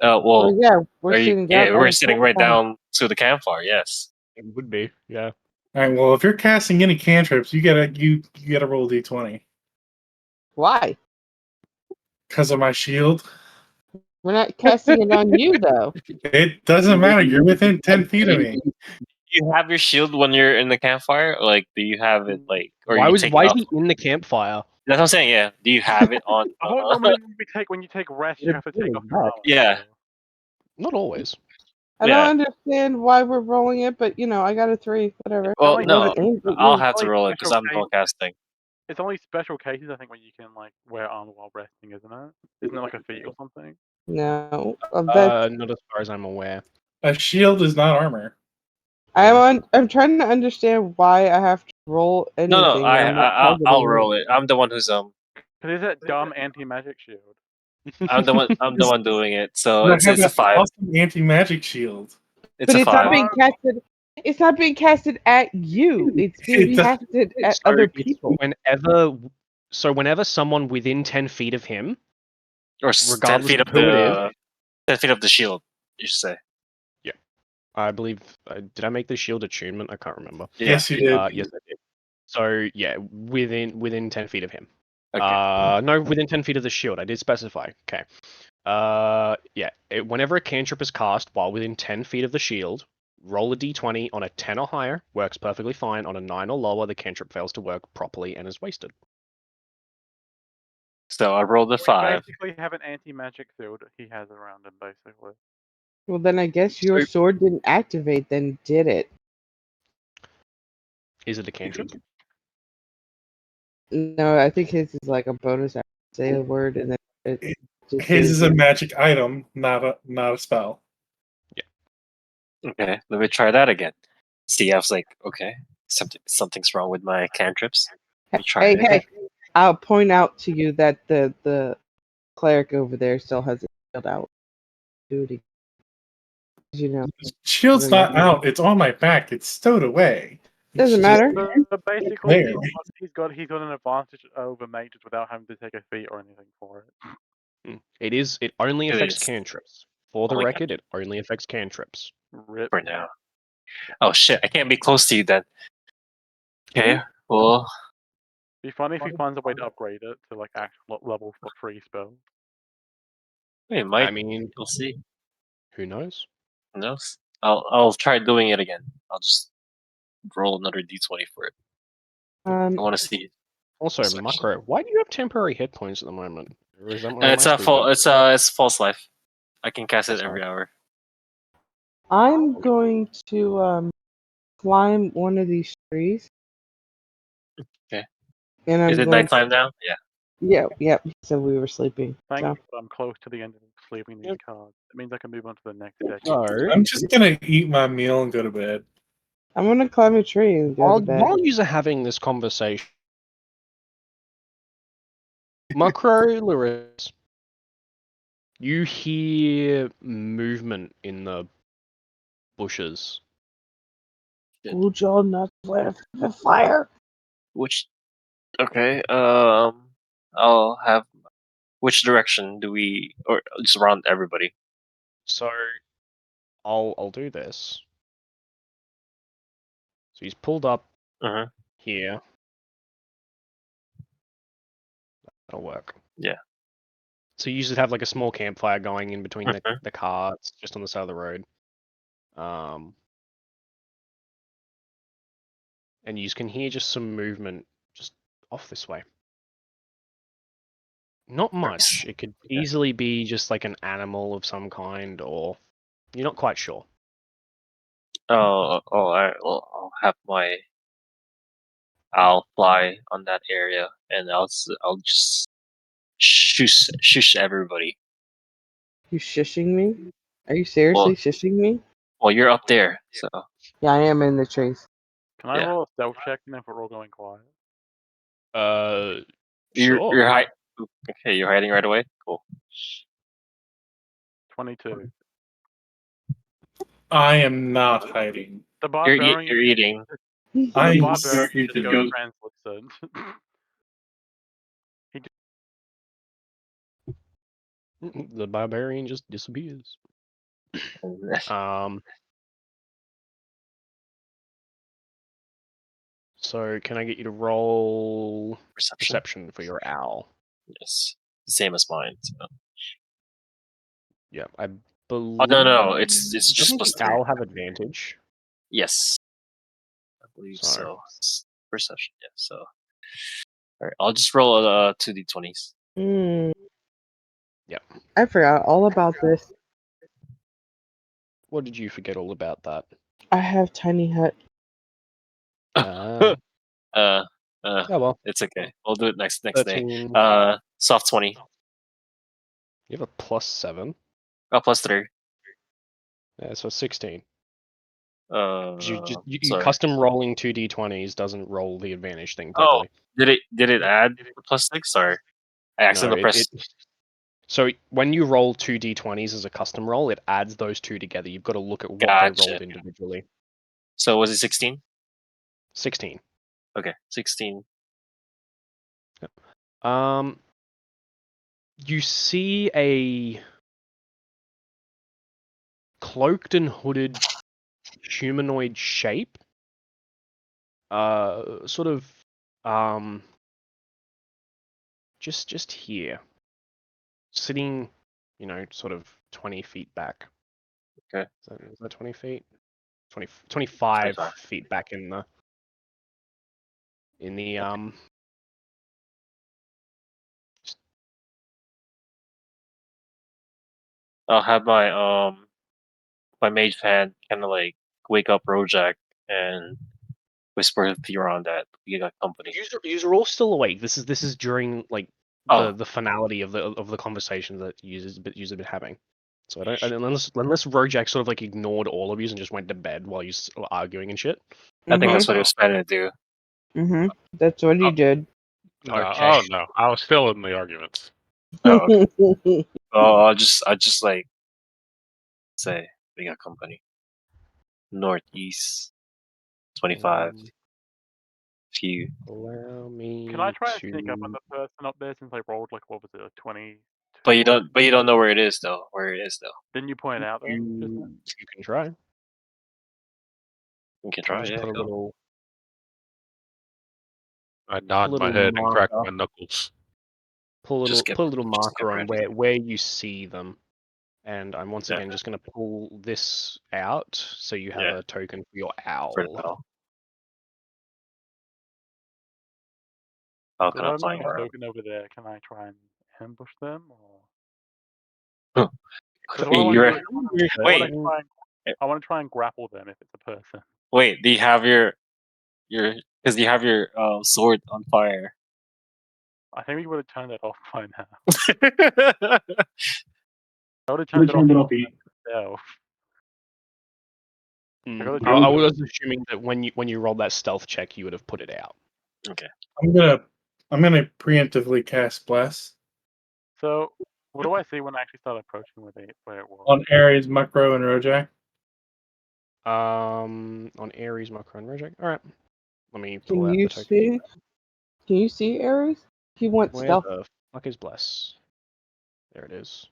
Well, Well, yeah, we're are you, sitting down. yeah, at we're a sitting right campfire. down to the campfire. Yes. It would be, yeah. All right. Well, if you're casting any cantrips, you gotta roll d20 Why? because of my shield. We're not casting it on you, though. It doesn't matter. You're within 10 feet of me. Do you have your shield when you're in the campfire? Like, do you have it or Why you is take it off? he in the campfire? That's what I'm saying. Yeah. Do you have it on? I thought normally when you take rest, you It have to really take off your does. armor. Yeah. Not always. I Yeah. don't understand why we're rolling it, but I got a 3. Whatever. Well, Like, no, Wasn't aimed at I'll you. have to Only roll it because special I'm dual casting. It's only special cases, I think, when you can like wear armor while resting, isn't it? Isn't it like a feat or something? No, that's. Not as far as I'm aware. A shield is not armor. I'm trying to understand why I have to roll anything. No, when I'm not I'll targeting roll you. it. I'm the one who's Because there's that dumb anti-magic shield. I'm the one doing it. So No, it's I have a that 5. awesome anti-magic shield. It's But a it's not 5. being casted. It's not being casted at you. It's being It does- casted at So other it's people. whenever someone within 10 feet of him, Or 10 regardless feet of of who it the 10 feet of the shield. You should say. I believe, did I make the shield attunement? I can't remember. Yeah. Yes, you did. Yes, I did. So yeah, within 10 feet of him. Okay. No, within 10 feet of the shield. I did specify. Okay. Yeah. Whenever a cantrip is cast while within 10 feet of the shield, roll a d20 on a 10 or higher. Works perfectly fine. On a 9 or lower, the cantrip fails to work properly and is wasted. So I rolled a We 5. basically have an anti-magic shield that he has around him, basically. Well, then I guess your So- sword didn't activate. Then did it? Is it a cantrip? No, I think his is like a bonus. Say a word and then it just His is a did. magic item, not a spell. Okay, let me try that again. See, I was like, okay, something's wrong with my cantrips. Let me try it again. Hey! I'll point out to you that the cleric over there still has it shield out. Duty. Shield's not out. It's on my back. It's stowed away. Doesn't It's matter. But basically, there. he's got an advantage over mages without having to take a feat or anything for it. It only It affects is. cantrips. For the Only record, it only affects cantrips. Rip. For now. Oh shit! I can't be close to you then. Okay. Well, Be funny if he finds a way to upgrade it to like actual level 3 spell. it might. I mean, We'll see. who knows? Who knows? I'll try doing it again. I'll just roll another d20 for it. I want to see. Also, Section. Macro, why do you have temporary hit points at the moment? Or is that my It's a screwed up? it's false life. I can cast it That's every hour. I'm going to climb one of these trees. Okay. And I'm Is it going nighttime now? Yeah. Yeah. So we were sleeping. Thank So. you, but I'm close to the end of sleeping these cards. It means I can move on to the next deck. So, I'm just gonna eat my meal and go to bed. I'm gonna climb a tree and go while to bed. you are having this conversation, Macro Lewis, you hear movement in the bushes. Would y'all not let the fire? Which? Okay. I'll have. Which direction do we, or just around everybody? So, I'll do this. So he's pulled up Uh-huh. here. That'll work. Yeah. So you usually have like a small campfire going in between Mhm. the carts, just on the side of the road. And you can hear just some movement just off this way. Not much. It could easily be just like an animal of some kind, or you're not quite sure. Alright. Well, I'll fly on that area, and I'll just shush everybody. You shushing me? Are you seriously shushing me? Well, you're up there, so Yeah, I am in the trees. Can I Yeah. roll a stealth check then if we're all going quiet? You're Sure. Okay, you're hiding right away. Cool. 22. I am not hiding. The You're barbarian. you're eating. The I barbarian you just to goes go. translucent. The barbarian just disappears. So can I get you to roll Perception. perception for your owl? Yes. Same as mine. So. Yeah, I believe. Oh no, it's just Doesn't plus the 3. owl have advantage? Yes. I believe so. Perception. Yeah. So. All right. I'll just roll 2d20s. Mm, Yep. I forgot all about this. What did you forget all about that? I have tiny hut. Oh well. It's okay. We'll do it next day. 13. Soft 20. You have a +7. Oh, plus 3. Yeah, so 16. You Sorry. custom rolling 2d20s doesn't roll the advantage thing Oh, properly. did it add the plus 6? Sorry, I accidentally pressed. So when you roll 2d20s as a custom roll, it adds those two together. You've got to look at what Gotcha. they rolled individually. So was it 16? 16. Okay, 16. You see a cloaked and hooded humanoid shape. Sort of, just here, sitting, sort of 20 feet back. Okay. Is that 20 feet? 25 25. feet back in the I'll have my mage hand kind of like wake up Rojak and whisper to Theron that we got company. You're all still awake. This is during like Oh. the finality of the conversation that users have been having. So I don't unless Rojak sort of like ignored all of you and just went to bed while you were arguing and shit. I think that's what he was planning to do. Mm-hmm. That's what he did. No, Okay. Oh no, I was still in the arguments. Oh, okay. I'll just like say we got company. Northeast, 25. Few. Allow me. Can I try and sneak up on the person up there since I rolled like what was it, a 20? But you don't know where it is though. Didn't you point it out though? You can try. You can I'll try. just Yeah. put a Go. little. I nod my little head and crack marker. my knuckles. Put a little just get marker on ready. where you see them, and I'm once Yeah. again just going to pull this out so you have Yeah. a token for your owl. For the owl. How So can if I I'm fly using a around? token over there, can I try and ambush them or? Huh. 'Cause what I wanna You're- do is I wanna try and grapple them if it's a person. Wait, do you have your because you have your sword on fire? I think we would have turned it off by now. I would have turned it off myself. I was assuming that when you rolled that stealth check, you would have put it out. Okay. I'm gonna preemptively cast Bless So what do I see when I actually start approaching where it was? on Ares, Muckrow, and Rojak. On Ares, Makro, and Rojak. All right. Let me pull Can out you the token. Can you see Ares? He wants Where stealth. the fuck is Bless? There it is.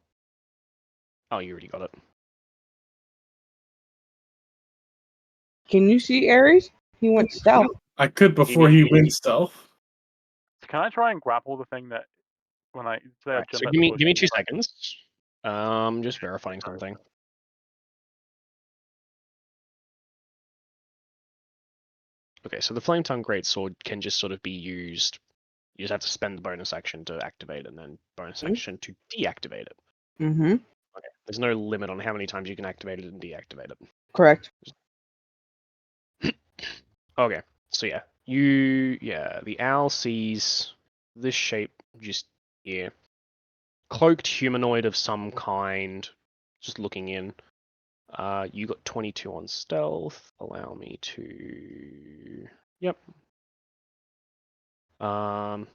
Oh, you already got it. Can you see Ares? He wants stealth. I could before he wins stealth. Can I try and grapple the thing that when I say I Right, jump so at give the me bush? 2 seconds. Just verifying something. Okay, so the Flame Tongue Greatsword can just sort of be used. You just have to spend the bonus action to activate it, and then bonus action to deactivate it. Mm-hmm. Okay. There's no limit on how many times you can activate it and deactivate it. Correct. Okay, so the owl sees this shape just here. Cloaked humanoid of some kind, just looking in. You got 22 on stealth. Allow me to. Yep. So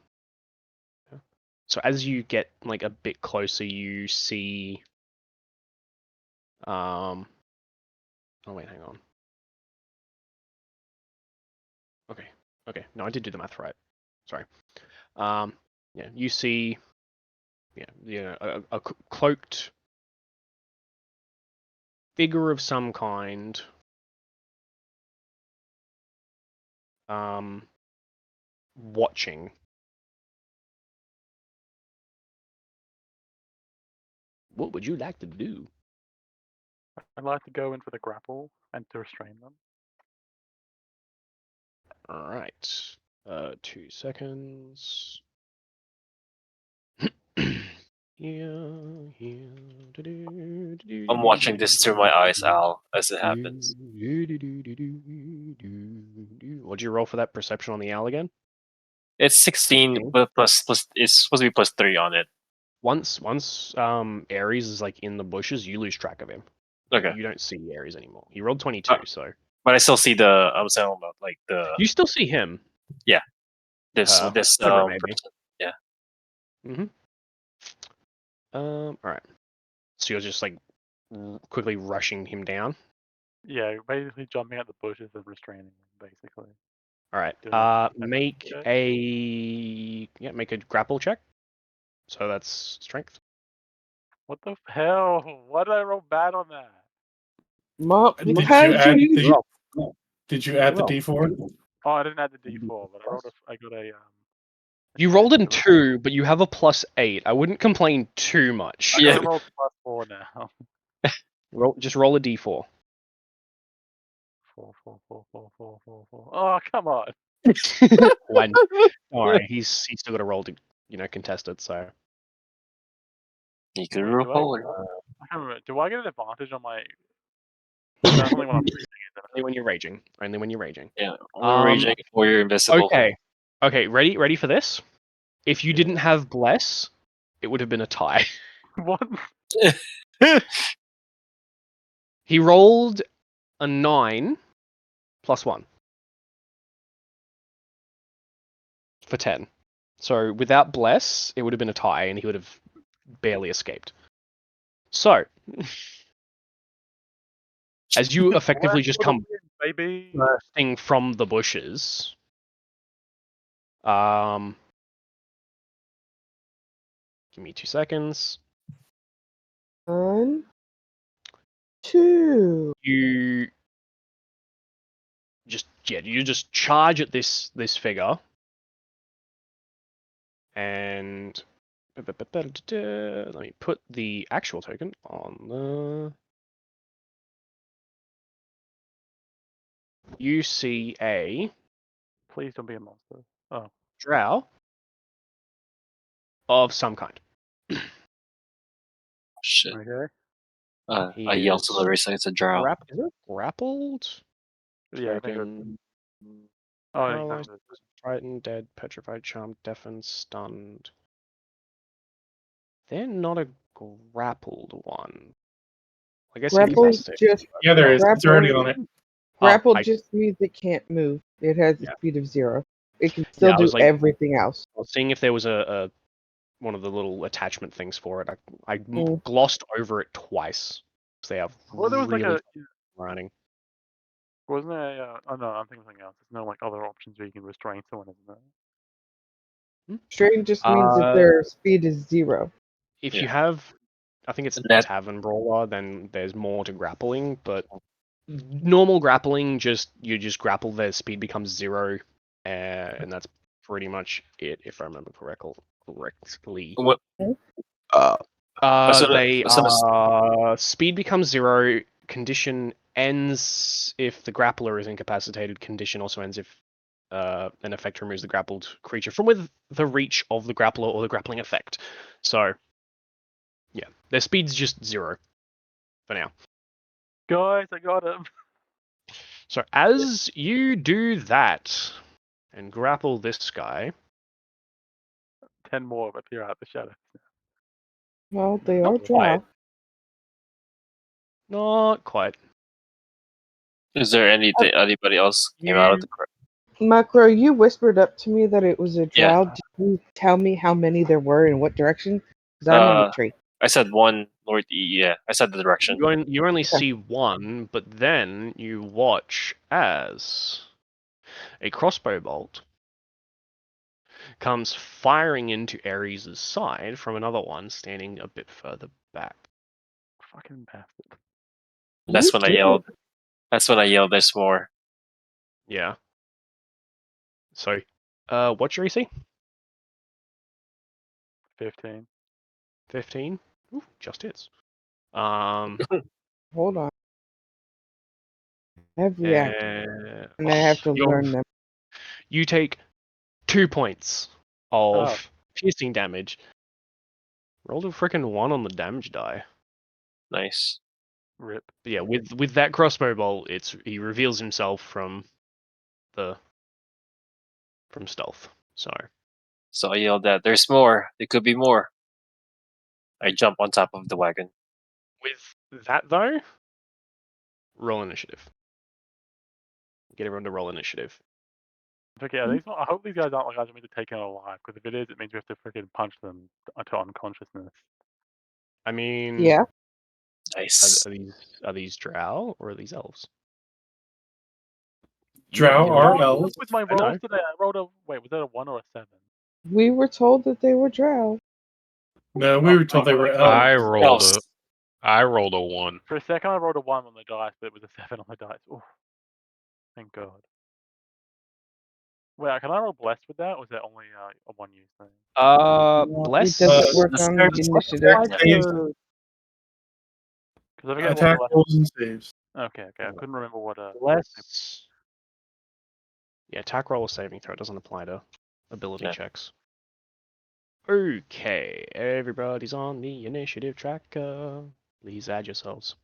as you get like a bit closer, you see. Oh wait, hang on. Okay. No, I did do the math right. Sorry. Yeah, you see. Yeah, a cloaked figure of some kind. Watching. What would you like to do? I'd like to go in for the grapple and to restrain them. All right. 2 seconds. I'm watching this through my eyes, Al, as it happens. What'd you roll for that perception on the owl again? It's 16, but plus it's supposed to be +3 on it. Once Ares is like in the bushes, you lose track of him. Okay. You don't see Ares anymore. He rolled 22, so. But I still see the. I was saying about like the. You still see him. This whatever, maybe. person. Yeah. All right. So you're just like quickly rushing him down. Yeah, basically jumping out the bushes and restraining them, basically. All right. Doing a Make check. make a grapple check. So that's strength. What the hell? Why did I roll bad on that? Mom, Did how you did add you use the? Did you add the Well. D4? Oh, I didn't add the D4, but I got a You rolled in 2, but you have a +8. I wouldn't complain too much. I Yeah. gotta roll +4 now. Just roll a d4. 4. Oh, come on. One. All right, he's still got a roll to contest it. So You could Wait, roll do I- forward. I can't remember. Do I get an advantage on my? That's only when I'm breathing. only when you're raging. Only when you're raging. Yeah. Only raging or you're invisible. Okay. Ready for this? If you didn't have bless, it would have been a tie. What? He rolled a 9 +1 for 10. So without bless, it would have been a tie, and he would have barely escaped. So, as you effectively just come baby. bursting from the bushes, give me 2 seconds. 1, 2. You just charge at this figure, and let me put the actual token on the. You see a Please don't be a monster. Oh. drow of some kind. Shit. Okay. He I yelled to is the race. It's a drow. Is it grappled? Yeah, I think it was. Token, Oh, paralyzed, exactly. frightened, dead, petrified, charmed, deafened, stunned. They're not a grappled one. I guess Grapple's just Yeah, there is. It's already on it. grapple I just means it can't move. It has a Yeah. speed of 0. It can still I do was like- everything else. was seeing if there was a one of the little attachment things for it. I Mm. glossed over it twice. Because they have Well, there was really like running. wasn't there? Oh no, I'm thinking something else. There's no like other options where you can restrain someone, isn't there? Strain just means that their speed is 0. If Yeah. you have, I think it's That- Tavern Brawler, then there's more to grappling. But normal grappling, you just grapple, their speed becomes 0, and that's pretty much it, if I remember correctly. What? Speed becomes 0. Condition ends if the grappler is incapacitated. Condition also ends if an effect removes the grappled creature from within the reach of the grappler or the grappling effect. So, yeah, their speed's just 0 for now. Guys, I got him. So as you do that and grapple this guy, 10 more appear out the shadow. Well, they Not are quite. drow. Not quite. Is there anybody else came out of the crowd? Macro, you whispered up to me that it was a Yeah. drow. Did you tell me how many there were and what direction? Because I don't have a trait. I said one north. Yeah, I said the direction. You only Okay. see one, but then you watch as a crossbow bolt comes firing into Ares' side from another one standing a bit further back. Fucking bastard. That's You when I did. yelled. That's when I yelled. There's more. Yeah. So, what's your AC? 15. 15? Ooh, just hits. Um, Hold on. I have react, and and I have to you're- learn them. you take 2 points of piercing damage. Rolled a freaking 1 on the damage die. Nice. Rip. But yeah, with that crossbow bolt, he reveals himself from stealth. So I yelled that there's more. There could be more. I jump on top of the wagon. With that though, roll initiative. Get everyone to roll initiative. Okay, I hope these guys aren't like guys that mean to take him alive, because if it is, it means we have to freaking punch them to unconsciousness. I mean, Yeah. Nice. are these drow or are these elves? Drow are elves. With my I know. rolls today, I rolled a was that a 1 or a 7? We were told that they were drow. No, we were told they were elves. I rolled a 1. For a second, I rolled a 1 on the dice, but it was a 7 on the dice. Ooh. Thank God. Wait, can I roll blessed with that, or is that only a 1-use thing? Bless. It doesn't work the on saves- initiative. attack saves- Because I forget Attack what rolls and saves. Okay, I couldn't remember what Bless. Yeah, attack roll or saving throw doesn't apply to ability Yeah. checks. Okay, everybody's on the initiative tracker. Please add yourselves.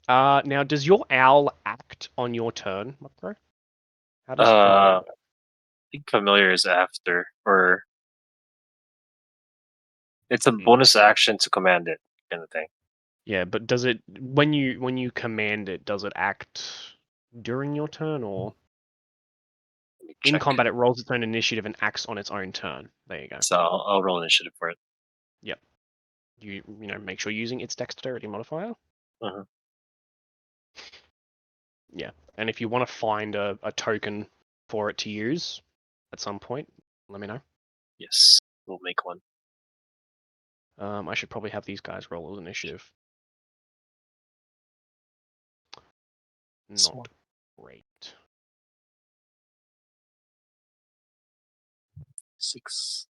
Now, does your owl act on your turn, Mukro? How does I think familiar is after, or it's a bonus action to command it, kind of thing. Yeah, but does it when you command it, does it act during your turn or Let me in check. combat? It rolls its own initiative and acts on its own turn. There you go. So I'll roll initiative for it. You make sure you're using its dexterity modifier. Mhm. Yeah, and if you want to find a token for it to use at some point, let me know. Yes, we'll make one. I should probably have these guys roll with initiative. Smart. Not great. 6.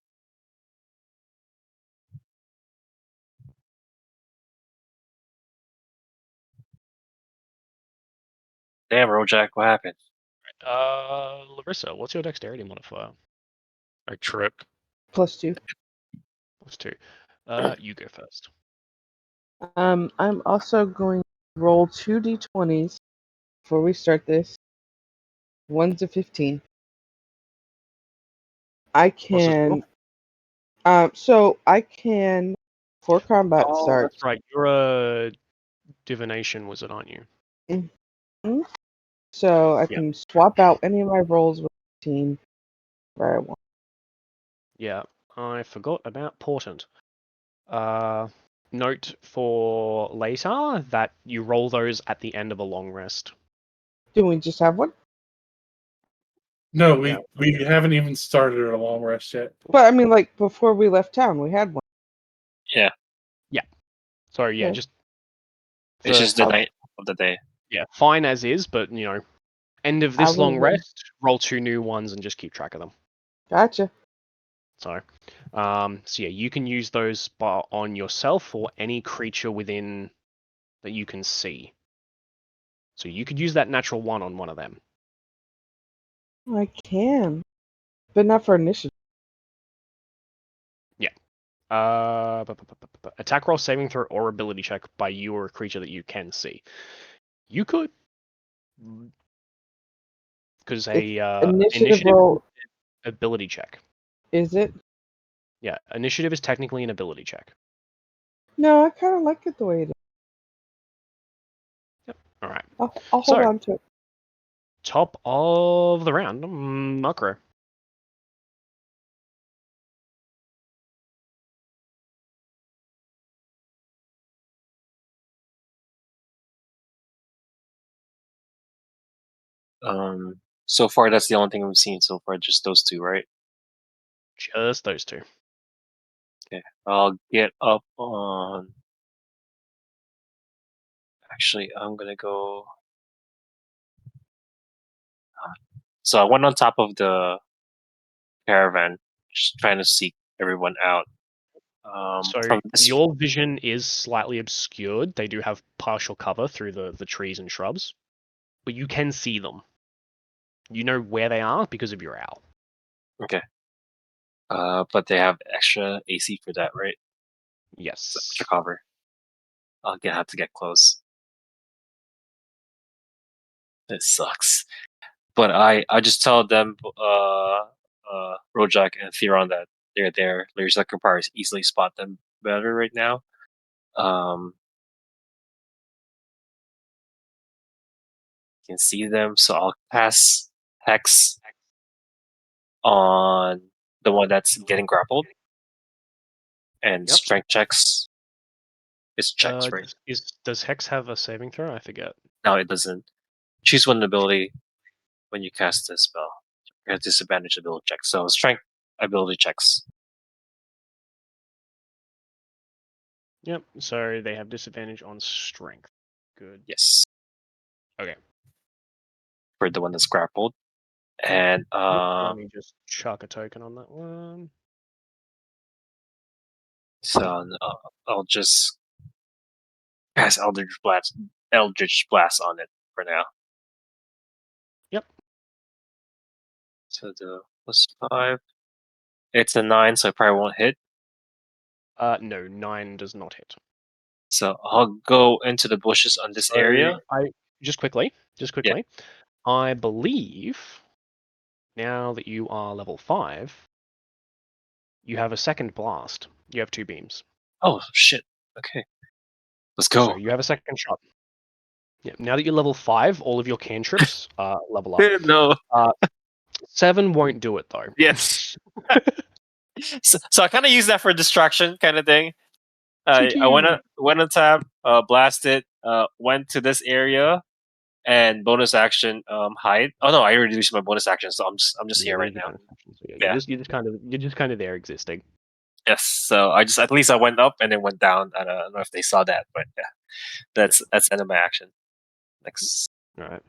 Damn, Rojak, what happened? Larissa, what's your dexterity modifier? I tripped. +2. +2. You go first. I'm also going to roll 2 d20s before we start this. 1's a 15. I can. So I can, before combat starts. That's right. You're a divination wizard, aren't you? So I Yeah. can swap out any of my rolls with 15 where I want. Yeah, I forgot about portent. Note for later that you roll those at the end of a long rest. Do we just have one? No, Yeah. we haven't even started a long rest yet. But I mean, like before we left town, we had one. Yeah, Sorry, yeah, Yeah. just it's for- just the night of the day. yeah, fine as is, but end of this I will long roll. rest, roll 2 new ones and just keep track of them. Gotcha. So yeah, you can use those on yourself or any creature within that you can see. So you could use that natural 1 on one of them. I can, but not for initiative. Attack roll, saving throw, or ability check by you or a creature that you can see. You could, because Initiative roll. ability check. Is it? Yeah, initiative is technically an ability check. No, I kind of like it the way it is. All right. I'll hold So- on to it. Top of the round, Makro. So far that's the only thing we've seen so far, just those two, right? Just those two. I'll get up on. Actually, I'm gonna go. So I went on top of the caravan, just trying to seek everyone out. So From this, your vision is slightly obscured. They do have partial cover through the trees and shrubs, but you can see them. You know where they are because of your owl. okay. But they have extra AC for that, right? Yes. Extra cover. Have to get close. This sucks. But I just tell them, Rojak and Theron that they're there. Laserlight can probably easily spot them better right now. Can see them, so I'll pass Hex on the one that's getting grappled, and Yep. strength checks. It's checks, right? Does Hex have a saving throw? I forget. No, it doesn't. Choose one ability when you cast this spell. You have disadvantage ability checks. So strength ability checks. Yep. So they have disadvantage on strength. Good. Yes. Okay. For the one that's grappled. And Let me just chuck a token on that one. so I'll just cast Eldritch Blast on it for now. Yep. So the +5. It's a 9, so I probably won't hit. No, 9 does not hit. So I'll go into the bushes on this area. Just quickly. I believe now that you are level 5, you have a second blast. You have 2 beams. Oh shit! Okay, let's go. So you have a second shot. Yeah. Now that you're level 5, all of your cantrips level up. No. 7 won't do it though. Yes. So I kind of use that for distraction, kind of thing. I went on tab, blasted, went to this area, and bonus action hide. Oh no, I already used my bonus action, so I'm just here right now. Yeah. You're just kind of there existing. Yes. So at least I went up and then went down. I don't know if they saw that, but yeah, that's end of my action. Next. All right.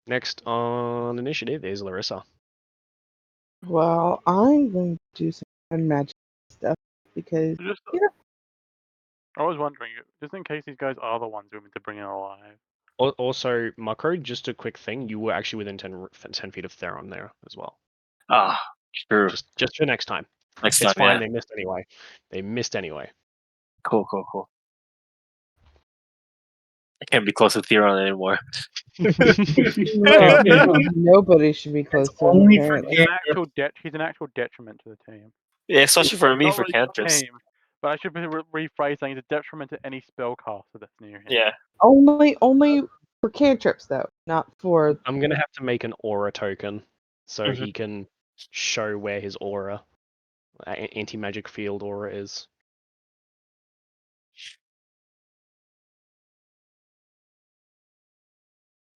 Next on initiative is Larissa. Well, I'm going to do some magic stuff because Just, I was wondering, just in case these guys are the ones who are meant to bring in alive. Also, Makro, just a quick thing. You were actually within 10 feet of Theron there as well. Ah, true. Just for next time. Next It's time, fine. yeah. They missed anyway. Cool. I can't be close to Theron anymore. Nobody should be close to him, only for apparently. He's an actual detriment to the team. Yeah, especially for me Not for really to the cantrips. team, but I should be rephrase saying it's a detriment to any spellcaster that's near him. Yeah. Only for cantrips though, not for. I'm gonna have to make an aura token so Mhm. he can show where his aura, anti-magic field aura is.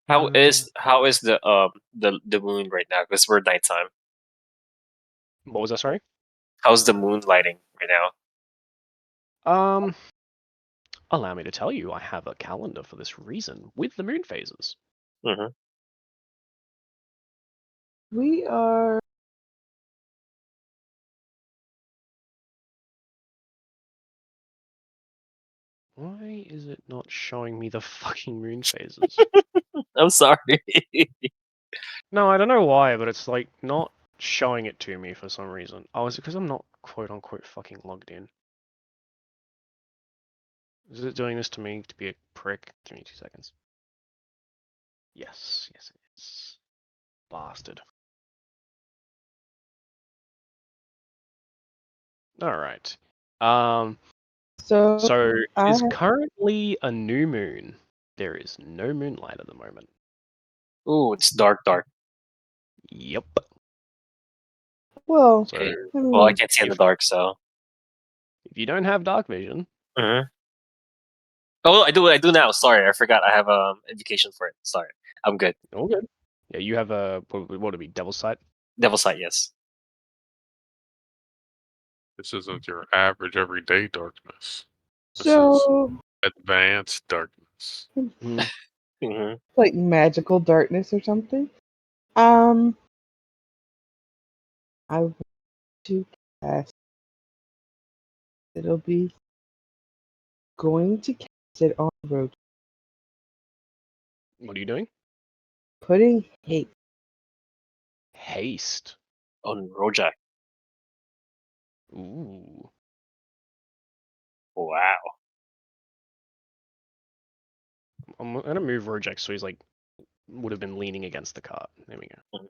How is the moon right now? Because we're nighttime. What was that? Sorry. How's the moon lighting right now? Allow me to tell you, I have a calendar for this reason with the moon phases. Mm-hmm. We are. Why is it not showing me the fucking moon phases? I'm sorry. No, I don't know why, but it's like not showing it to me for some reason. Oh, is it because I'm not quote unquote fucking logged in? Is it doing this to me to be a prick? Give me 2 seconds. Yes, it is. Bastard. Alright. So So I it's have- currently a new moon There is no moonlight at the moment. Ooh, it's dark. Yep. Well, So I Well, I mean, can't see in the if- dark, so. if you don't have dark vision, Mhm. Oh, I do now. Sorry, I forgot. I have invocation for it. Sorry, I'm good. all good. Yeah, you have a what would it be? Devil's Sight. Devil's Sight, yes. This isn't your average everyday darkness. so Advanced darkness. Mm. hmm like magical darkness or something. I want to cast. It'll be going to cast it on road. What are you doing? Putting hate. Haste. On Rojak. Ooh. Wow. I'm gonna move Rojek so he's like would have been leaning against the cart. There we go.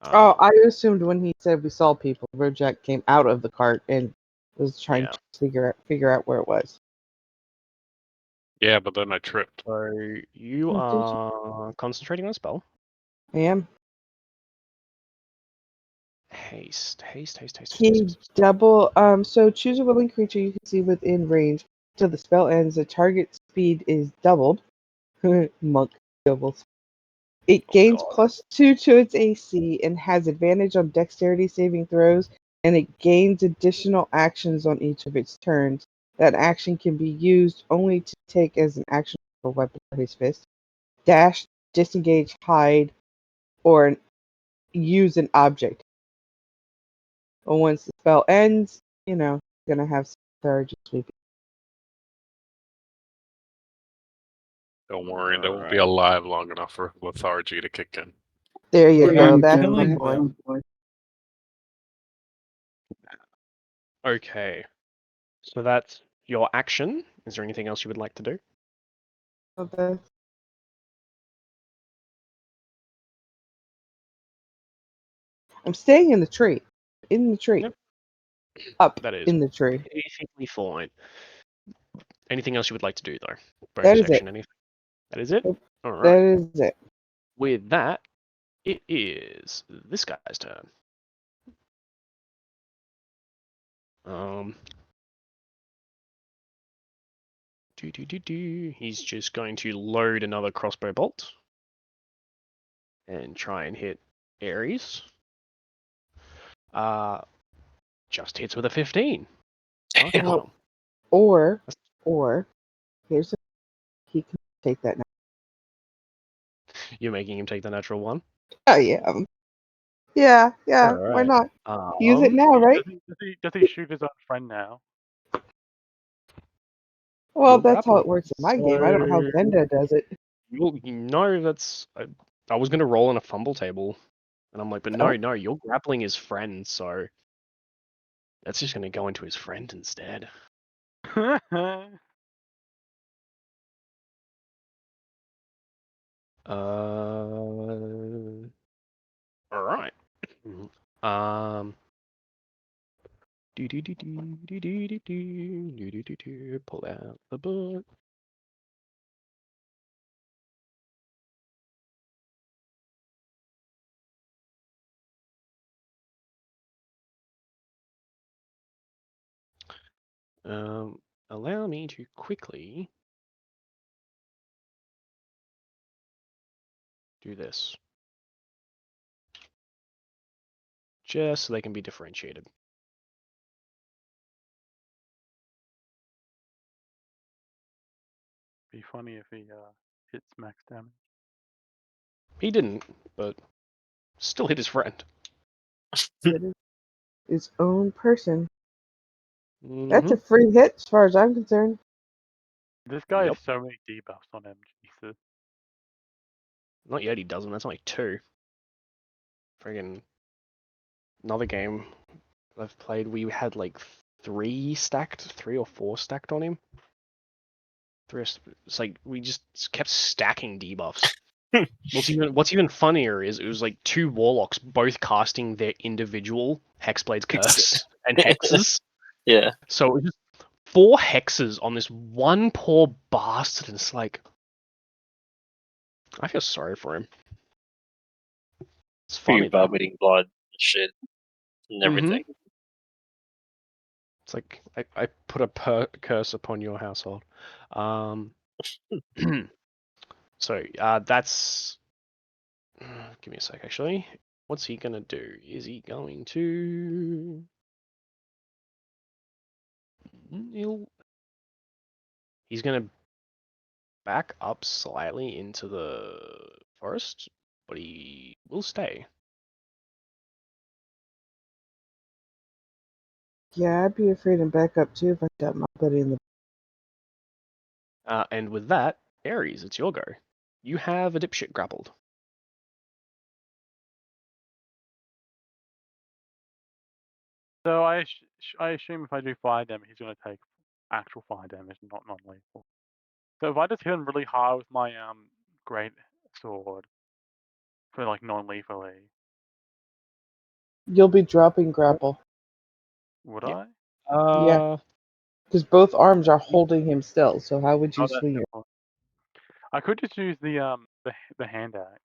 Oh, I assumed when he said we saw people, Rojak came out of the cart and was trying Yeah. to figure out where it was. Yeah, but then I tripped. So you Oh, did you? are concentrating on a spell. I am. Haste. He double. So choose a willing creature you can see within range till the spell ends. The target speed is doubled. Monk doubles. It gains God. +2 to its AC and has advantage on dexterity saving throws, and it gains additional actions on each of its turns. That action can be used only to take as an action for weapon or his fist, dash, disengage, hide, or use an object. But once the spell ends, gonna have some surge sweeping. Don't worry, they won't be Alright. alive long enough for lethargy to kick in. There you But go. I'm That's killing my point. them. Okay. So that's your action. Is there anything else you would like to do? Okay. I'm staying in the tree. In the tree. Yep. Up That is in the tree. perfectly fine. Anything else you would like to do though? That Bonus is it. action, anything? That is it? Nope. Alright. That is it. With that, it is this guy's turn. He's just going to load another crossbow bolt and try and hit Ares. Just hits with a 15. Fucking hell. Or here's he can take that now. You're making him take the natural one? I am. Yeah, why Alright. not? Use it now, right? Does he shoot his own friend now? Well, You're that's how grappling. it works in my game. I don't know how So- Zenda does it. No, that's. I was going to roll on a fumble table. And I'm like, but Oh. no, you're grappling his friend, so. That's just going to go into his friend instead. Alright. Pull out the book. Allow me to quickly do this. Just so they can be differentiated. Be funny if he hits max damage. He didn't, but still hit his friend. His own person. Mm-hmm. That's a free hit as far as I'm concerned. This guy Yep. has so many debuffs on him, Jesus. Not yet, he doesn't. That's only 2. Friggin' another game I've played, we had like 3 or 4 stacked on him. It's like we just kept stacking debuffs. What's even funnier is it was like 2 warlocks both casting their individual Hexblade's Curse and hexes. Yeah. So it was just 4 hexes on this one poor bastard, and it's like, I feel sorry for him. It's funny. You're vomiting blood and shit and Mhm. everything. It's like I put a curse upon your household. So that's. Give me a sec, actually. What's he gonna do? Is he going to? He's gonna back up slightly into the forest, but he will stay. Yeah, I'd be afraid and back up too if I got my buddy in the. And with that, Ares, it's your go. You have a dipshit grappled. So I assume if I do fire damage, he's going to take actual fire damage, not non-lethal. So if I just hit him really hard with my great sword for like non-lethally, You'll be dropping grapple. would Yeah. I? Yeah. Because both arms are holding him still. So how would you Oh, that's swing a good it? point. I could just use the hand axe.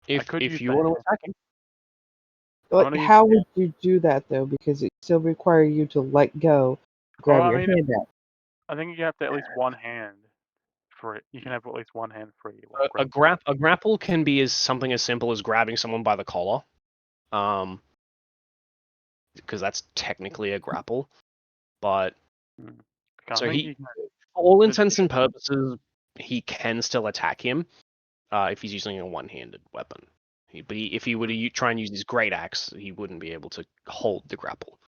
If could use you the want to hand. attack him, Like, gonna use how the would you do that though? Because it still require you to let go, grab I your mean, hand out. I think you have to at least one hand free. You can have at least one hand free. while a grappling. grapple can be something as simple as grabbing someone by the collar, because that's technically a grapple. But I so think he, you can. for all intents and purposes, he can still attack him if he's using a one-handed weapon. If he were to try and use his great axe, he wouldn't be able to hold the grapple.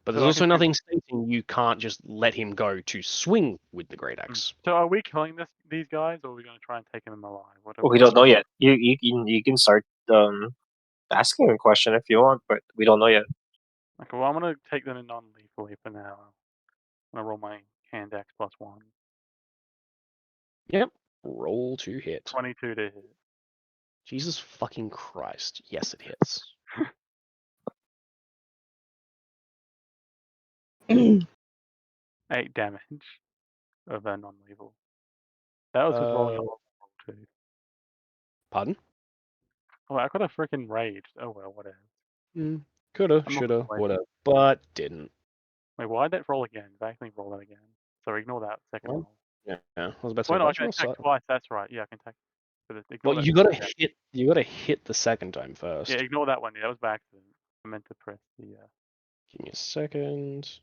But So there's I also can do- nothing stating you can't just let him go to swing with the great axe. So are we killing these guys, or are we going to try and take them alive? We don't know yet. You can start asking a question if you want, but we don't know yet. Okay, well, I'm going to take them in non-lethally for now. I'm going to roll my hand axe +1. Yep. Roll to hit. 22 to hit. Jesus fucking Christ. Yes, it hits. 8 damage of a non-lethal. That was with rolling a roll too. Pardon? Oh, I could have freaking raged. Oh well, whatever. Coulda, I'm not shoulda, complaining. woulda, but didn't. Wait, why did that roll again? Did I actually roll that again? So ignore that second Well, roll. Yeah, I was about to say, Well, no, I why'd you can roll attack so- twice. That's right. Yeah, I can attack. Ignore Well, that you gotta second. hit. You gotta hit the second time first. Yeah, ignore that one. Yeah, that was by accident. I meant to press the Give me a second.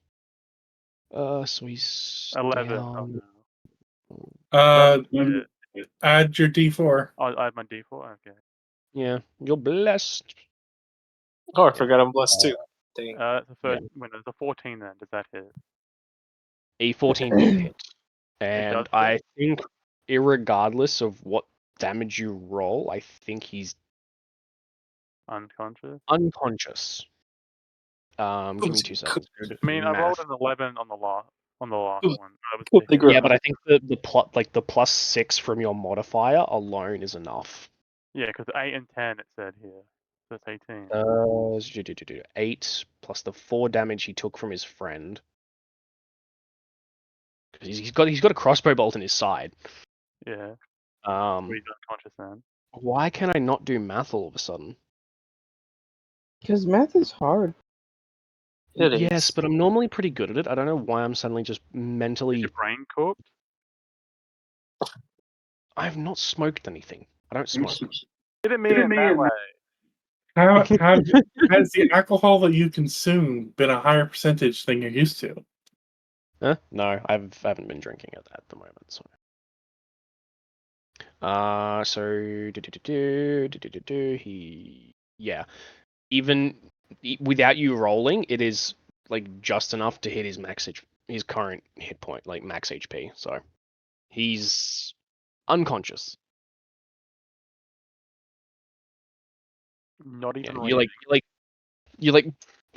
So he's 11. down. Oh, no. Add your D4. Oh, I had my D4. Okay. Yeah, you're blessed. Oh, I forgot I'm blessed too. Dang. That's the first winner. It's a 14 then. Does that hit? A 14 will hit, does and hit? I think, irregardless of what damage you roll, I think he's Unconscious. unconscious. Give me 2 seconds. I mean, I rolled Math. an 11 on the last one. That was Cool, the big hit. Yeah, but I think the plot, like the +6 from your modifier alone is enough. Yeah, because 8 and 10 it said here. So it's 18. 8 plus the 4 damage he took from his friend. Because he's got a crossbow bolt in his side. Yeah. So he's unconscious then. Why can I not do math all of a sudden? Because math is hard. It Yes, is. but I'm normally pretty good at it. I don't know why I'm suddenly just mentally. Is your brain cooked? I've not smoked anything. I don't smoke. Didn't mean it that way. How has the alcohol that you consume been a higher percentage than you're used to? Huh? No, I haven't been drinking at the moment. So, even without you rolling, it is like just enough to hit his current hit point, like max HP. So he's unconscious. Not even You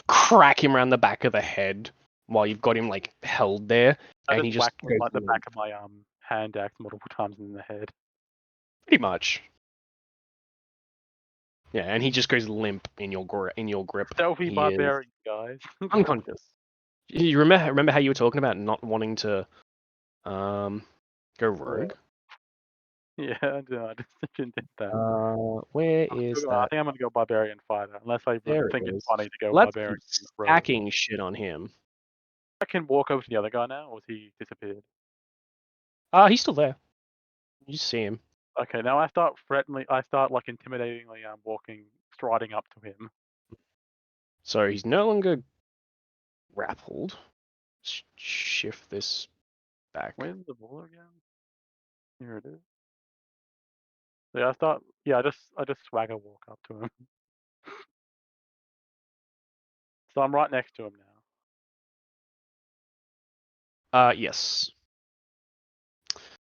crack him around the back of the head while you've got him like held there, I and he just whacked him like the back of my hand axe multiple times in the head. pretty much. Yeah, and he just goes limp in your grip. Stealthy barbarian. guys. Unconscious. You remember how you were talking about not wanting to go rogue? Yeah, I just shouldn't did that. Where I'm is still gonna- I that? think I'm gonna go barbarian fighter, unless I There it think it's is. funny to go Let's barbarian. keep rogue. stacking shit on him. I can walk over to the other guy now, or has he disappeared? He's still there. You see him. Okay, now I start like intimidatingly striding up to him. So he's no longer grappled. Shift this back. Where's the ball again? Here it is. So yeah, I just swagger walk up to him. So I'm right next to him now. Yes.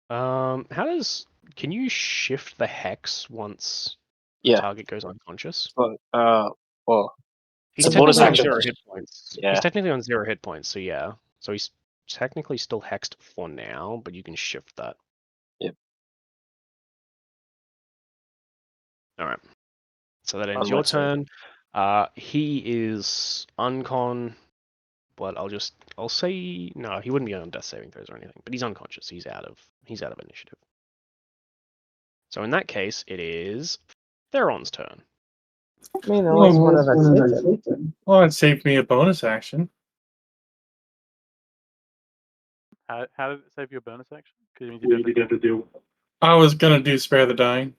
Can you shift the hex once the Yeah. target goes unconscious? But well, He's it's a bonus technically on action. 0 hit points. Yeah. He's technically on 0 hit points, so yeah. So he's technically still hexed for now, but you can shift that. Yep. Alright. So that ends On your my side. turn. He is uncon, but I'll say no, he wouldn't be on death saving throws or anything, but he's unconscious. He's out of initiative. So in that case, it is Theron's turn. I mean, unless one of us hits Well, him. it saved me a bonus action. How did it save you a bonus action? Because you did have to do. I was gonna do spare the dying.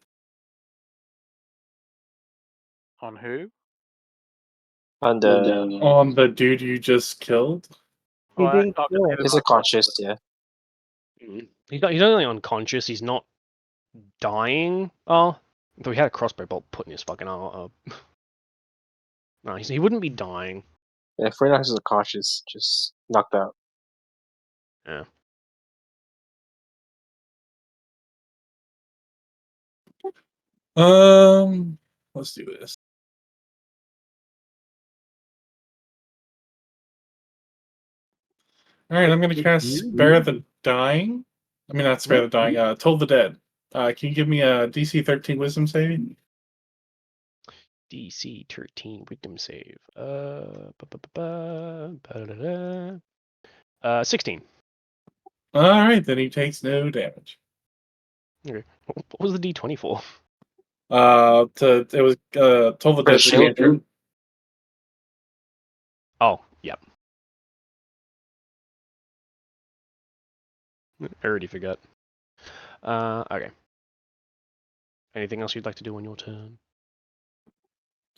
On who? On the On the dude you just killed. He Oh, didn't I kill him. is it conscious? Yeah. He's only unconscious. He's not dying. Oh, though he had a crossbow bolt put in his fucking arm. No, he wouldn't be dying. Yeah, Freelax is conscious, just knocked out. Yeah. Let's do this. All right, I'm gonna cast Spare the Dying. I mean, not Spare the Dying. Toll the Dead. Can you give me a DC 13 Wisdom saving? DC 13 Wisdom save. 16. All right, then he takes no damage. Okay. What was the D20 for? It was Toll the For the Dead. shield? Oh, yep. I already forgot. Okay. Anything else you'd like to do on your turn?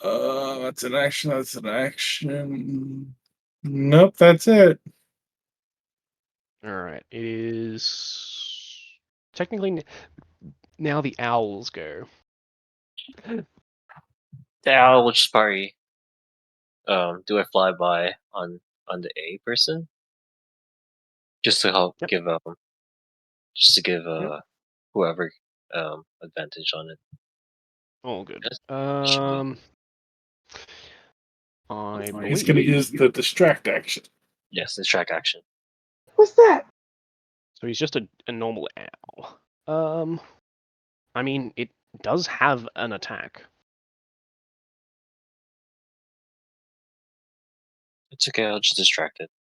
That's an action. That's an action. Nope, that's it. Alright, it is technically now the owls go. The owl will just probably do a flyby on the A person, just to help Yep. give whoever advantage on it. All good. Yes. I He's going to believe use the distract action. Yes, distract action. What's that? so. He's just a normal owl. I mean, it does have an attack. It's okay. I'll just distract it.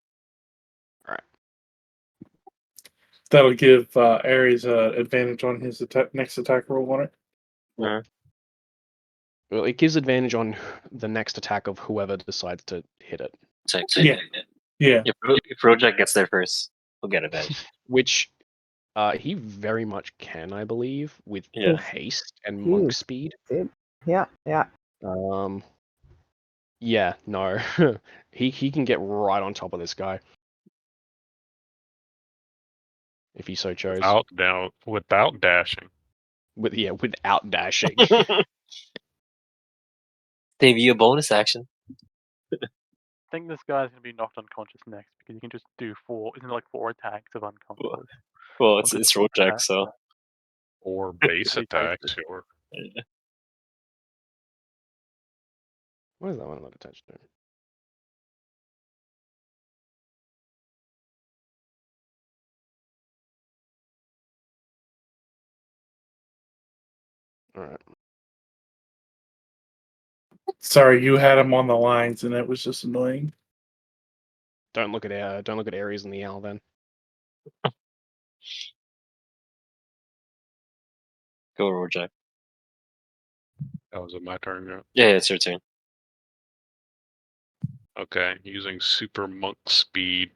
That'll give Ares advantage on his next attack roll on it. Well, it gives advantage on the next attack of whoever decides to hit it. Yeah. Yeah. If Rojak gets there first, he'll get advantage. Which he very much can, I believe, with Yeah. haste and He monk is- speed. Yeah. Yeah, no. he can get right on top of this guy. If he so chose. Without dashing. Without dashing. Give you a bonus action. I think this guy's gonna be knocked unconscious next because you can just do isn't it like 4 attacks of unconscious? Well, I'll it's do it's 4 Rojak, attacks. so Or base He attack, takes it. sure. What is that one not attached to? Alright. Sorry, you had him on the lines, and it was just annoying. Don't look at Ares and the owl then. Go Rojak. That was it my turn. Yeah. Yeah, it's your turn. Okay, using super monk speed,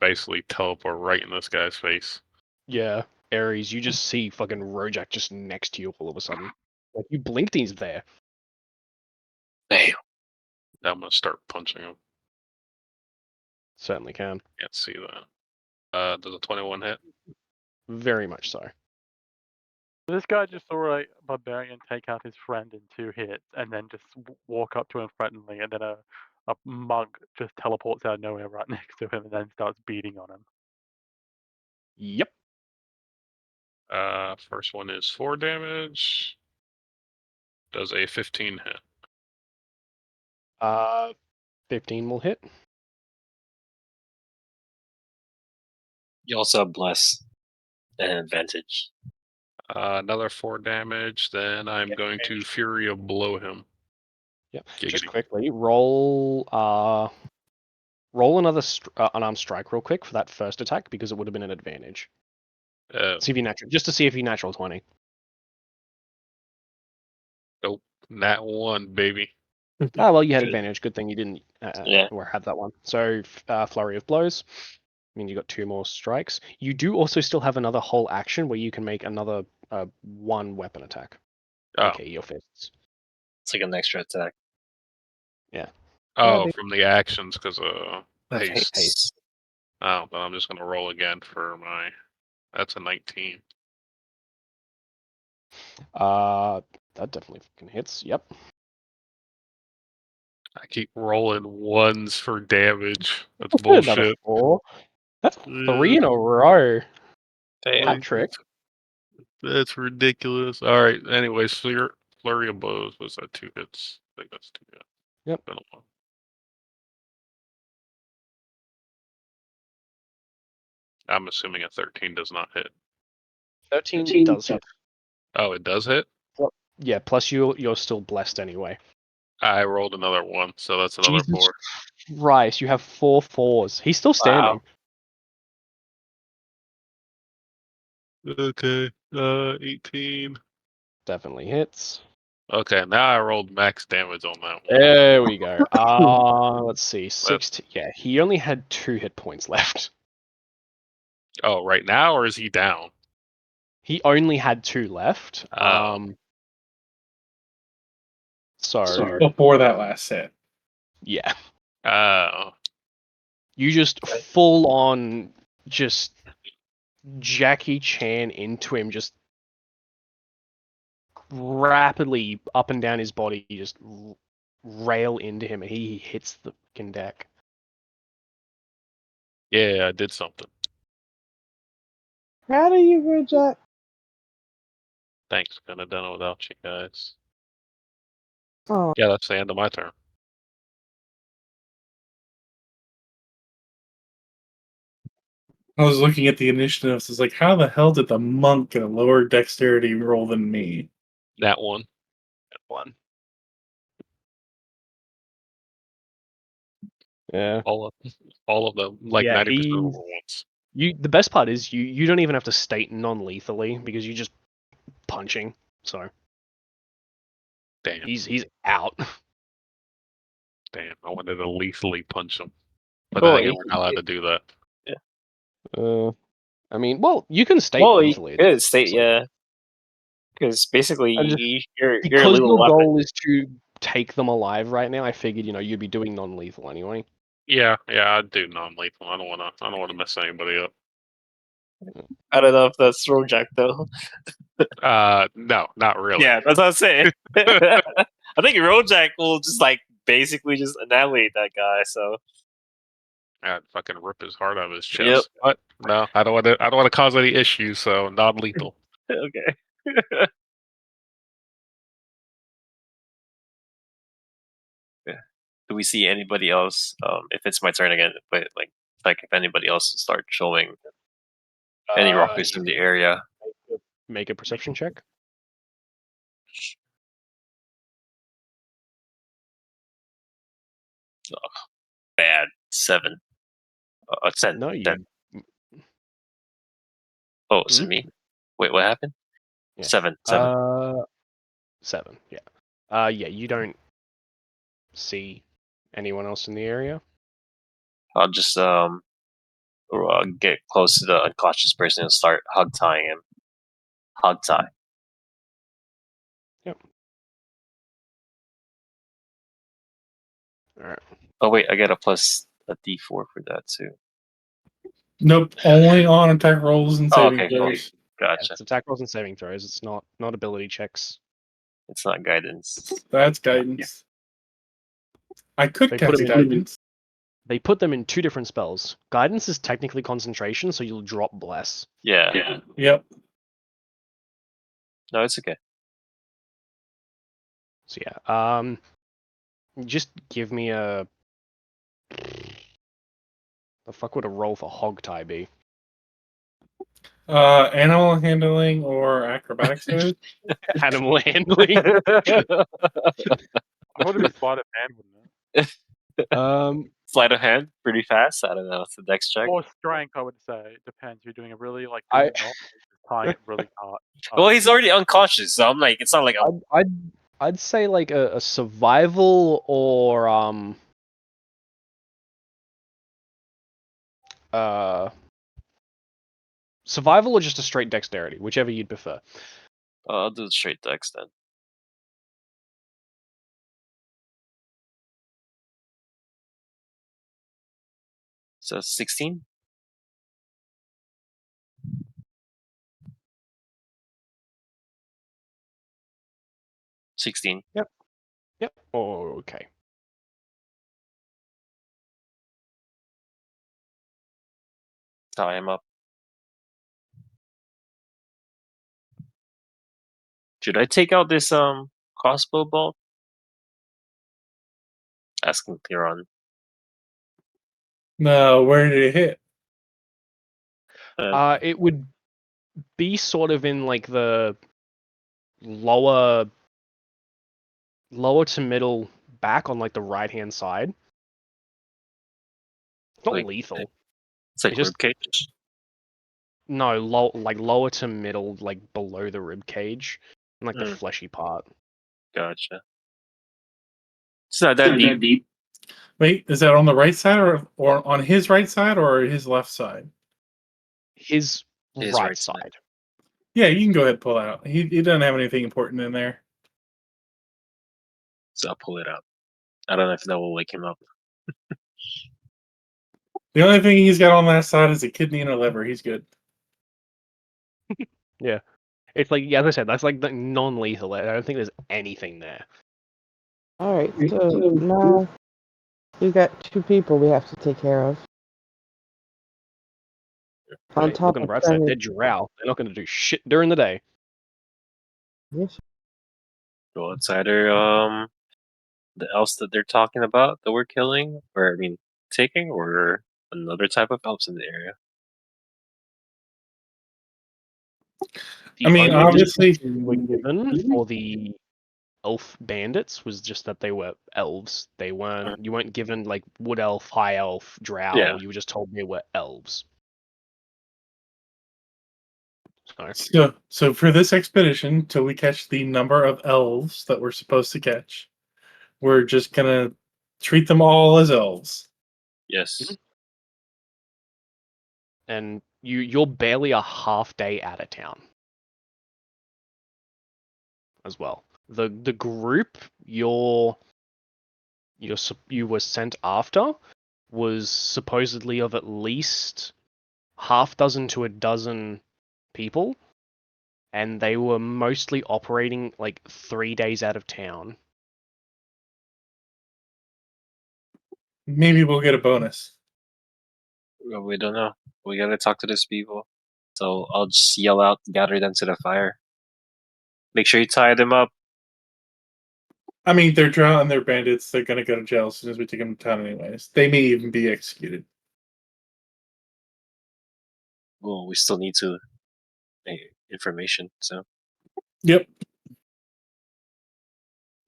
basically teleport right in this guy's face. Yeah, Ares, you just see fucking Rojak just next to you all of a sudden. Like you blinked, he's there. Damn. I'm gonna start punching him. Certainly can. Can't see that. Does a 21 hit? Very much so. This guy just saw a barbarian take out his friend in 2 hits, and then just walk up to him threateningly, and then a mug just teleports out of nowhere right next to him, and then starts beating on him. Yep. First one is 4 damage. Does a 15 hit? 15 will hit. You also have bless and advantage. Another 4 damage. Then I'm going to Fury of Blow him. Yep. Giggity. Just quickly roll another unarmed strike real quick for that first attack because it would have been an advantage. See if you natural, just to see if you natural 20. Nope. Nat 1, baby. Ah, well, you had advantage. Good thing you didn't Yeah. or have that one. So flurry of blows. I mean, you got 2 more strikes. You do also still have another whole action where you can make another 1 weapon attack. Oh. Okay, your fists. It's like an extra attack. Oh, they- from the actions because haste. Haste. Oh, but I'm just gonna roll again for my. That's a 19. That definitely fucking hits. Yep. I keep rolling 1s for damage. That's Another bullshit. 4. That's 3 in a row. Damn. Hat trick. That's ridiculous. All right. Anyways, flurry of blows was that 2 hits? I think that's 2 hits. Yep. Been a while. I'm assuming a 13 does not hit. 13 does hit. Oh, it does hit? Yeah, plus you're still blessed anyway. I rolled another 1, so that's another Jesus 4. Christ, you have 4 4s. He's still standing. Okay. 18. Definitely hits. Okay, now I rolled max damage on that one. There we go. Let's see. 16. Yeah, he only had 2 hit points left. Oh, right now, or is he down? He only had 2 left. Oh. So Before that last hit. yeah, Oh. you just full on just Jackie Chan into him, just rapidly up and down his body, you just rail into him, and he hits the fucking deck. Yeah, I did something. Proud of you, Rojak. Thanks. Couldn't have done it without you guys. Oh, Yeah, that's the end of my turn. I was looking at the initiatives. It's like, how the hell did the monk get a lower dexterity roll than me? That one. Yeah. All of them, like Yeah, 90% of them were ones. The best part is you don't even have to state non-lethally because you're just punching. So Damn. he's out. Damn. I wanted to lethally punch him. But Well, then again, we're not allowed to do that. I mean, well, you can state Well, you lethally. could state, so- yeah. Because basically, I just- you're a Because little your weapon. goal is to take them alive right now, I figured you'd be doing non-lethal anyway. Yeah, I'd do non-lethal. I don't wanna mess anybody up. I don't know if that's Rojak though. No, not really. Yeah, that's what I'm saying. I think Rojak will just basically just annihilate that guy. So I'd fucking rip his heart out of his chest. Yep. But no, I don't want to cause any issues, so non-lethal. okay. Yeah. Do we see anybody else? If it's my turn again, but if anybody else starts showing any rockets in the area. Make a perception check. Bad 7. 10. No, you. 10. Oh, is it Hmm? me? Wait, what happened? Yeah. 7. 7. Yeah. Yeah. You don't see anyone else in the area. I'll just get close to the unconscious person and start hog tying him. Hog tie. Yep. All right. Oh wait, I get a plus a D4 for that too. Nope, only on attack rolls and Oh, saving okay, cool. throws. Yeah, Gotcha. it's attack rolls and saving throws. It's not ability checks. It's not guidance. That's guidance. I could They put cast him in- guidance. They put them in 2 different spells. Guidance is technically concentration, so you'll drop bless. Yeah. Yep. No, it's okay. So yeah. Just give me a. The fuck would a roll for hog tie be? Animal handling or acrobatics mode? Animal handling. I thought it'd be sleight of hand, wouldn't it? Sleight of hand, pretty fast. I don't know. It's a dex check. Or strength, I would say. It depends. You're doing a really like I- good knot, just tying it really hard. Well, he's already unconscious, so I'm like, it's not like I'd say like a survival or survival or just a straight dexterity, whichever you'd prefer. I'll do the straight dex then. So 16. 16. Yep. Oh, okay. Tie him up. Should I take out this crossbow bolt? Asking Piron. No, where did it hit? It would be sort of in like the lower to middle back on like the right hand side. It's not Like- lethal. It's like It's just- ribcage. No, like lower to middle, like below the rib cage, and like the fleshy part. Gotcha. It's not that deep. Wait, is that on the right side or on his right side or his left side? His His right right side. side. Yeah, you can go ahead and pull out. He doesn't have anything important in there. So I'll pull it out. I don't know if that will wake him up. The only thing he's got on that side is a kidney and a liver. He's good. It's like, yeah, as I said, that's like the non-lethal. I don't think there's anything there. All right, so now we got 2 people we have to take care of. On Right, top looking of for that trying dead drow. They're not going to do shit during the day. Yes. Go it's either the elves that they're talking about that we're killing, or I mean taking, or another type of elves in the area. The I mean, only obviously- description we were given for the elf bandits was just that they were elves. They weren't. You weren't given like wood elf, high elf, drow. Yeah. You were just told they were elves. So, So for this expedition, till we catch the number of elves that we're supposed to catch, we're just gonna treat them all as elves. Yes. and you're barely a half day out of town. As well, the group you were sent after was supposedly of at least half dozen to a dozen people, and they were mostly operating like 3 days out of town. Maybe we'll get a bonus. Well, we don't know. We gotta talk to these people. So I'll just yell out, gather them to the fire. Make sure you tie them up. I mean, they're drow and they're bandits. They're gonna go to jail as soon as we take them to town, anyways. They may even be executed. Well, we still need to information. So Yep.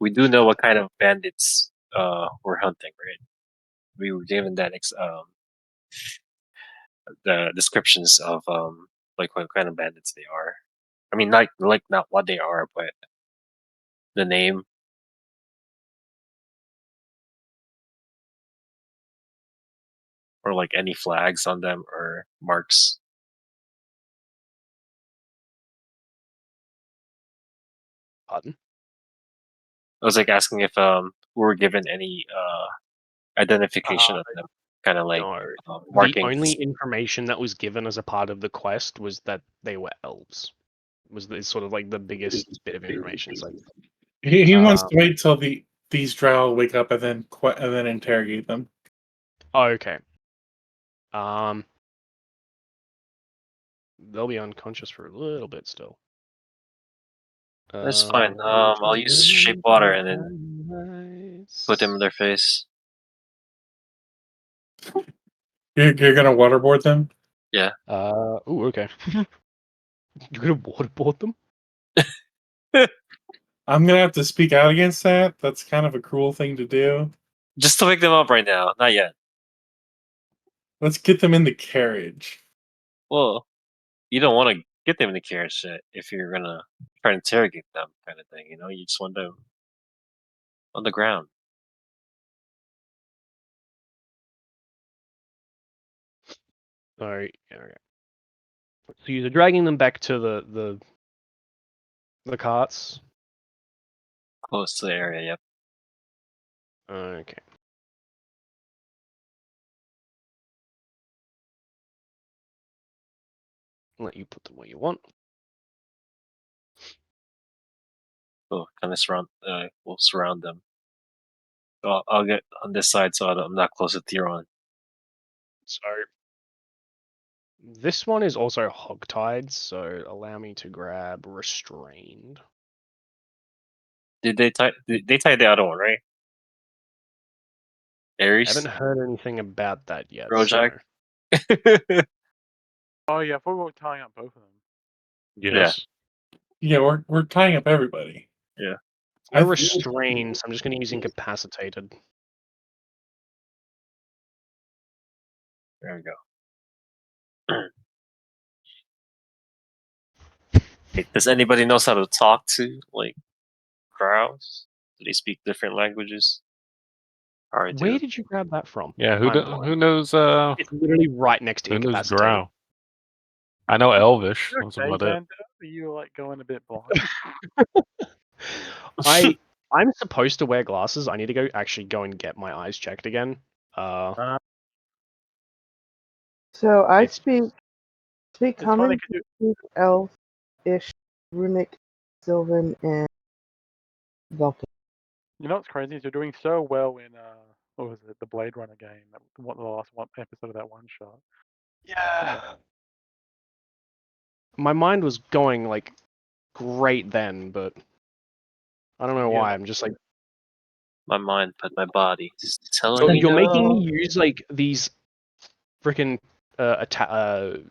we do know what kind of bandits we're hunting, right? we were given that the descriptions of like what kind of bandits they are. I mean, not what they are, but the name. Or like any flags on them or marks. Pardon? I was like asking if we were given any identification of them, kind of like No. The markings. only information that was given as a part of the quest was that they were elves. Is sort of like the biggest bit of information. It's like He wants to wait till these drow wake up and then interrogate them. oh, okay. They'll be unconscious for a little bit still. That's fine. I'll use shape water and then put them in their face. You're gonna waterboard them? Yeah. Ooh, okay. You're gonna waterboard them? I'm gonna have to speak out against that. That's kind of a cruel thing to do. Just to wake them up right now. Not yet. Let's get them in the carriage. Well, you don't want to get them in the carriage if you're gonna try to interrogate them, kind of thing. You know, you just want them on the ground. Alright, okay. So you're dragging them back to the carts. Close to the area. Yep. Okay. Let you put them where you want. Oh, kind of surround. We'll surround them. I'll get on this side so I'm not close to Theron. So this one is also hogtied, so allow me to grab restrained. Did they tie? They tied the other one, right? I Ares. haven't heard anything about that yet. Rojak? So. Oh yeah, I thought we were tying up both of them. Yes. Yeah, we're tying up everybody. Yeah. I'm restrained, so I'm just going to use incapacitated. There we go. Hey, does anybody knows how to talk to like crows? Do they speak different languages? Alright, Where did you grab that from? Yeah. I'm Who knows? It's literally right next to Who knows incapacitated. Drow? I know Elvish. You That's okay, about it. Xander? Are you like going a bit blind? I'm supposed to wear glasses. I need to actually go and get my eyes checked again. So I It's- speak It's funny common, 'cause you, speak elf-ish, runic, sylvan, and Vulcan. you know what's crazy is you're doing so well in what was it, the Blade Runner game? What the last one episode of that one shot? Yeah. My mind was going like great then, but I don't know Yeah. why. I'm just like my mind, but my body is telling me you're no. making me use like these freaking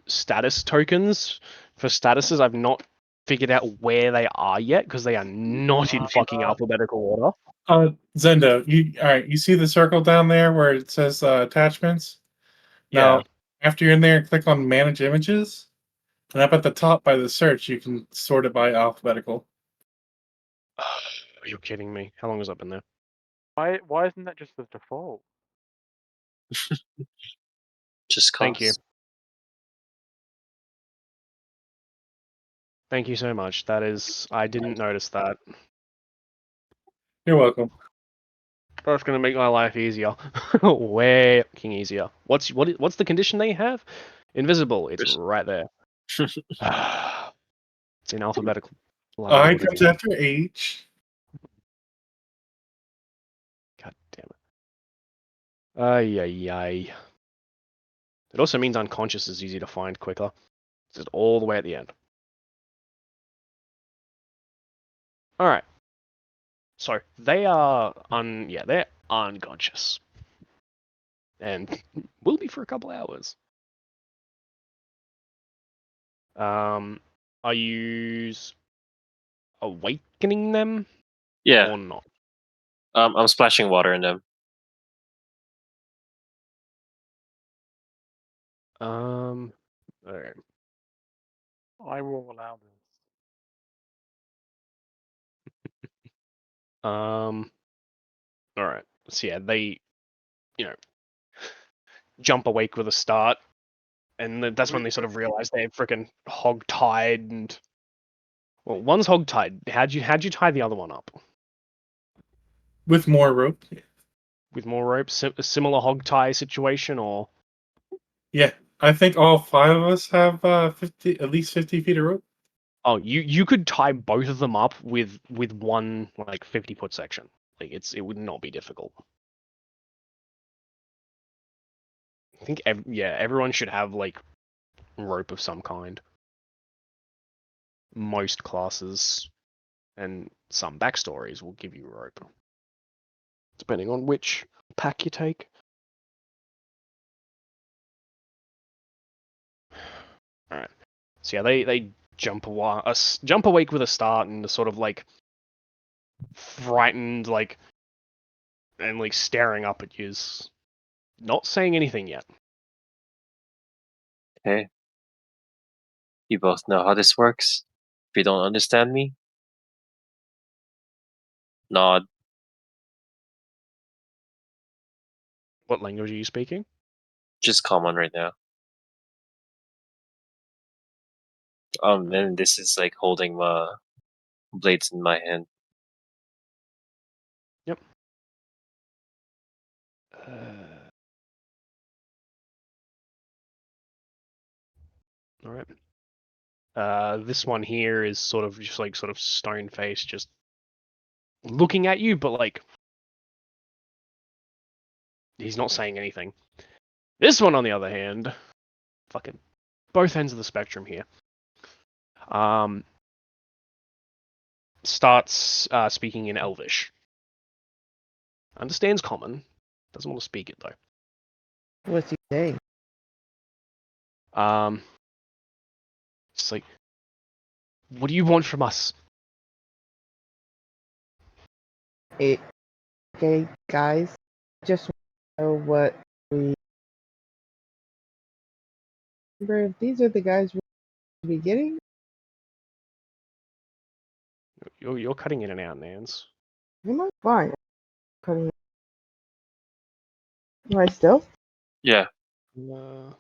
status tokens for statuses. I've not figured out where they are yet because they are not in fucking alphabetical order. Zendo, you see the circle down there where it says attachments? Now, after you're in there, click on manage images. And up at the top by the search, you can sort it by alphabetical. You're kidding me. How long has that been there? Why isn't that just the default? Just Thank you. cause. Thank you so much. That is, I didn't notice that. You're welcome. That's gonna make my life easier. Way fucking easier. What's the condition they have? Invisible. It's right there. It's in alphabetical. I comes after H. God damn it. Ay, ay, ay. It also means unconscious is easy to find quicker. It's all the way at the end. Alright. So, they are they're unconscious. And will be for a couple hours. Are you awakening them? Yeah. Or not? I'm splashing water in them. Alright. I will allow this. Alright. So yeah, they, jump awake with a start, and that's when they sort of realize they're freaking hog-tied, and well, one's hog-tied. How'd you tie the other one up? With more rope. With more rope? A similar hog tie situation, or? Yeah, I think all 5 of us have at least 50 feet of rope. Oh, you could tie both of them up with one like 50-foot section. Like it would not be difficult. I think everyone should have like rope of some kind. Most classes and some backstories will give you rope, depending on which pack you take. All right. So yeah, they jump awake with a start and sort of like frightened, like, and like staring up at you, not saying anything yet. Okay. You both know how this works. If you don't understand me, nod. What language are you speaking? Just common right now. And this is like holding blades in my hand. Yep. All right. This one here is sort of stone faced, just looking at you, but like he's not saying anything. This one, on the other hand, fucking both ends of the spectrum here. Starts speaking in Elvish. Understands Common. Doesn't want to speak it though. What's he saying? It's like, what do you want from us? Okay, guys, just want to know what we. Remember, if these are the guys we're be getting. You're cutting in and out, Nance. Am I fine? Cutting. Am I still? Yeah. There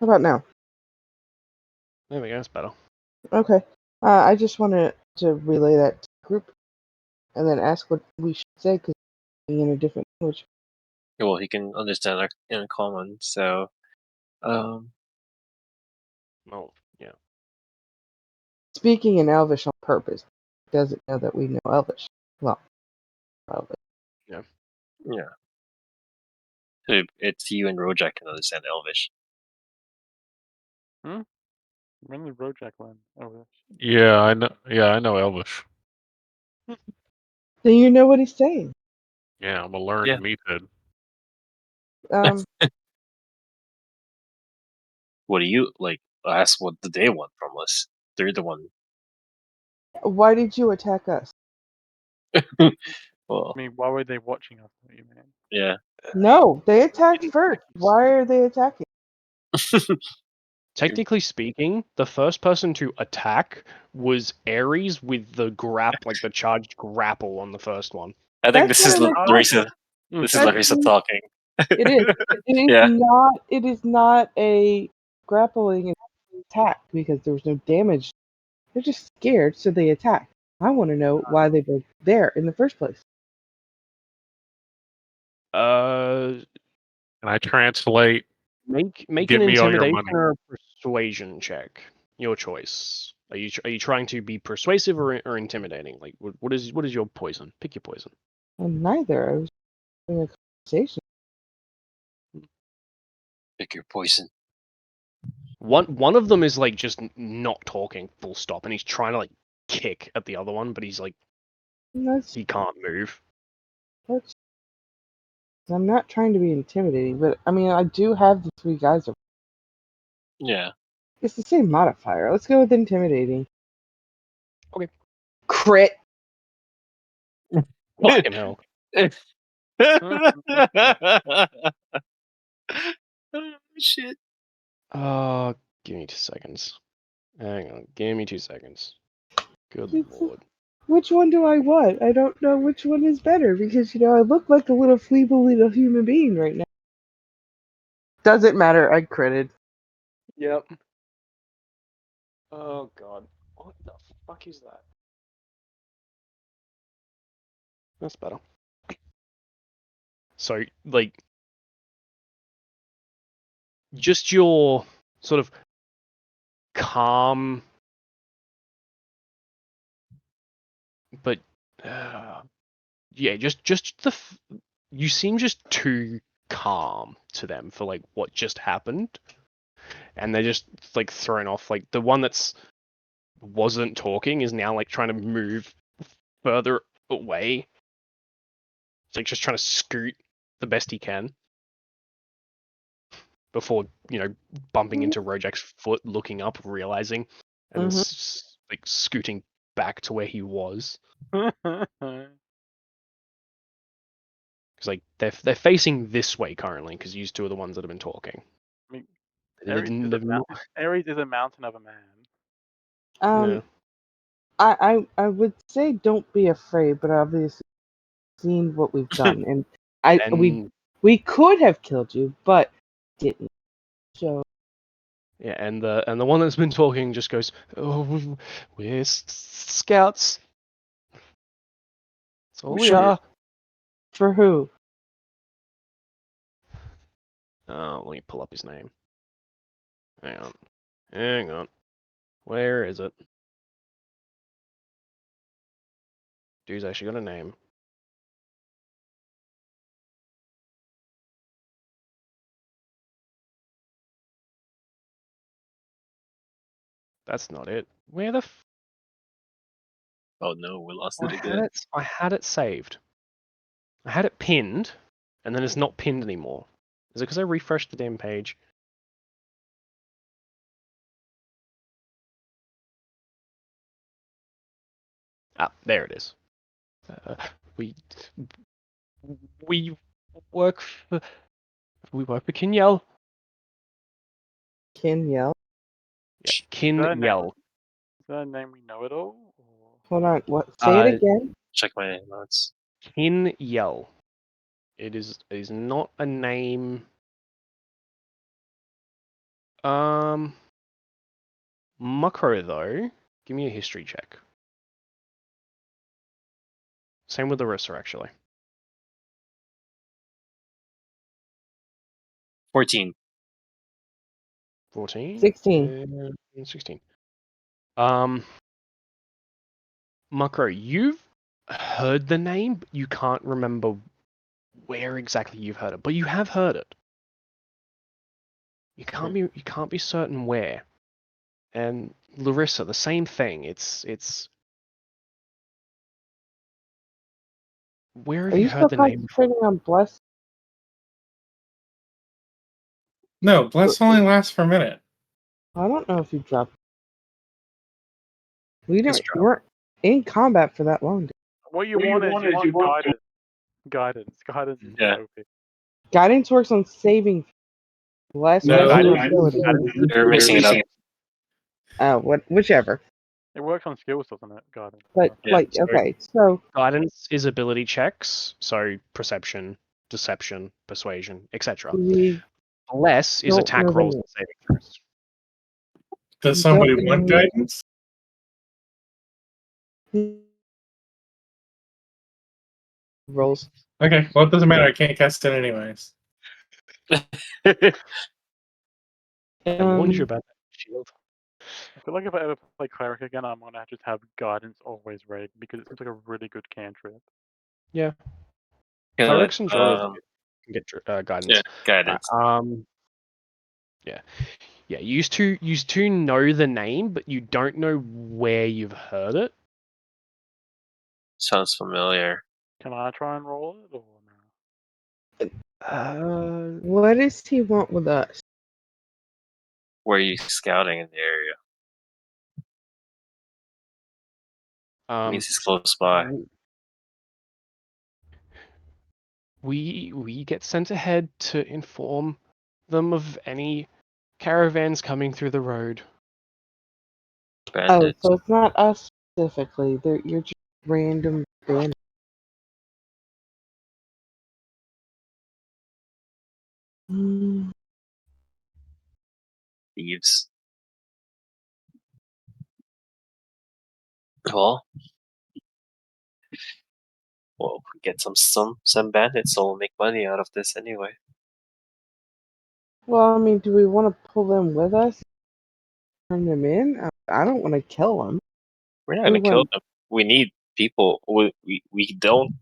How about now? we go. That's better. Okay. I just wanted to relay that to the group, and then ask what we should say because in a different language. Well, he can understand our in common, so Well, yeah. Speaking in Elvish on purpose doesn't know that we know Elvish. Well, probably. yeah. So it's you and Rojak can understand Elvish. When did Rojak learn? Oh, Yeah, I know. Yeah, I know Elvish. Then you know what he's saying. Yeah, I'm a learned Yeah. meathead. What do you like? Ask what do they want from us? They're the one. Why did you attack us? Well, I mean, why were they watching us? What you mean? yeah. No, they attacked first. Why are they attacking? Technically speaking, the first person to attack was Ares with the the charged grapple on the first one. I think That's this is what I Larissa. This is That's- Larissa talking. It is. It is Yeah. not. It is not a grappling attack because there was no damage. They're just scared, so they attack. I want to know why they were there in the first place. Can I translate? Make Give an me all your intimidation money. or a persuasion check. Your choice. Are you trying to be persuasive or intimidating? Like what is your poison? Pick your poison. Well, neither. I was having a conversation. Pick your poison. One of them is like just not talking, full stop, and he's trying to like kick at the other one, but he's like he can't move. I'm not trying to be intimidating, but I mean, I do have the 3 guys. Yeah. It's the same modifier. Let's go with intimidating. Okay. Crit. Fucking hell. Shit. Give me 2 seconds. Hang on, give me 2 seconds. Good It's- lord. Which one do I want? I don't know which one is better because I look like a little feeble little human being right now. Doesn't matter. I critted. Yep. Oh god. What the fuck is that? That's better. So, like, just your sort of calm, but yeah, just you seem just too calm to them for like what just happened, and they're just like thrown off. Like the one that's wasn't talking is now like trying to move further away. It's like just trying to scoot the best he can before bumping into Rojak's foot, looking up, realizing, and then like scooting back to where he was. Because like they're facing this way currently, because you two are the ones that have been talking. I mean, They didn't- they've not- Ares is a mountain of a man. Yeah. I would say don't be afraid, but obviously seen what we've done, and And we could have killed you, but didn't. So yeah, and the one that's been talking just goes, "Oh, we're scouts. That's all we Sure. are." for who? Let me pull up his name. Hang on. Where is it? Dude's actually got a name. That's not it. Where the f- Oh no, we lost I it had again. it. I had it saved. I had it pinned, and then it's not pinned anymore. Is it because I refreshed the damn page? Ah, there it is. We we work for Kinyel. Kin Yell. Yeah, Kinyel. Is that a name we know at all? Or... Hold on. What? Say it again. Check my notes. Kinyel. It is not a name. Mukro though. Give me a history check. Same with Larissa actually. 14. 14? 16. 16. Mukro, you've heard the name, but you can't remember where exactly you've heard it. But you have heard it. You can't be certain where. And Larissa, the same thing. It's where have Are you you heard still the name before? concentrating on Bless? No, Bless only lasts for a minute. I don't know if you dropped. We He's didn't. dropped. Weren't in combat for that long. What you want is you want guidance. Guidance is Yeah. OP. Guidance works on saving. Bless No, works on guidance- ability. They're mixing it up. Whichever. It works on skills, doesn't it? Guidance. But Yeah, like, sorry. okay, so Guidance is ability checks, so perception, deception, persuasion, etc. we Bless is Don't attack know the rolls name. and saving throws. Does You somebody don't want know- guidance? rolls. Okay, well, it doesn't matter. I can't cast it anyways. I warned you Um, about that shield. I feel like if I ever play cleric again, I'm gonna just have guidance always read because it seems like a really good cantrip. Yeah, Yeah, clerics and druids um, can get guidance. yeah, guidance. Yeah. You used to know the name, but you don't know where you've heard it. Sounds familiar. Can I try and roll it or no? what does he want with us? Where are you scouting in the area? Means he's close by. We get sent ahead to inform them of any caravans coming through the road. Oh, Bandits. so it's not us specifically. You're just random bandits. Mm, Thieves. Well, if we get some bandits, so we'll make money out of this anyway. Well, I mean, do we want to pull them with us? Turn them in? I don't want to kill them. We're not We gonna kill want. them. We need people. We don't.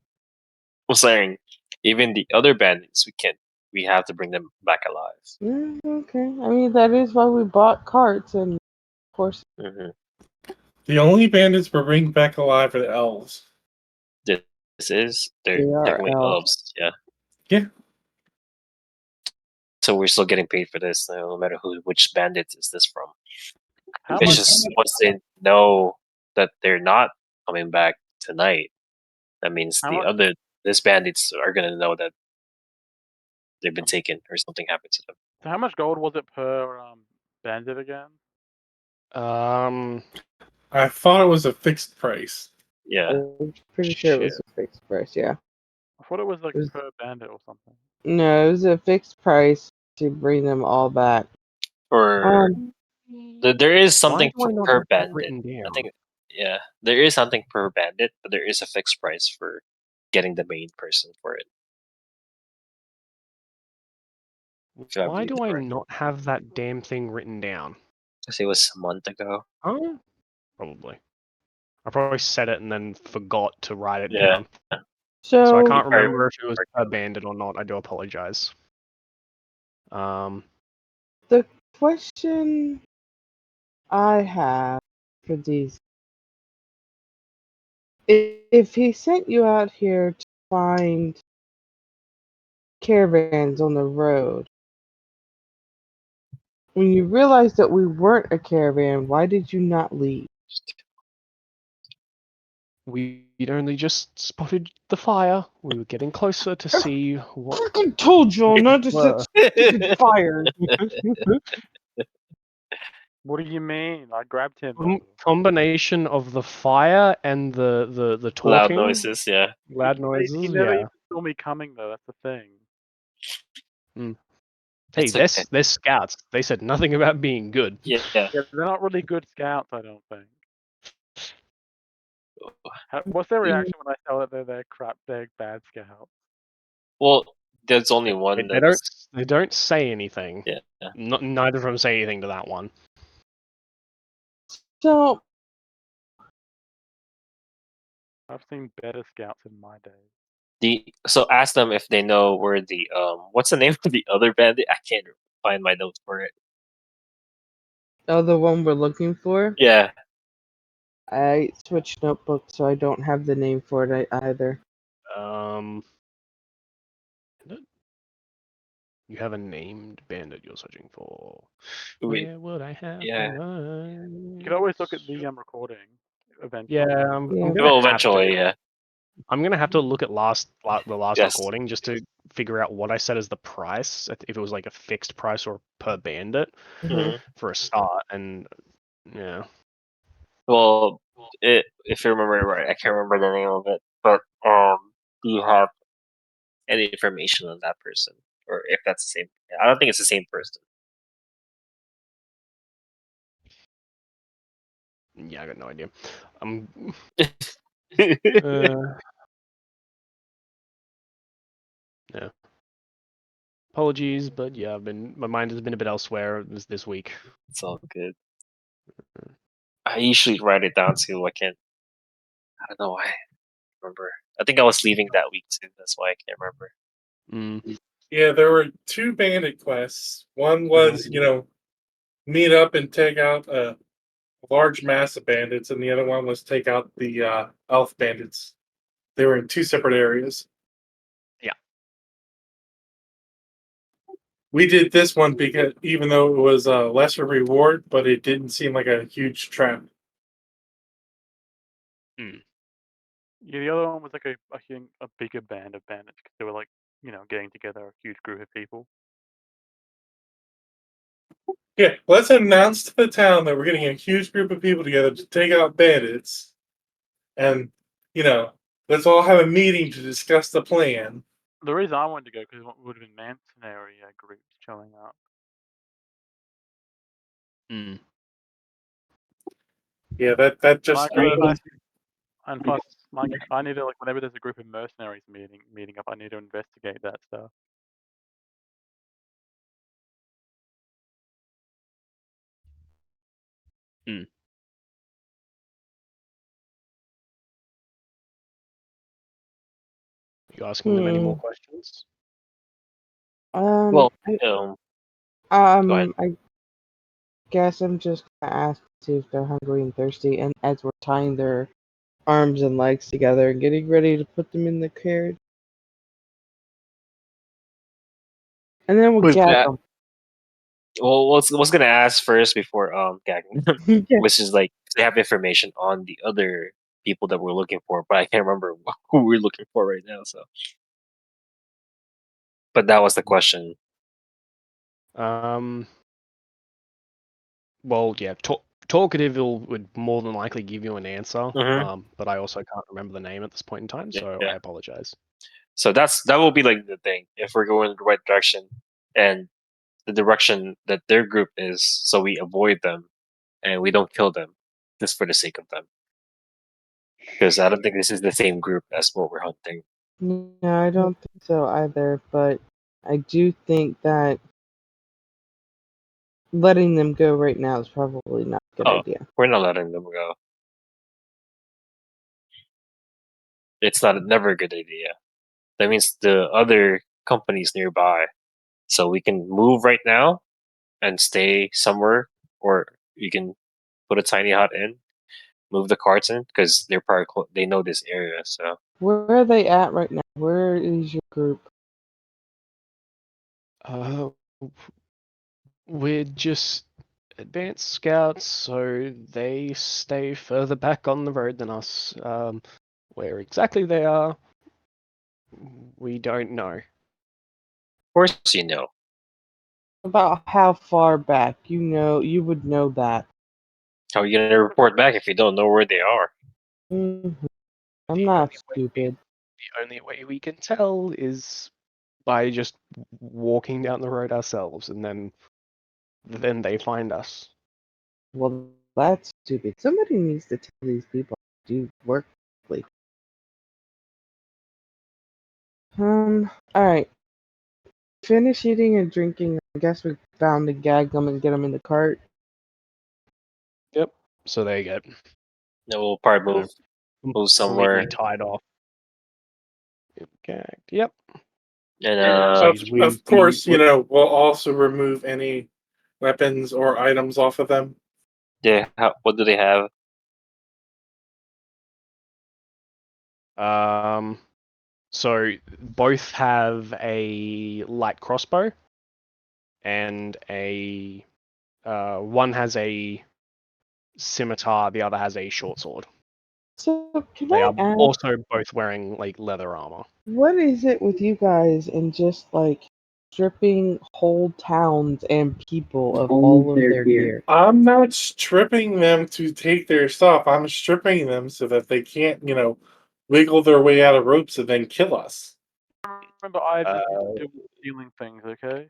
I'm saying, even the other bandits, we can't. We have to bring them back alive. Okay. I mean, that is why we bought carts and horses. Hmm. The only bandits we're bringing back alive are the elves. They're They are technically elves. elves. Yeah. Yeah. So we're still getting paid for this, no matter which bandits is this from. How It's much? just once they know that they're not coming back tonight, that means How much? this bandits are gonna know that they've been taken or something happened to them. So how much gold was it per bandit again? I thought it was a fixed price. Yeah. I'm pretty sure it was a fixed price. Yeah. I thought it was like It was- per bandit or something. No, it was a fixed price to bring them all back. Or there is something Why do I not per have that bandit. written down? I think yeah, there is something per bandit, but there is a fixed price for getting the main person for it. If I Why believe do I correctly. not have that damn thing written down? I say it was a month ago. Oh, probably. I probably said it and then forgot to write it Yeah. down. So, So I can't Sorry. remember if it was a bandit or not. I do apologize. the question I have for these: if he sent you out here to find caravans on the road, when you realized that we weren't a caravan, why did you not leave? We'd only just spotted the fire. We were getting closer to see what. I told you not to were. set stupid fires. What do you mean? I grabbed him. Combination of the fire and the talking. Loud noises, yeah. Loud He noises, never yeah. even saw me coming though. That's the thing. Hey, It's okay. they're scouts. They said nothing about being good. Yeah. Yeah, they're not really good scouts. I don't think. What's their reaction when I tell that they're crap? They're bad scouts. Well, there's only one They don't say anything. Yeah. Neither of them say anything to that one. So, I've seen better scouts in my day. So ask them if they know where the what's the name of the other bandit? I can't find my notes for it. oh, the one we're looking for? Yeah. I switched notebooks, so I don't have the name for it either. You have a named bandit you're searching for. We- Where would I have? yeah. You can always look at the recording eventually. Yeah, I'm Yeah. gonna Well, have eventually, to. yeah. I'm gonna have to look at the last Yes. recording just to figure out what I said as the price, if it was like a fixed price or per bandit Mhm. for a start, and yeah. Well, if you remember right, I can't remember the name of it, but do you have any information on that person, or if that's the same? I don't think it's the same person. Yeah, I got no idea. Yeah. Apologies, but yeah, my mind has been a bit elsewhere this week. It's all good. I usually write it down too. I don't know why. I remember. I think I was leaving that week too. That's why I can't remember. Yeah, there were two bandit quests. One was, meet up and take out a large mass of bandits, and the other one was take out the elf bandits. They were in two separate areas. Yeah. We did this one because even though it was a lesser reward, but it didn't seem like a huge trap. Yeah, the other one was like a bigger band of bandits because they were like getting together a huge group of people. Yeah, let's announce to the town that we're getting a huge group of people together to take out bandits, and let's all have a meeting to discuss the plan. The reason I wanted to go because it would have been mercenary groups showing up. Hmm. Yeah, that just And plus, I need to whenever there's a group of mercenaries meeting up, I need to investigate that stuff. You asking them any more questions? Well, I, go ahead. I guess I'm just gonna ask to see if they're hungry and thirsty, and as we're tying their arms and legs together and getting ready to put them in the carriage, and then we'll With gag that, them. well, was gonna ask first before gagging them, Yeah. which is like they have information on the other people that we're looking for, but I can't remember who we're looking for right now. So, but that was the question. Well, yeah, Talkative would more than likely give you an answer, Mhm. but I also can't remember the name at this point in time, so Yeah. I apologize. So that will be like the thing if we're going in the right direction and the direction that their group is, so we avoid them and we don't kill them just for the sake of them. Because I don't think this is the same group as what we're hunting. No, I don't think so either, but I do think that letting them go right now is probably not a good idea. We're not letting them go. It's never a good idea. That means the other companies nearby. So we can move right now and stay somewhere, or you can put a tiny hut in, move the carts in because they're probably they know this area. So Where are they at right now? Where is your group? We're just advanced scouts, so they stay further back on the road than us. Where exactly they are, we don't know. of course you know. About how far back? You would know that. How are you gonna report back if you don't know where they are? I'm not stupid. The only way we can tell is by just walking down the road ourselves, and then they find us. Well, that's stupid. Somebody needs to tell these people to do work quickly. Alright. Finish eating and drinking. I guess we found to gag them and get them in the cart. Yep. So they get No, we'll probably move completely somewhere. tied off. Gagged. Yep. And Of course, we'll also remove any weapons or items off of them. yeah, what do they have? So both have a light crossbow, and one has a scimitar, the other has a short sword. So, can They I are ask, also both wearing leather armor. what is it with you guys and just stripping whole towns and people of all of their gear? I'm not stripping them to take their stuff. I'm stripping them so that they can't, wiggle their way out of ropes and then kill us. Remember, I have nothing to do with stealing things. Okay.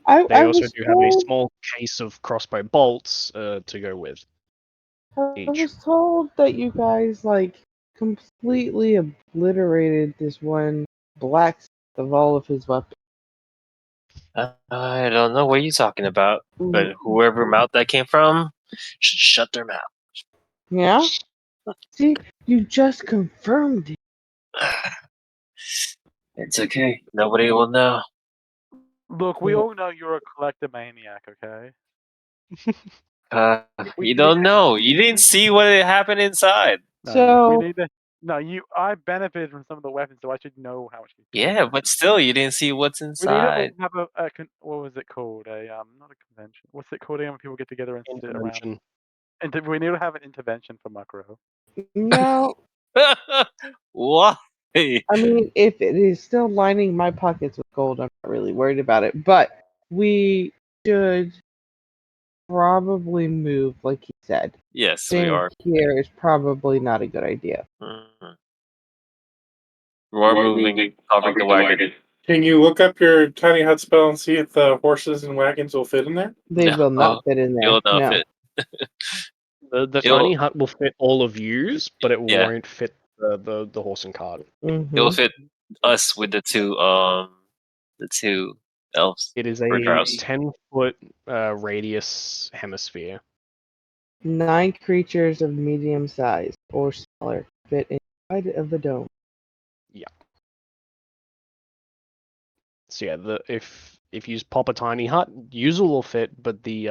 They I also was do have a told, small case of crossbow bolts to go with. I Each. was told that you guys completely obliterated this one blacksmith of all of his weapons. I don't know what you're talking about, but whoever mouth that came from should shut their mouth. Yeah? See, you just confirmed it. It's okay. Nobody will know. Look, we all know you're a collectomaniac. Okay. You don't know. You didn't see what happened inside. So, we need to. No, I benefited from some of the weapons, so I should know how much. Yeah, but still, you didn't see what's We need inside. to have what was it called? Not a convention. What's it called again when people get together and sit around? Intervention. And we need to have an intervention for Muckrow. no, Why? I mean, if it is still lining my pockets with gold, I'm not really worried about it. But we should probably move, like he said. Yes, we Staying are. here is probably not a good idea. Mhm. We are moving, covering the wagon. Can you look up your tiny hut spell and see if the horses and wagons will fit in there? They No, will not fit in there. It'll not No. fit. The It'll- tiny hut will fit all of yous, but it Yeah. won't fit the horse and cart. It'll Mhm. fit us with the two elves. It is Or a drows. 10-foot radius hemisphere. 9 creatures of medium size or smaller fit inside of the dome. So yeah, if you pop a tiny hut, usual will fit, but the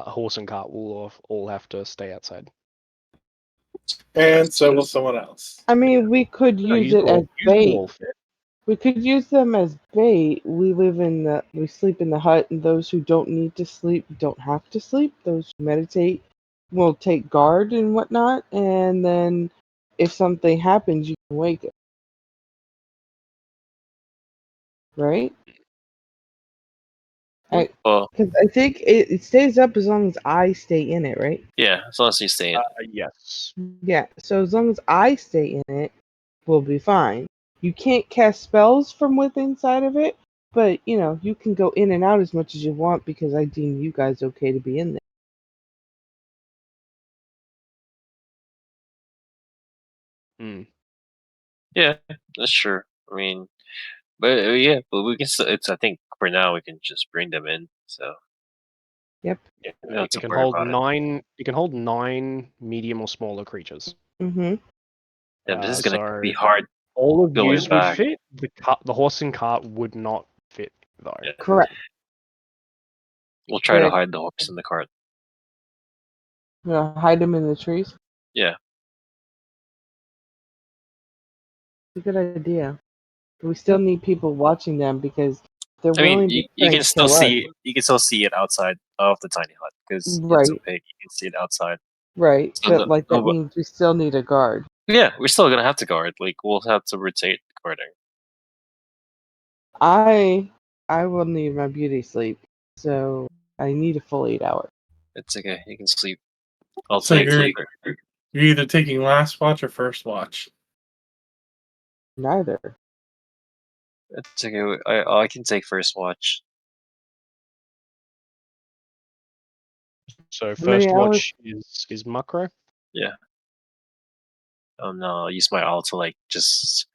horse and cart will all have to stay outside. And so will someone else. I mean, we could No, use it as usual bait. will fit. We could use them as bait. We sleep in the hut, and those who don't need to sleep don't have to sleep. Those who meditate will take guard and whatnot, and then if something happens, you can wake it. Right? Well, Because I think it stays up as long as I stay in it, right? yeah, as long as you stay in. Yes. Yeah. So as long as I stay in it, we'll be fine. You can't cast spells from within inside of it, but you can go in and out as much as you want because I deem you guys okay to be in there. Hmm. Yeah, that's true. I mean, but but we can. It's. I think for now we can just bring them in. So Yep. we don't have It to can worry hold about it. 9. It can hold 9 medium or smaller creatures. Mm-hmm. Yeah, this is gonna So be hard. all of going yous would back. fit. The horse and cart would not fit though. Yeah. Correct. We'll try to Correct. hide the horse in the cart. Hide them in the trees. Yeah. It's a good idea. We still need people watching them because they're I mean, willing you, to you try can and still kill us. see you can still see it outside of the tiny hut because it's Right. opaque. You can see it outside. Right. So But that means we still need a guard. yeah, we're still gonna have to guard. Like we'll have to rotate guarding. I will need my beauty sleep, so I need a full 8 hours. It's okay. You can sleep. I'll So take you're sleep. you're either taking last watch or first watch. Neither. It's okay. I can take first watch. So How many first hours? watch is Muckro. Yeah. No, I'll use my ult to like just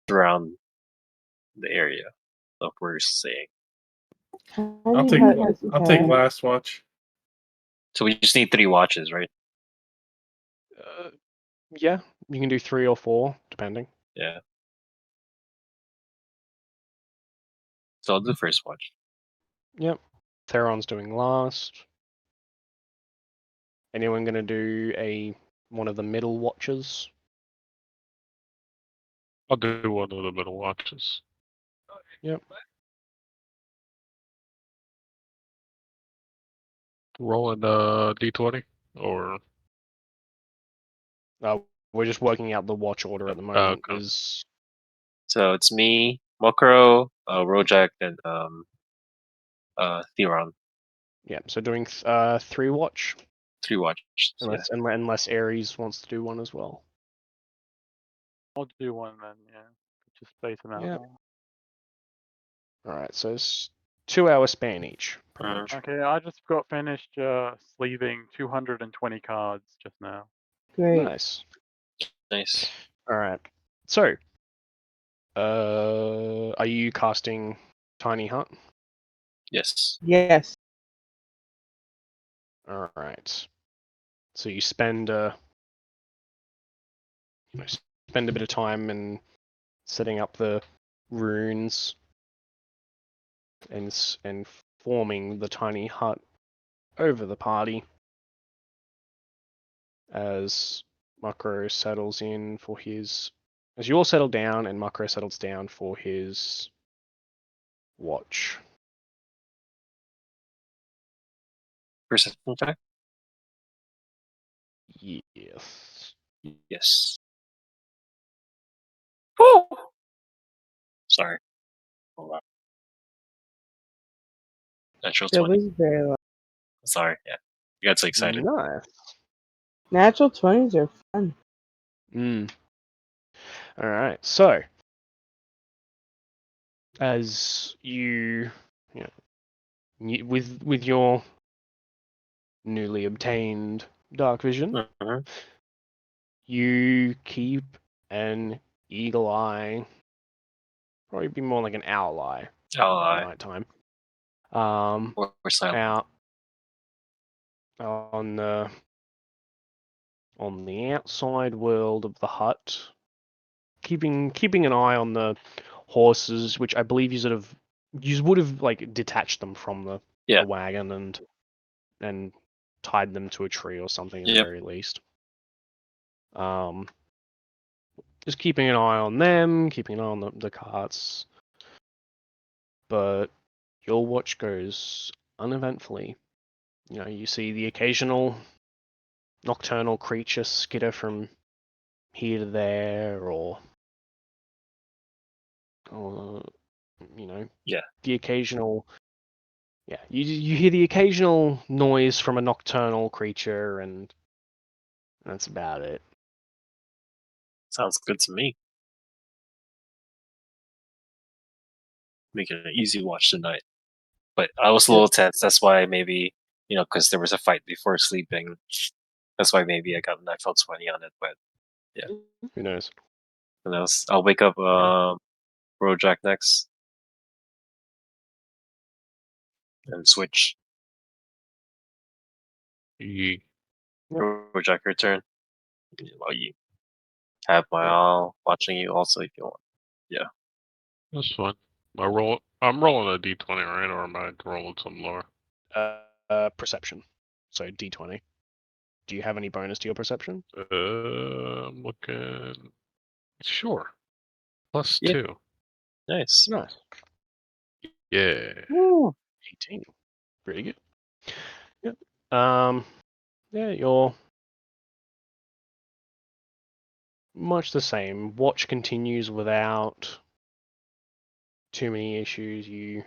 surround the area of where you're staying. I'll take last watch. So we just need 3 watches, right? Yeah, you can do 3 or 4 depending. Yeah. So I'll do first watch. Yep. Theron's doing last. Anyone gonna do one of the middle watches? I'll do one of the middle watches. Yep. Rolling d20 or We're just working out the watch order at the moment. okay. So it's me, Mokro, Rojak, and Theron. Yeah, so doing 3 watch, 3 watches. unless Ares wants to do one as well. I'll do one then, yeah. Just space them out. Yeah. All right, so it's 2-hour span each. Pretty much. Okay, I just got finished sleeving 220 cards just now. Great. Nice. Nice. All right. So, are you casting Tiny Hut? Yes. Yes. All right. So you spend a bit of time in setting up the runes and forming the tiny hut over the party as Makro settles in for his. As you all settle down and Makro settles down for his watch. Perception check? Yes. Yes. Oh! Sorry. Hold on. Natural That 20. was very low. Sorry, yeah. That's excited. Nice. Natural 20s are fun. All right. So, as you know, with your newly obtained dark vision, Mhm. you keep an eagle eye, probably be more like an owl eye Oh, at night time. we're silent. Out on the outside world of the hut, keeping an eye on the horses, which I believe you would have like detached them from the wagon and tied them to a tree or something at the very least. Just keeping an eye on them, keeping an eye on the carts. But your watch goes uneventfully. You know, you see the occasional nocturnal creature skitter from here to there, or you know, the occasional. Yeah, you hear the occasional noise from a nocturnal creature, and that's about it. Sounds good to me. Make it an easy watch tonight. But I was a little tense. That's why maybe, because there was a fight before sleeping. That's why maybe I got an Eiffel 20 on it. But yeah, Who knows? who knows? I'll wake up Rojack next and switch. Rojack, your turn. While you have my all watching you also if you want. Yeah. That's fine. I'm rolling a d20, right? Or am I rolling some lower? Perception. So D20. Do you have any bonus to your perception? I'm looking. Sure. Plus Yeah. 2. Nice. Nice. Yeah. Woo. 18. Pretty good. Yep. Yeah, you're much the same. Watch continues without too many issues. You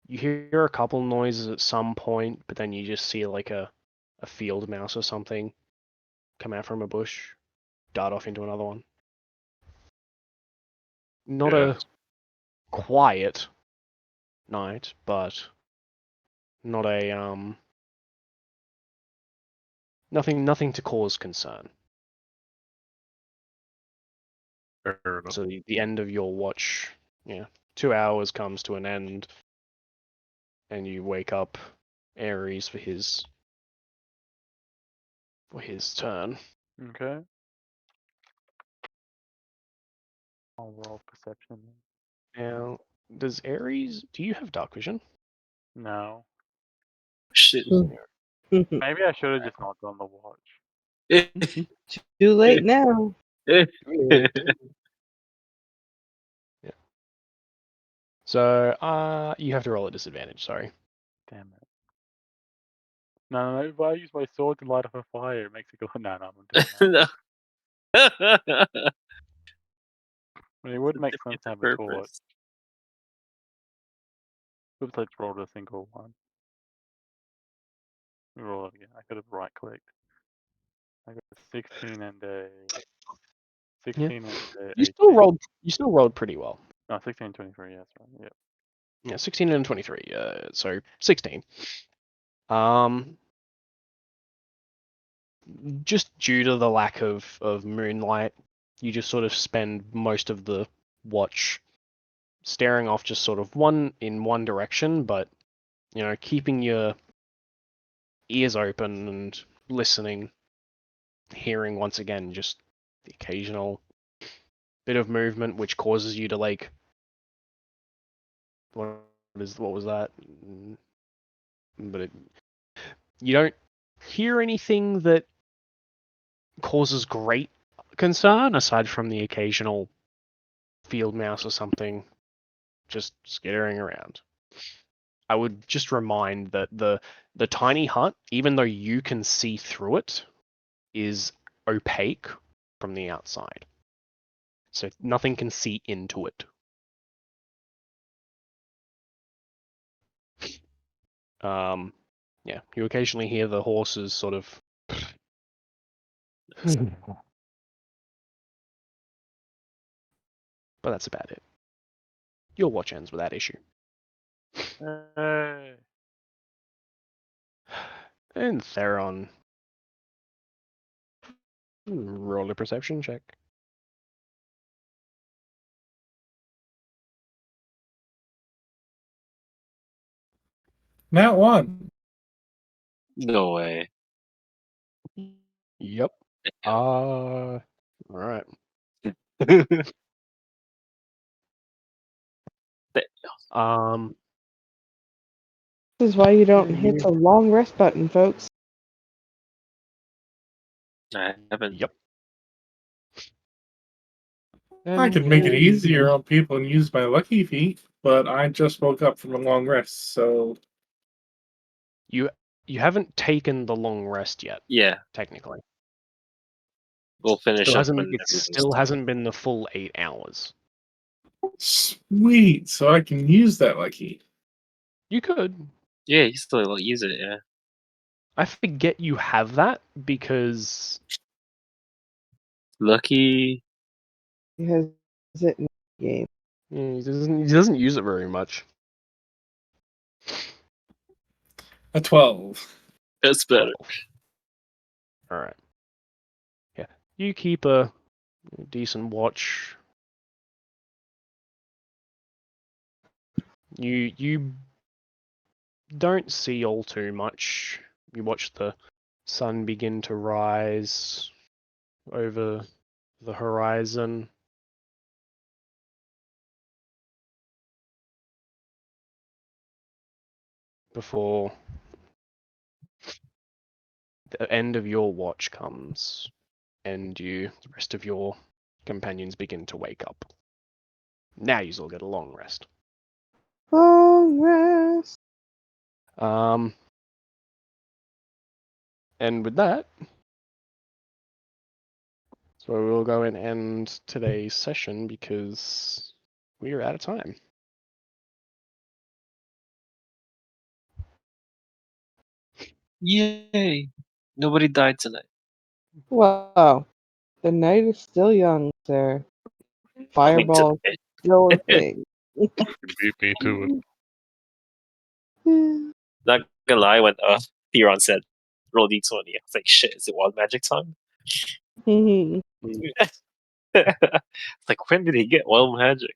hear a couple noises at some point, but then you just see like a field mouse or something come out from a bush, dart off into another one. Not a quiet night, but not a nothing to cause concern. Fair enough. So the end of your watch, 2 hours comes to an end, and you wake up Ares for his turn. Okay. I'll roll perception. Now, do you have dark vision? No. Shit. Maybe I should have just not done the watch. Too late now. Yeah. So, you have to roll at disadvantage, sorry. Damn it. No, if I use my sword to light up a fire, it makes it go. No, I'm doing that. I mean, it would make sense to have a torch. Oops, I just rolled a single one. Roll it again. I could have right clicked. I got a 16 and a 16 and a 18. You still rolled pretty well. No, 16 and 23, yes, right. Yep. Yeah, 16 and 23. So 16. Just due to the lack of moonlight, you just sort of spend most of the watch staring off just sort of in one direction, but keeping your ears open and listening, hearing once again just the occasional bit of movement which causes you to like what was that? But you don't hear anything that causes great concern aside from the occasional field mouse or something just skittering around. I would just remind that the tiny hut, even though you can see through it, is opaque from the outside. So nothing can see into it. Yeah, you occasionally hear the horses sort of. But that's about it. Your watch ends without issue. Hey. And Theron. Roll a perception check. Nat 1. No way. Yep. Alright. Um, This is why you don't hit the long rest button, folks. I haven't. yep. I could make it easier on people and use my lucky feet, but I just woke up from a long rest, so You haven't taken the long rest yet, Yeah, technically. we'll finish Still up hasn't, when it everything's still done. hasn't been the full 8 hours. sweet. So I can use that lucky. You could. Yeah, you still use it. Yeah. I forget you have that because Lucky. He has it in the game. he doesn't use it very much. A 12. That's better. 12. Alright. Yeah. You keep a decent watch. You don't see all too much. You watch the sun begin to rise over the horizon. Before the end of your watch comes and the rest of your companions begin to wake up. Now you all get a long rest. Long rest. And with that, so we'll go and end today's session because we are out of time. Yay! Nobody died tonight. Wow. The night is still young, sir. Fireball I mean, still a thing. Beat me to it. not gonna lie, when Theron said roll d20, I was like, shit, is it wild magic time? Like, when did he get wild magic?